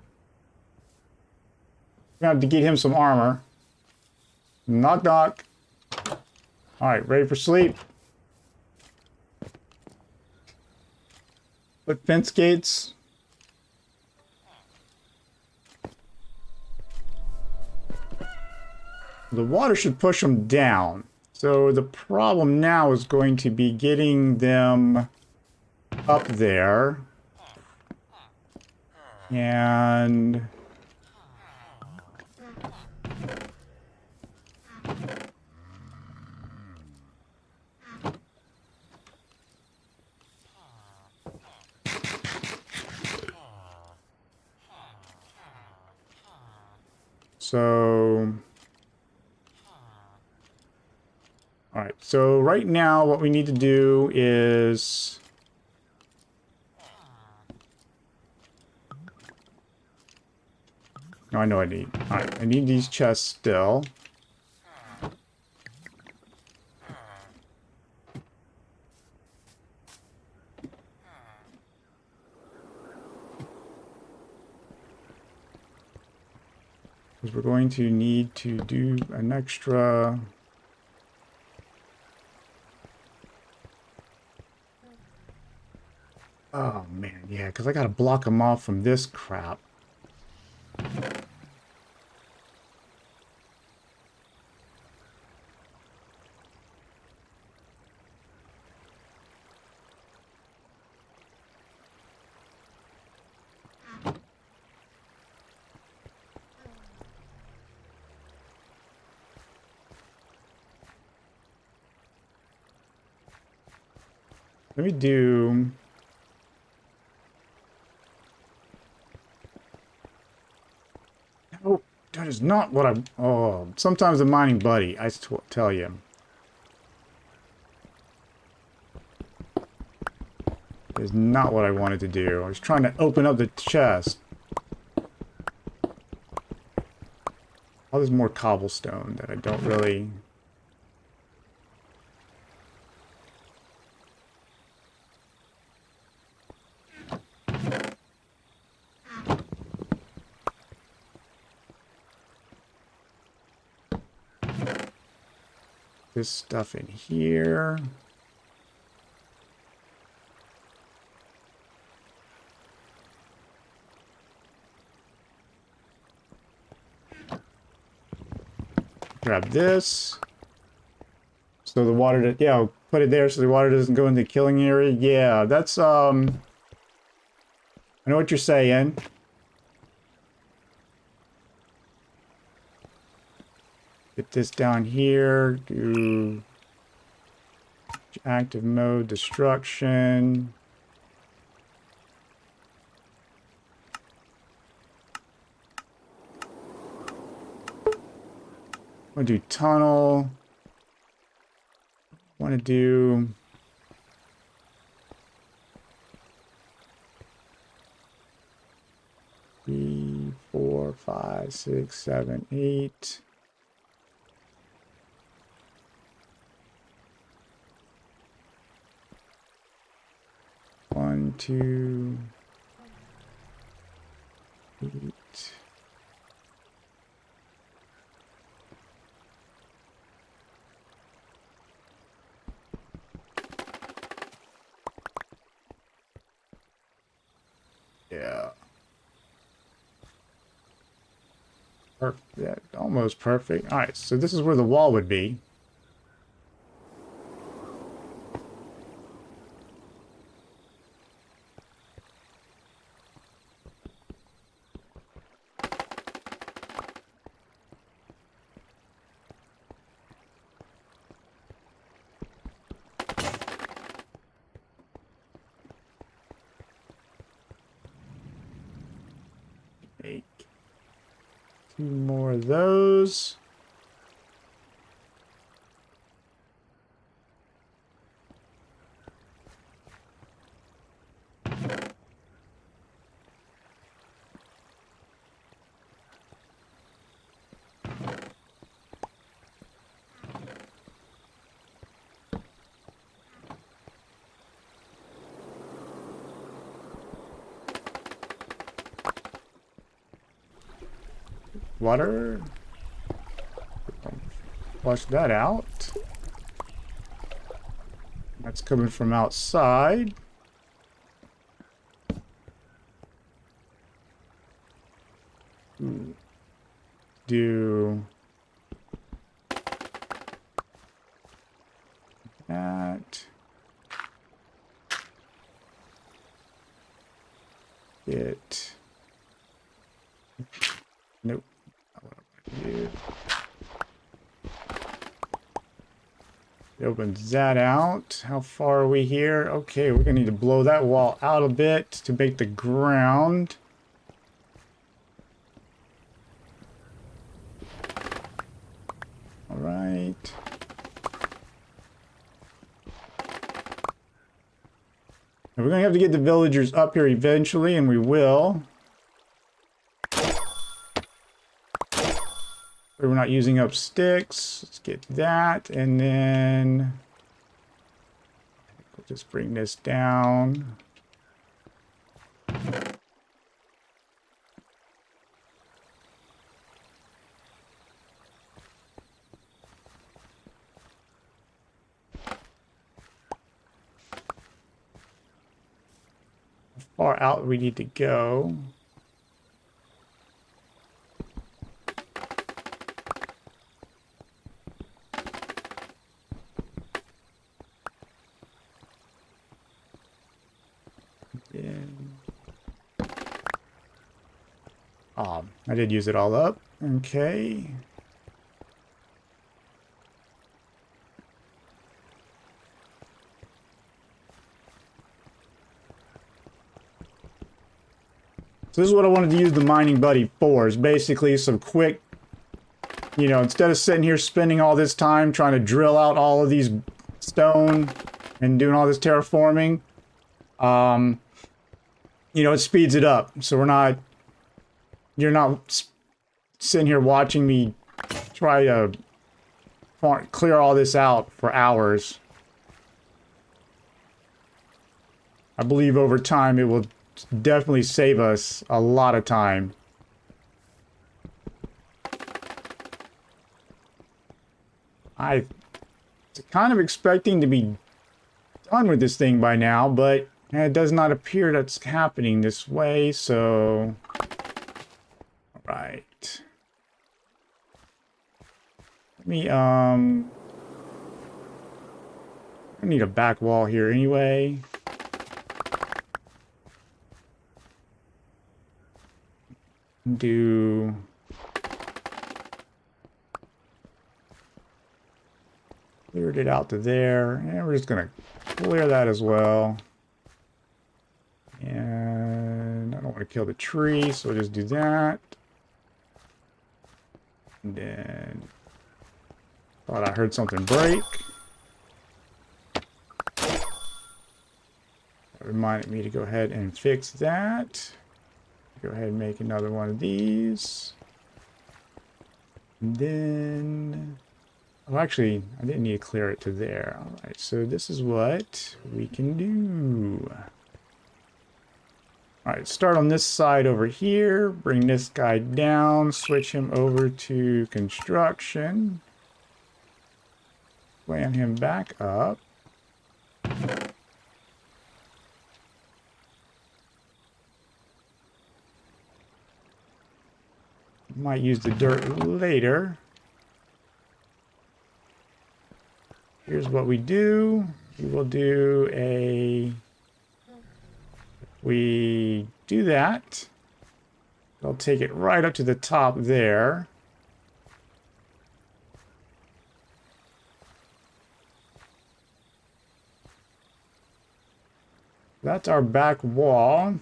I'm gonna have to get him some armor. Knock, knock. Alright, ready for sleep. Put fence gates. The water should push them down. So the problem now is going to be getting them up there. And... so... Alright, so right now what we need to do is... No, I know I need. Alright, I need these chests still. Because we're going to need to do an extra... Oh, man, yeah, because I got to block them off from this crap. Let me do... Oh, that is not what I'm... Oh, sometimes the mining buddy, I tell you. Is not what I wanted to do. I was trying to open up the chest. Oh, there's more cobblestone that I don't really... This stuff in here. Grab this. So the water, yeah, I'll put it there so the water doesn't go in the killing area. Yeah, that's, I know what you're saying. Get this down here, do active mode destruction. I'm gonna do tunnel. Want to do 3, 4, 5, 6, 7, 8. One, 2, 8. Yeah. Perfect. Yeah, almost perfect. All right, so this is where the wall would be. Make 2 more of those. Water. Flush that out. That's coming from outside. Do that. It. Nope. Not what I want to do. It opens that out. How far are we here? Okay, we're gonna need to blow that wall out a bit to make the ground. All right. And we're gonna have to get the villagers up here eventually, and we will. We're not using up sticks. Let's get that, and then we'll just bring this down. How far out we need to go? I did use it all up. Okay. So this is what I wanted to use the mining buddy for, is basically some quick, you know, instead of sitting here spending all this time trying to drill out all of these stone and doing all this terraforming, you know, it speeds it up. So you're not sitting here watching me try to clear all this out for hours. I believe over time it will definitely save us a lot of time. I was kind of expecting to be done with this thing by now, but it does not appear that's happening this way, so... Right. Let me, I need a back wall here anyway. Do... Cleared it out to there, and we're just gonna clear that as well. And I don't want to kill the tree, so we'll just do that. And then thought I heard something break. That reminded me to go ahead and fix that. Go ahead and make another one of these. And then, oh, actually, I didn't need to clear it to there. All right, so this is what we can do. All right, start on this side over here, bring this guy down, switch him over to construction, plant him back up. Might use the dirt later. Here's what we do. We will do a... We do that. I'll take it right up to the top there. That's our back wall.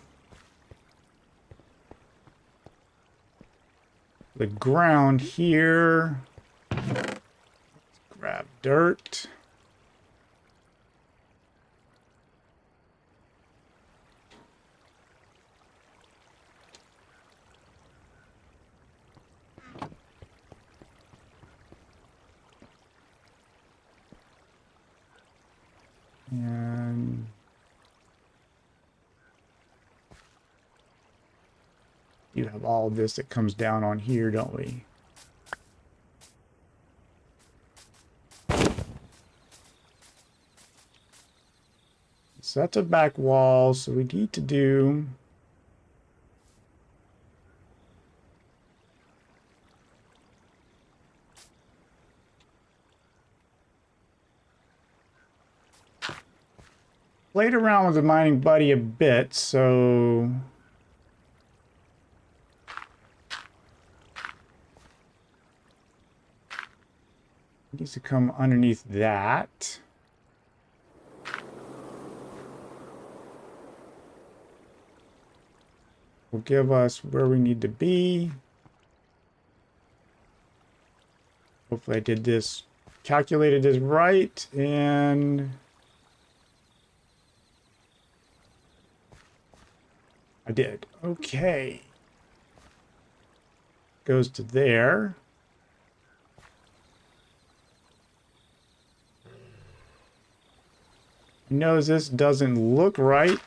The ground here. Let's grab dirt. And You have all of this that comes down on here, don't we? So that's a back wall, so we need to do... Played around with the mining buddy a bit, so... It needs to come underneath that. Will give us where we need to be. Hopefully I did this, calculated this right, and I did. Okay. Goes to there. He knows this doesn't look right.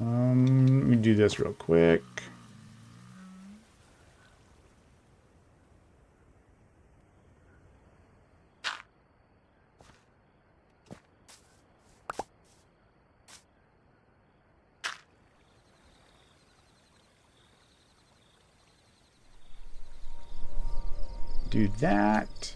Let me do this real quick. Do that.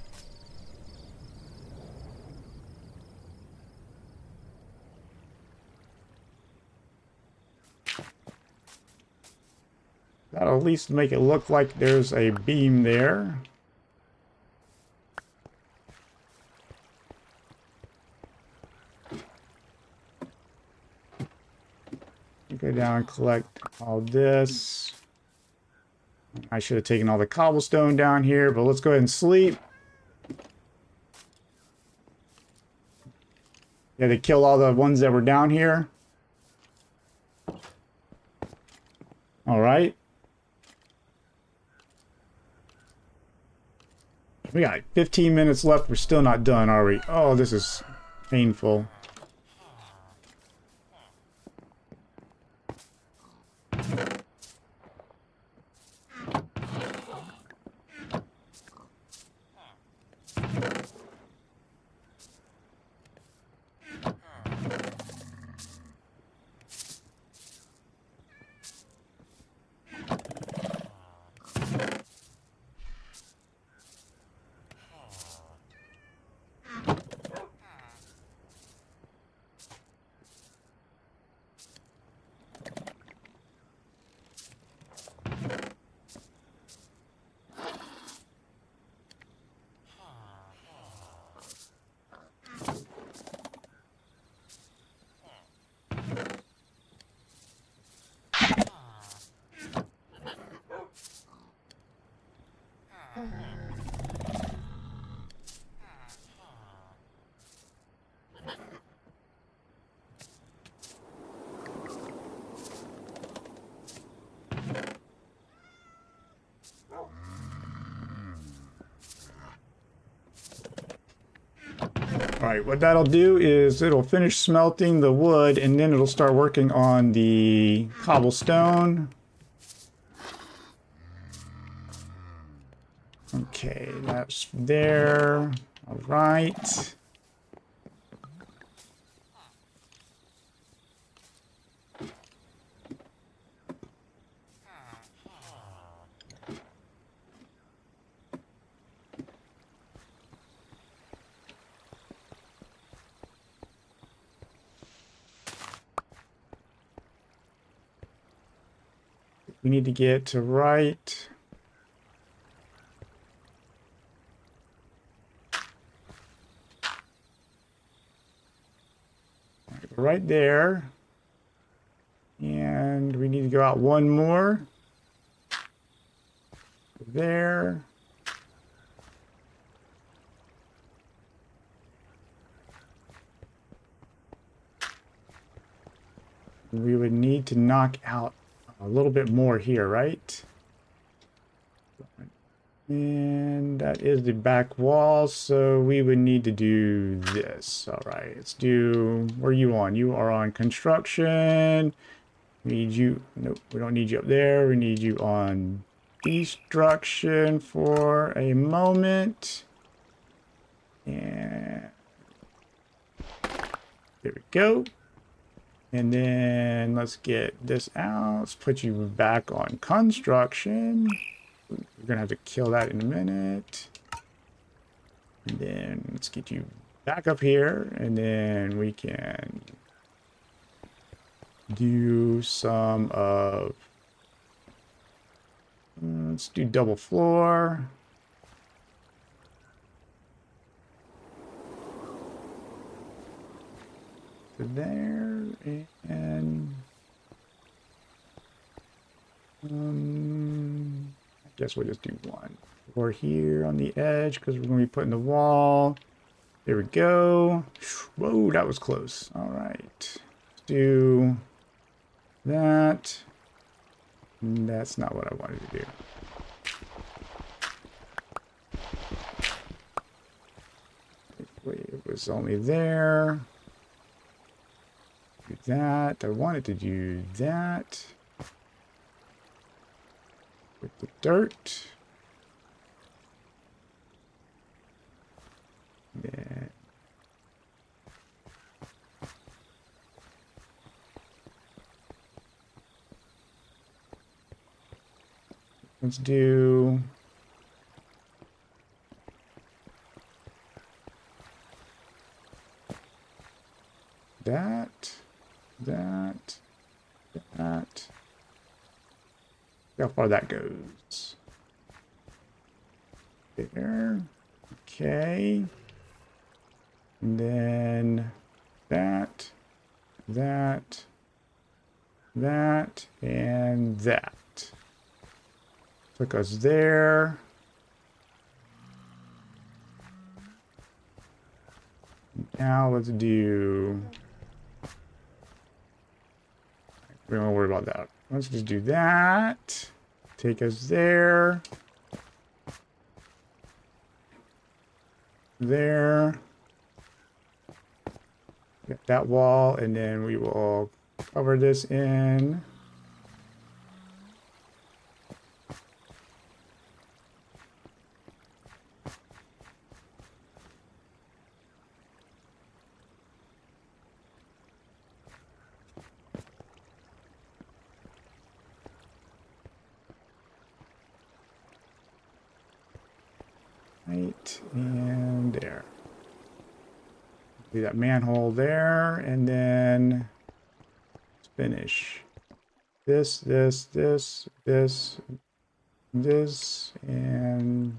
That'll at least make it look like there's a beam there. Go down and collect all this. I should have taken all the cobblestone down here, but let's go ahead and sleep. Yeah, they killed all the ones that were down here. All right. We got 15 minutes left. We're still not done, are we? Oh, this is painful. Alright, what that'll do is it'll finish smelting the wood and then it'll start working on the cobblestone. Okay, that's there. Alright. We need to get to right. Right there. And we need to go out one more. There. We would need to knock out a little bit more here, right? And that is the back wall, so we would need to do this. All right, let's do, where are you on? You are on construction. We need you, nope, we don't need you up there. We need you on destruction for a moment. And there we go. And then let's get this out. Let's put you back on construction. We're gonna have to kill that in a minute. And then let's get you back up here, and then we can do some of, let's do double floor. To there, and I guess we'll just do one. Or here on the edge, because we're going to be putting the wall. There we go. Whoa, that was close. All right. Let's do that. That's not what I wanted to do. Wait, it was only there. Do that. I wanted to do that. With the dirt. Yeah. Let's do that, that. See how far that goes. There. Okay. And then that, and that. Took us there. Now let's do... We don't worry about that. Let's just do that. Take us there. There. Get that wall, and then we will cover this in. Right, and there. Do that manhole there, and then finish this, and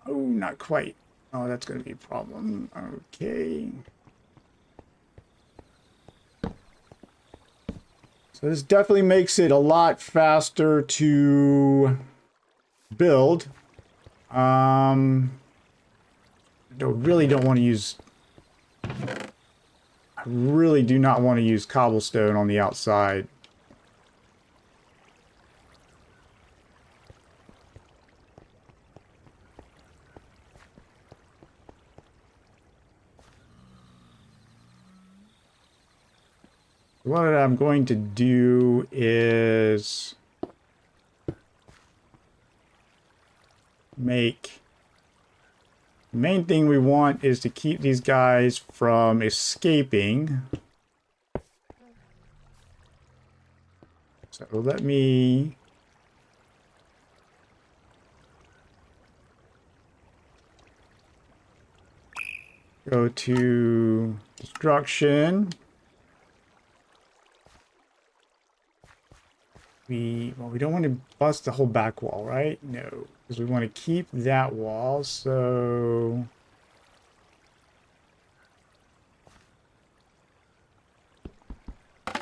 oh, not quite. Oh, that's going to be a problem. Okay. So this definitely makes it a lot faster to build. Really don't want to use... I really do not want to use cobblestone on the outside. What I'm going to do is make... The main thing we want is to keep these guys from escaping. So let me... go to destruction. We don't want to bust the whole back wall, right? No, because we want to keep that wall, so... we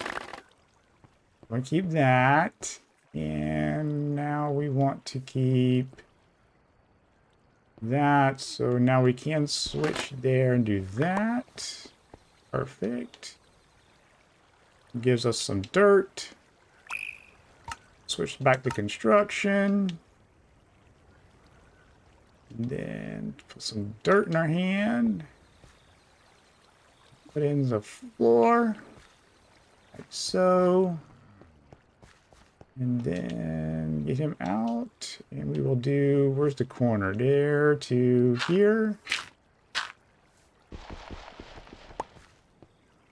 want to keep that, and now we want to keep that. So now we can switch there and do that. Perfect. Gives us some dirt. Switch back to construction. And then put some dirt in our hand. Put in the floor. Like so. And then get him out. And we will do, where's the corner? There to here.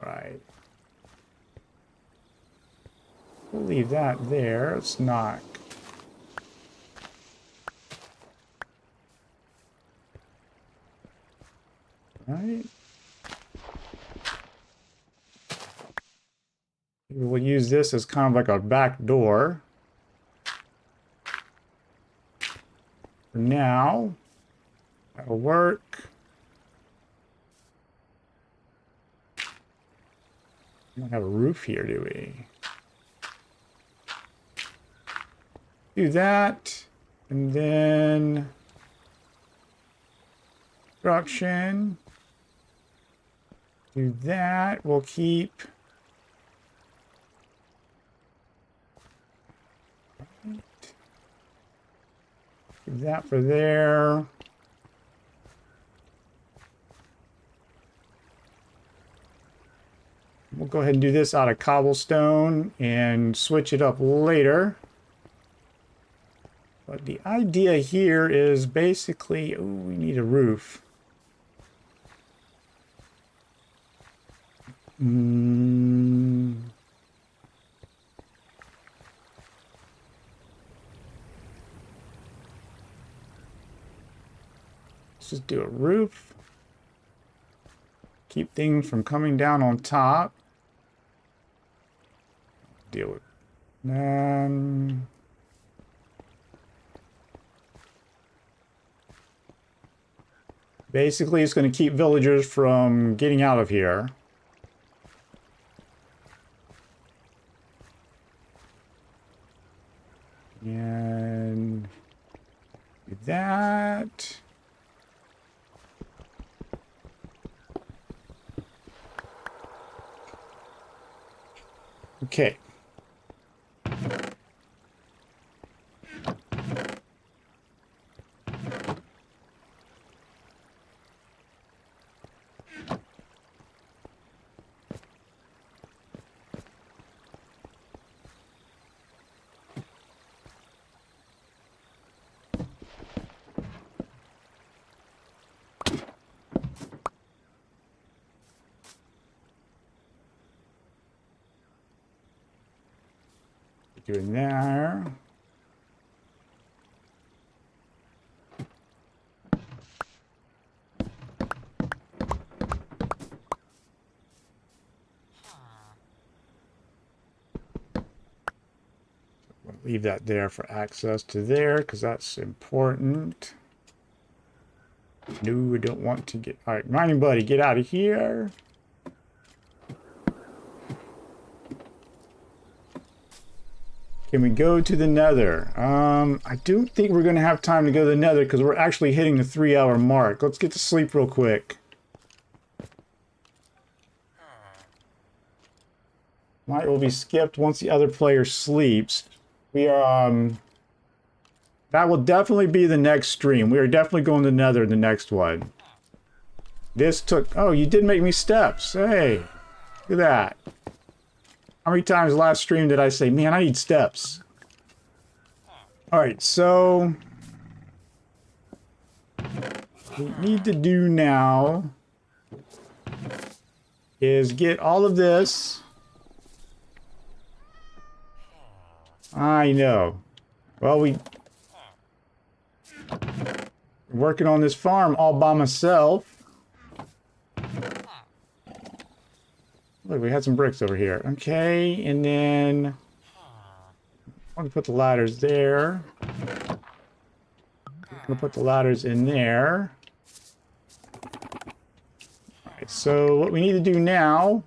Right. We'll leave that there. It's not. Right. We'll use this as kind of like a back door. For now, that'll work. We don't have a roof here, do we? Do that, and then construction. Do that. We'll keep. Keep that for there. We'll go ahead and do this out of cobblestone and switch it up later. But the idea here is basically, oh, we need a roof. Let's just do a roof. Keep things from coming down on top. Deal with basically, it's going to keep villagers from getting out of here. And do that. Okay. Doing there. We'll leave that there for access to there because that's important. No, we don't want to get. All right, mining buddy, get out of here. Can we go to the Nether? I don't think we're going to have time to go to the Nether because we're actually hitting the 3-hour mark. Let's get to sleep real quick. Night will be skipped once the other player sleeps. We are, that will definitely be the next stream. We are definitely going to the Nether in the next one. This took, oh, you did make me steps. Hey, look at that. How many times last stream did I say, man, I need steps? Alright, so what we need to do now is get all of this. I know. Well, we're working on this farm all by myself. Look, we had some bricks over here. Okay, and then I'm going to put the ladders there. I'm going to put the ladders in there. Alright, so what we need to do now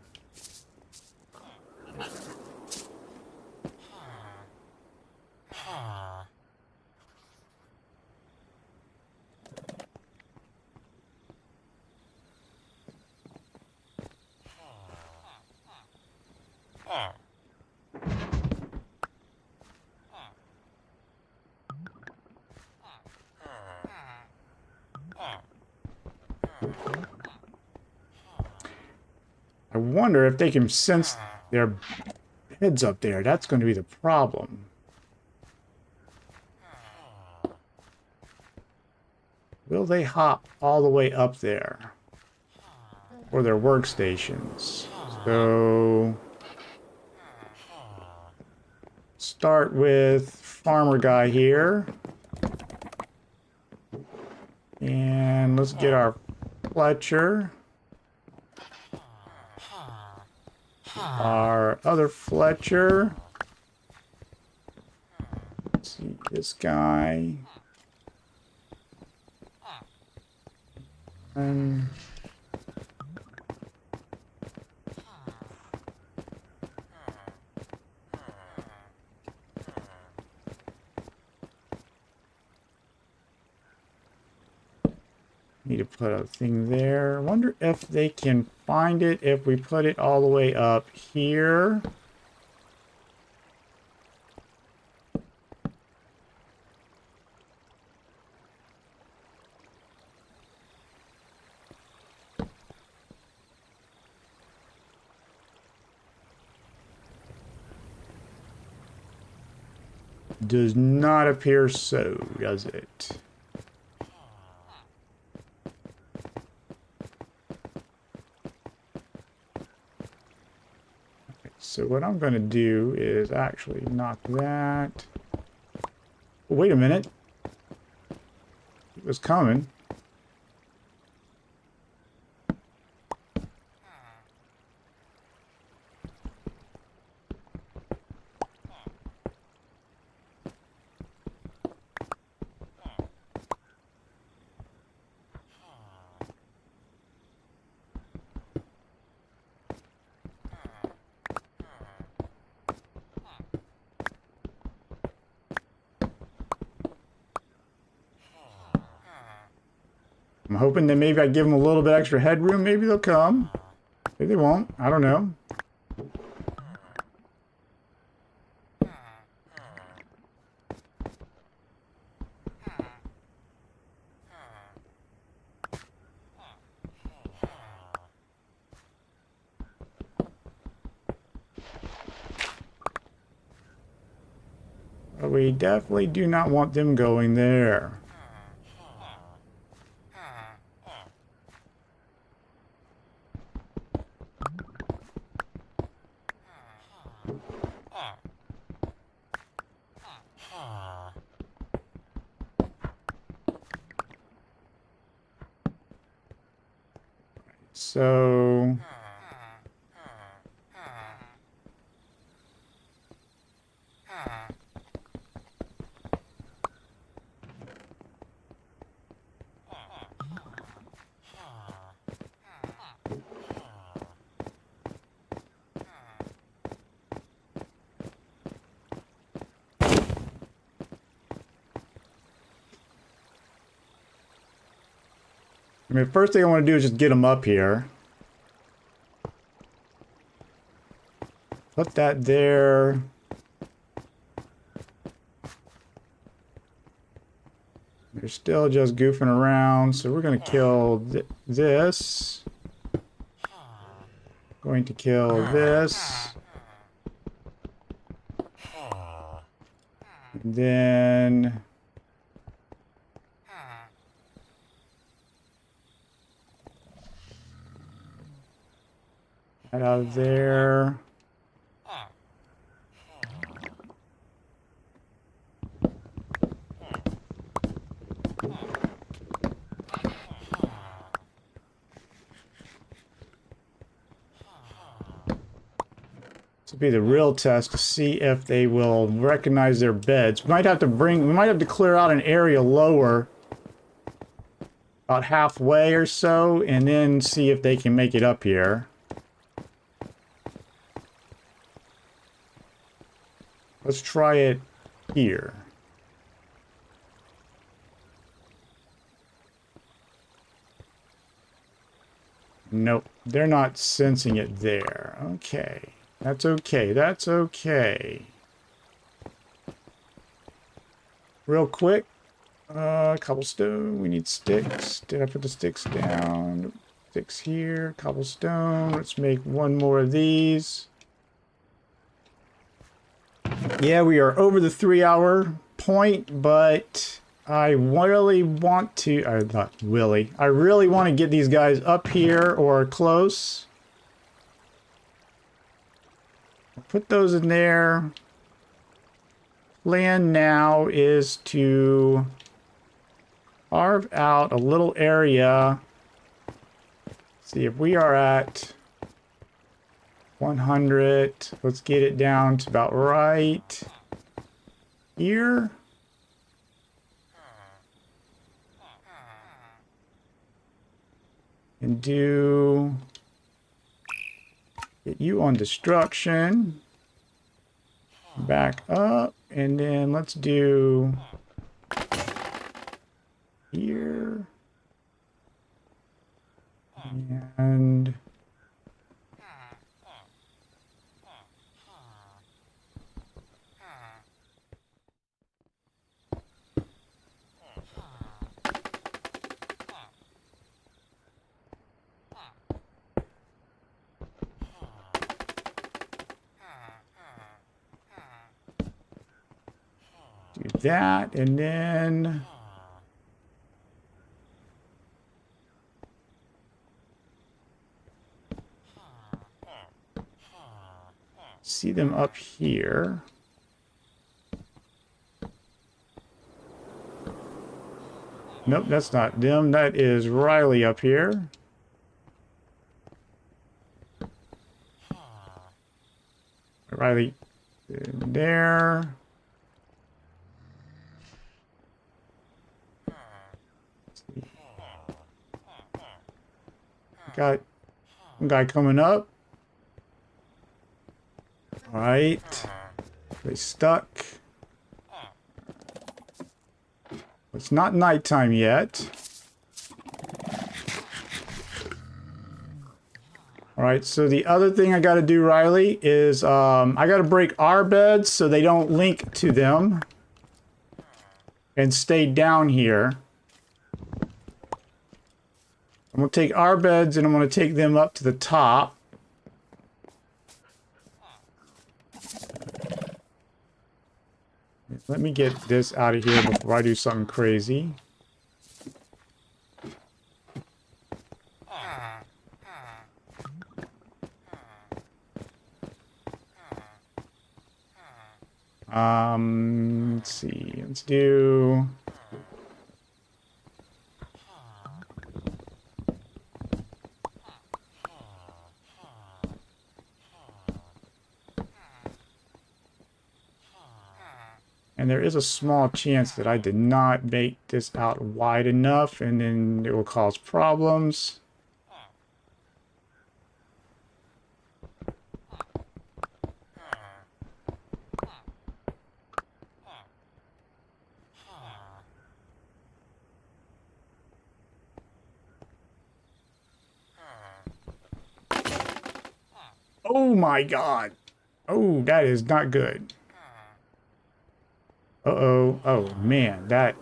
I wonder if they can sense their beds up there. That's going to be the problem. Will they hop all the way up there? Or their workstations? So... start with farmer guy here. And let's get our Fletcher. Our other Fletcher. Let's see this guy. And need to put a thing there. I wonder if they can find it if we put it all the way up here. Does not appear so, does it? So what I'm going to do is actually knock that. Wait a minute. It was coming. I'm hoping that maybe I give them a little bit extra headroom. Maybe they'll come. Maybe they won't. I don't know. But we definitely do not want them going there. So I mean, first thing I want to do is just get them up here. Put that there. They're still just goofing around, so we're going to kill this. Going to kill this. And then that out of there. This will be the real test to see if they will recognize their beds. We might have to clear out an area lower, about halfway or so, and then see if they can make it up here. Let's try it here. Nope, they're not sensing it there. Okay, that's okay, that's okay. Real quick, Cobblestone. We need sticks. Did I put the sticks down? Sticks here. Cobblestone. Let's make one more of these. Yeah, we are over the 3-hour point, but I really want to... I really want to get these guys up here or close. Put those in there. Plan now is to carve out a little area. See if we are at 100. Let's get it down to about right here. And get you on destruction. Back up. And then let's do here. And do that, and then see them up here. Nope, that's not them. That is Riley up here. Riley there. Got one guy coming up. All right. They stuck. It's not nighttime yet. All right, so the other thing I got to do, Riley, is I got to break our beds so they don't link to them and stay down here. I'm going to take our beds and I'm going to take them up to the top. Let me get this out of here before I do something crazy. Let's see. Let's do... And there is a small chance that I did not make this out wide enough, and then it will cause problems. Oh my God. Oh, that is not good. Uh-oh. Oh, man, that...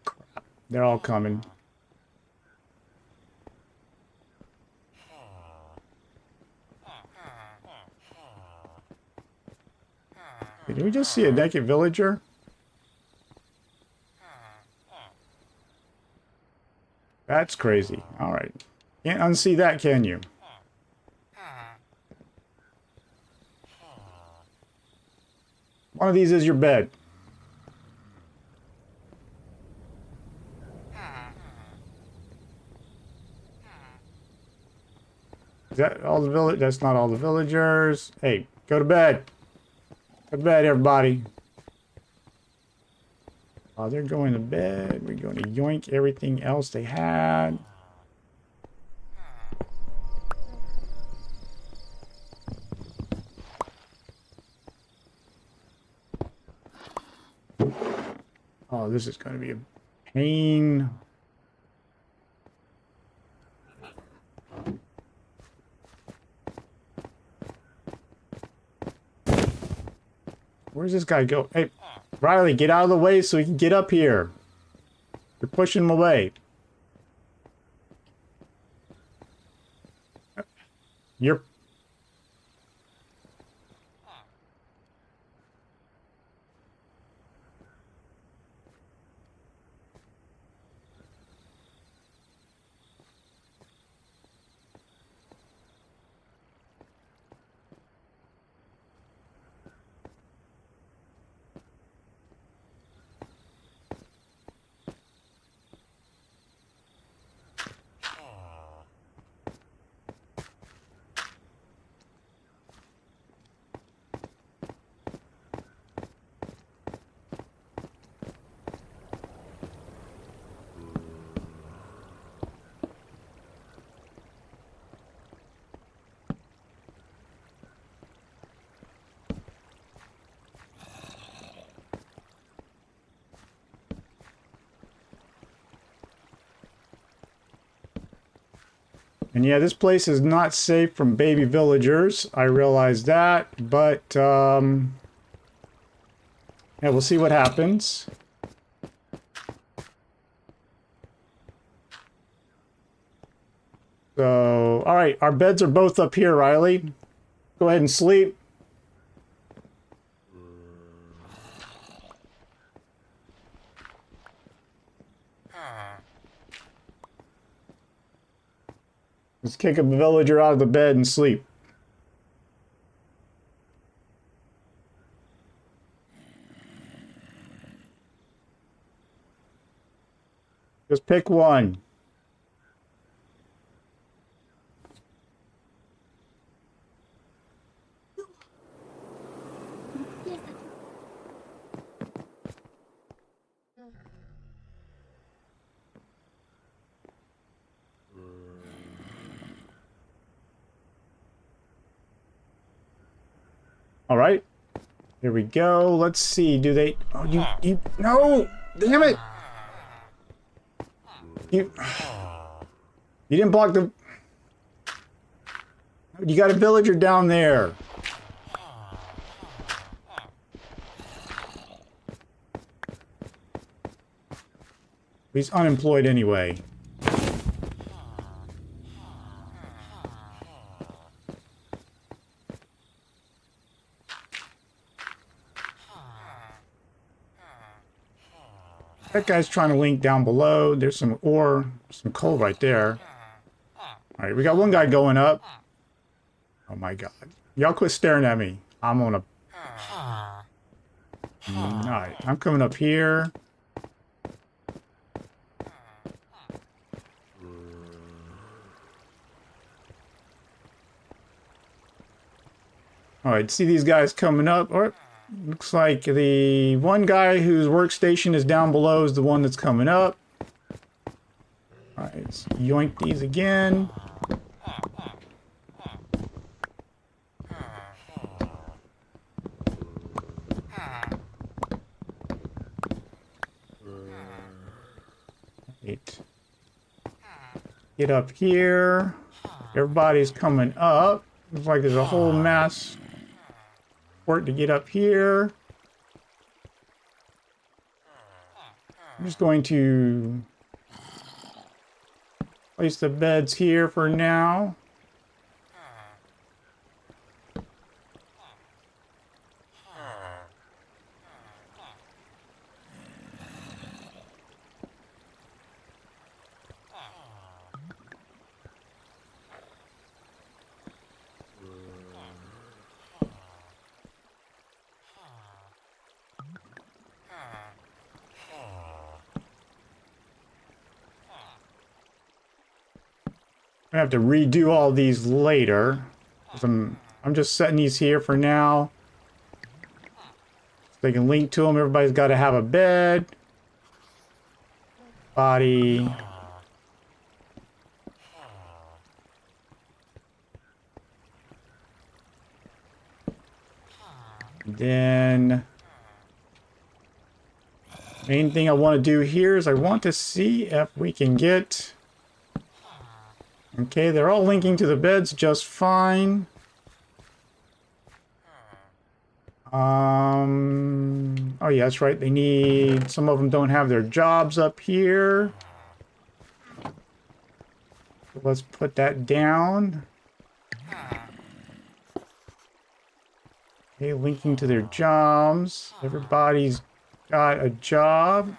Crap. They're all coming. Did we just see a naked villager? That's crazy. All right. Can't unsee that, can you? One of these is your bed. Is that all the village? That's not all the villagers. Hey, go to bed. Go to bed, everybody. While they're going to bed, we're going to yoink everything else they had. Oh, this is going to be a Pain. Where's this guy go? Hey, Riley, get out of the way so he can get up here. You're pushing him away. You're... And yeah, this place is not safe from baby villagers. I realize that, but yeah, we'll see what happens. So, all right, our beds are both up here, Riley. Go ahead and sleep. Let's kick a villager out of the bed and sleep. Just pick one. All right, here we go. Let's see. Do they? Oh, you no! Damn it! You didn't block the. You got a villager down there. He's unemployed anyway. That guy's trying to link down below. There's some ore, some coal right there. Alright, we got one guy going up. Oh my god. Y'all quit staring at me. I'm gonna... Alright, I'm coming up here. Alright, see these guys coming up. Or looks like the one guy whose workstation is down below is the one that's coming up. Alright, let's yoink these again. Right. Get up here. Everybody's coming up. Looks like there's a whole mass work to get up here. I'm just going to place the beds here for now. I have to redo all these later. I'm just setting these here for now. So they can link to them. Everybody's got to have a bed. Body. Then Main thing I want to do here is I want to see if we can get... Okay, they're all linking to the beds just fine. Oh yeah, that's right. They need... Some of them don't have their jobs up here. So let's put that down. Okay, linking to their jobs. Everybody's got a job.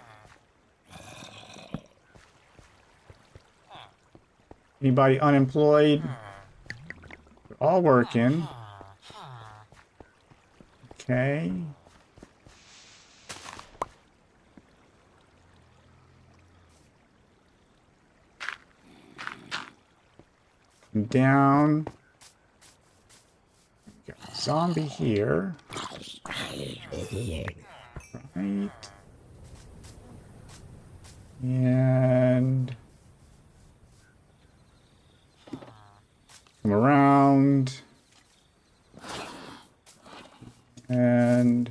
Anybody unemployed? They're all working. Okay. Come down. Got a zombie here. Right. And come around. And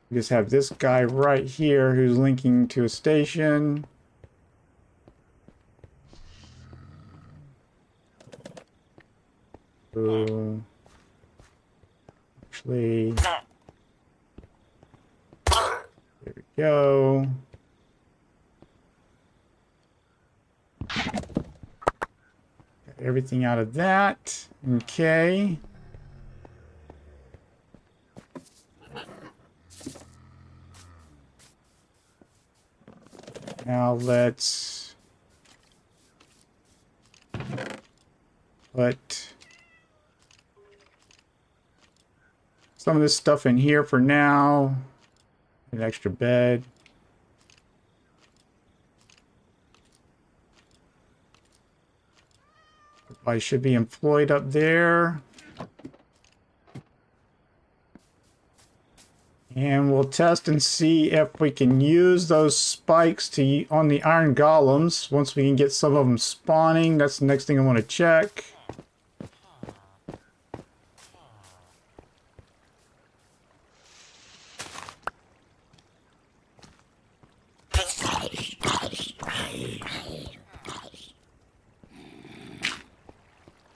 we just have this guy right here who's linking to a station. So actually, there we go. Got everything out of that. Okay. Now let's put some of this stuff in here for now. An extra bed. Everybody should be employed up there. And we'll test and see if we can use those spikes to on the iron golems. Once we can get some of them spawning, that's the next thing I want to check.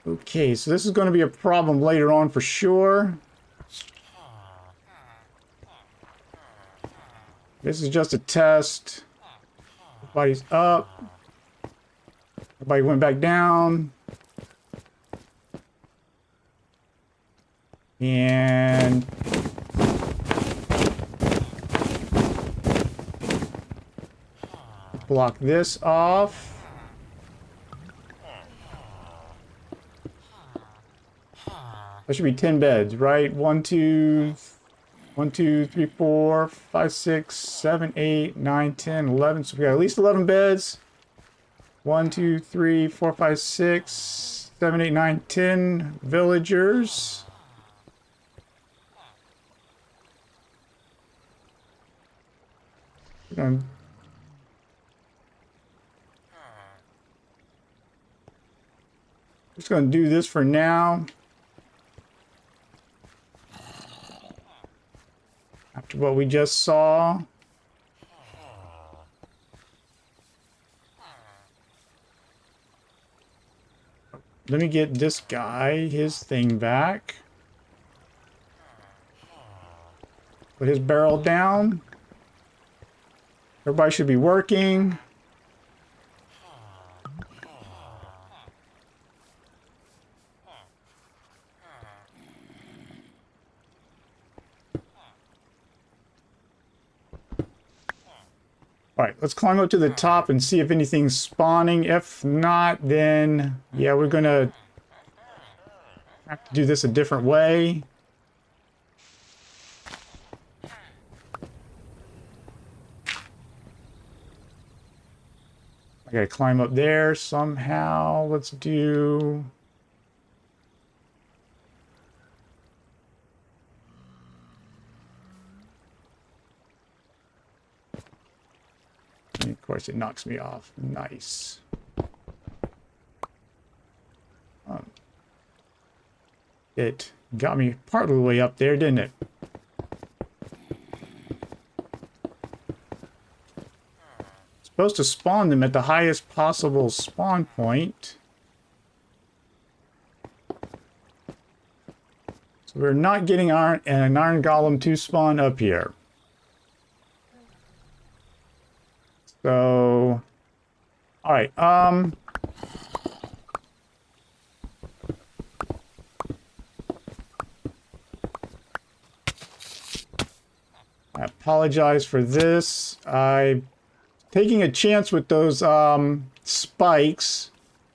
Okay, so this is going to be a problem later on for sure. This is just a test. Everybody's up. Everybody went back down. And block this off. That should be 10 beds, right? 1, 2, 3, 4, 5, 6, 7, 8, 9, 10, 11. So we got at least 11 beds. 1, 2, 3, 4, 5, 6, 7, 8, 9, 10 villagers. Just going to do this for now. After what we just saw. Let me get this guy his thing back. Put his barrel down. Everybody should be working. All right, let's climb up to the top and see if anything's spawning. If not, then yeah, we're gonna have to do this a different way. I gotta climb up there somehow. Let's do... And of course, it knocks me off. Nice. It got me part of the way up there, didn't it? Supposed to spawn them at the highest possible spawn point. So we're not getting an iron golem to spawn up here. So, all right. I apologize for this. I'm taking a chance with those spikes,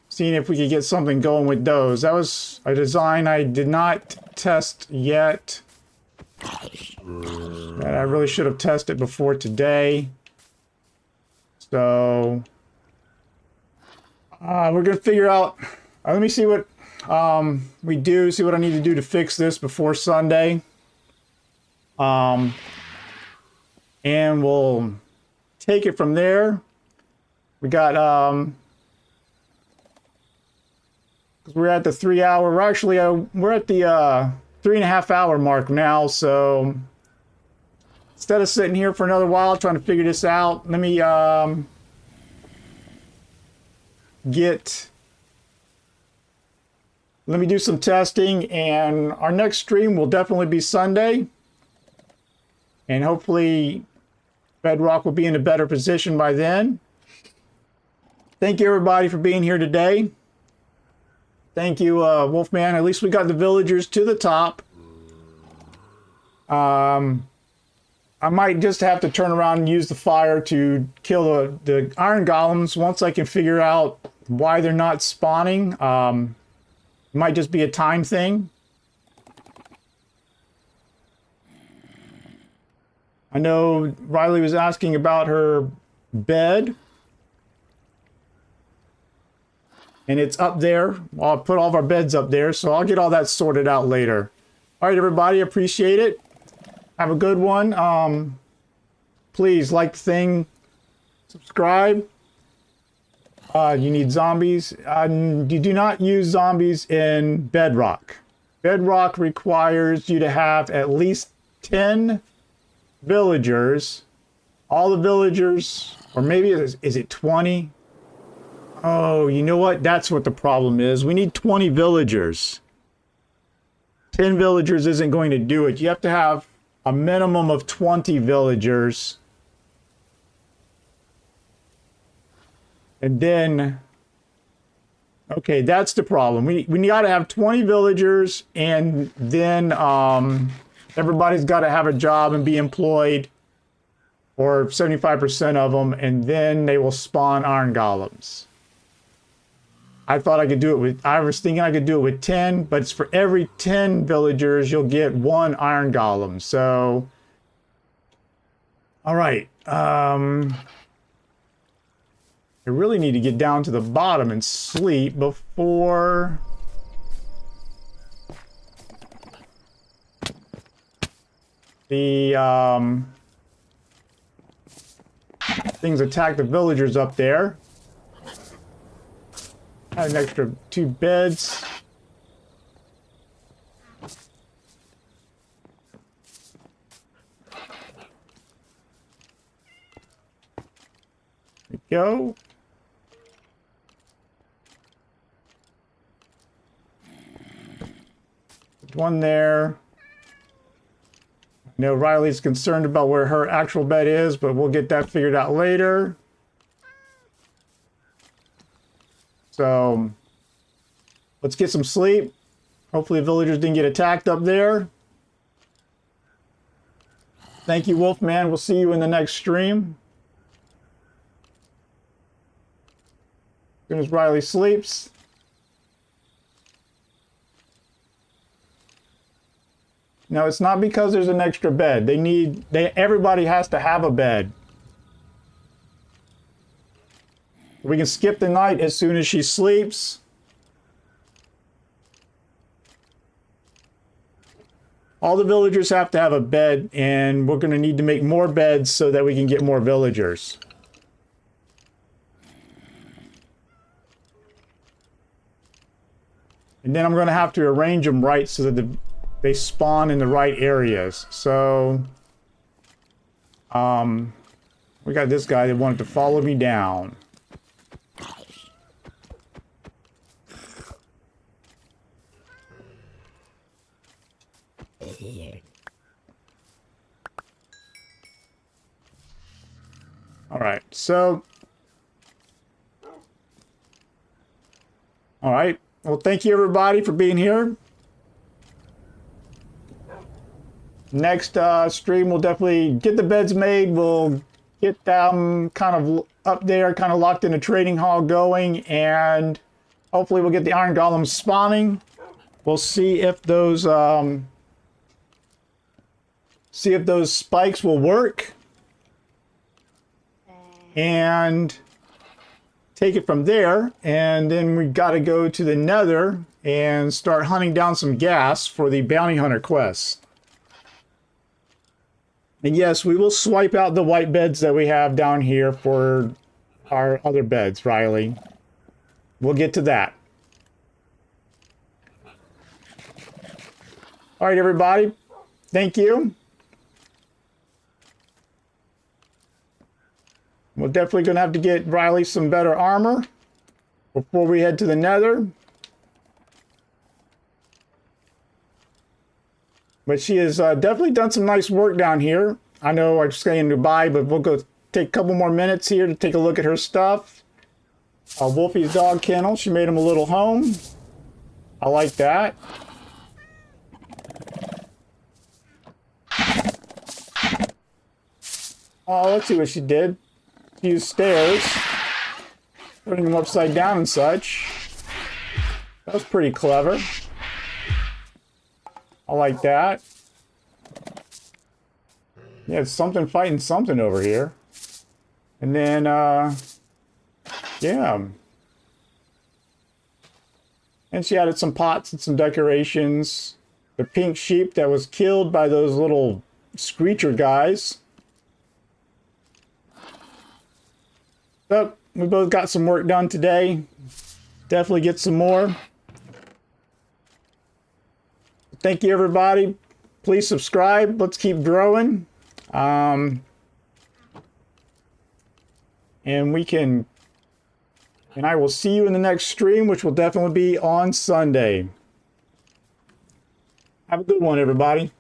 seeing if we could get something going with those. That was a design I did not test yet. And I really should have tested before today. So we're gonna figure out. Let me see what we do. See what I need to do to fix this before Sunday. And we'll take it from there. We got we're at the 3 hour. We're actually we're at the 3.5 hour mark now. So instead of sitting here for another while trying to figure this out, let me do some testing, and our next stream will definitely be Sunday, and hopefully Bedrock will be in a better position by then. Thank you everybody for being here today. Thank you, Wolfman. At least we got the villagers to the top. I might just have to turn around and use the fire to kill the iron golems once I can figure out why they're not spawning. It might just be a time thing. I know Riley was asking about her bed. And it's up there. I'll put all of our beds up there, so I'll get all that sorted out later. All right, everybody, appreciate it. Have a good one. Please like the thing, subscribe. You need zombies. You do not use zombies in Bedrock. Bedrock requires you to have at least 10 villagers. All the villagers, or maybe is it 20? Oh, you know what? That's what the problem is. We need 20 villagers. 10 villagers isn't going to do it. You have to have a minimum of 20 villagers. And then, okay, that's the problem. We got to have 20 villagers, and then everybody's got to have a job and be employed, or 75% of them, and then they will spawn iron golems. I thought I could do it with, I was thinking I could do it with 10, but it's for every 10 villagers, you'll get 1 iron golem. So, all right. I really need to get down to the bottom and sleep before the things attack the villagers up there. I have an extra 2 beds. There we go. There's one there. I know Riley's concerned about where her actual bed is, but we'll get that figured out later. So let's get some sleep. Hopefully the villagers didn't get attacked up there. Thank you, Wolfman. We'll see you in the next stream. As soon as Riley sleeps. Now, it's not because there's an extra bed. Everybody has to have a bed. We can skip the night as soon as she sleeps. All the villagers have to have a bed, and we're going to need to make more beds so that we can get more villagers. And then I'm going to have to arrange them right so that they spawn in the right areas. So, We got this guy that wanted to follow me down. All right, so... All right. Well, thank you, everybody, for being here. Next stream, we'll definitely get the beds made. We'll get them kind of up there, kind of locked in a trading hall going, and hopefully we'll get the iron golems spawning. We'll see if those spikes will work, and take it from there. And then we got to go to the Nether and start hunting down some gas for the bounty hunter quest. And yes, we will swipe out the white beds that we have down here for our other beds, Riley. We'll get to that. All right, everybody. Thank you. We're definitely going to have to get Riley some better armor before we head to the Nether. But she has definitely done some nice work down here. I know I'm saying goodbye, but we'll go take a couple more minutes here to take a look at her stuff. Wolfie's dog kennel. She made him a little home. I like that. Oh, let's see what she did. She used stairs, putting them upside down and such. That was pretty clever. I like that. Yeah, it's something fighting something over here. And then, yeah. And she added some pots and some decorations. The pink sheep that was killed by those little screecher guys. So, we both got some work done today. Definitely get some more. Thank you, everybody. Please subscribe. Let's keep growing. And I will see you in the next stream, which will definitely be on Sunday. Have a good one, everybody.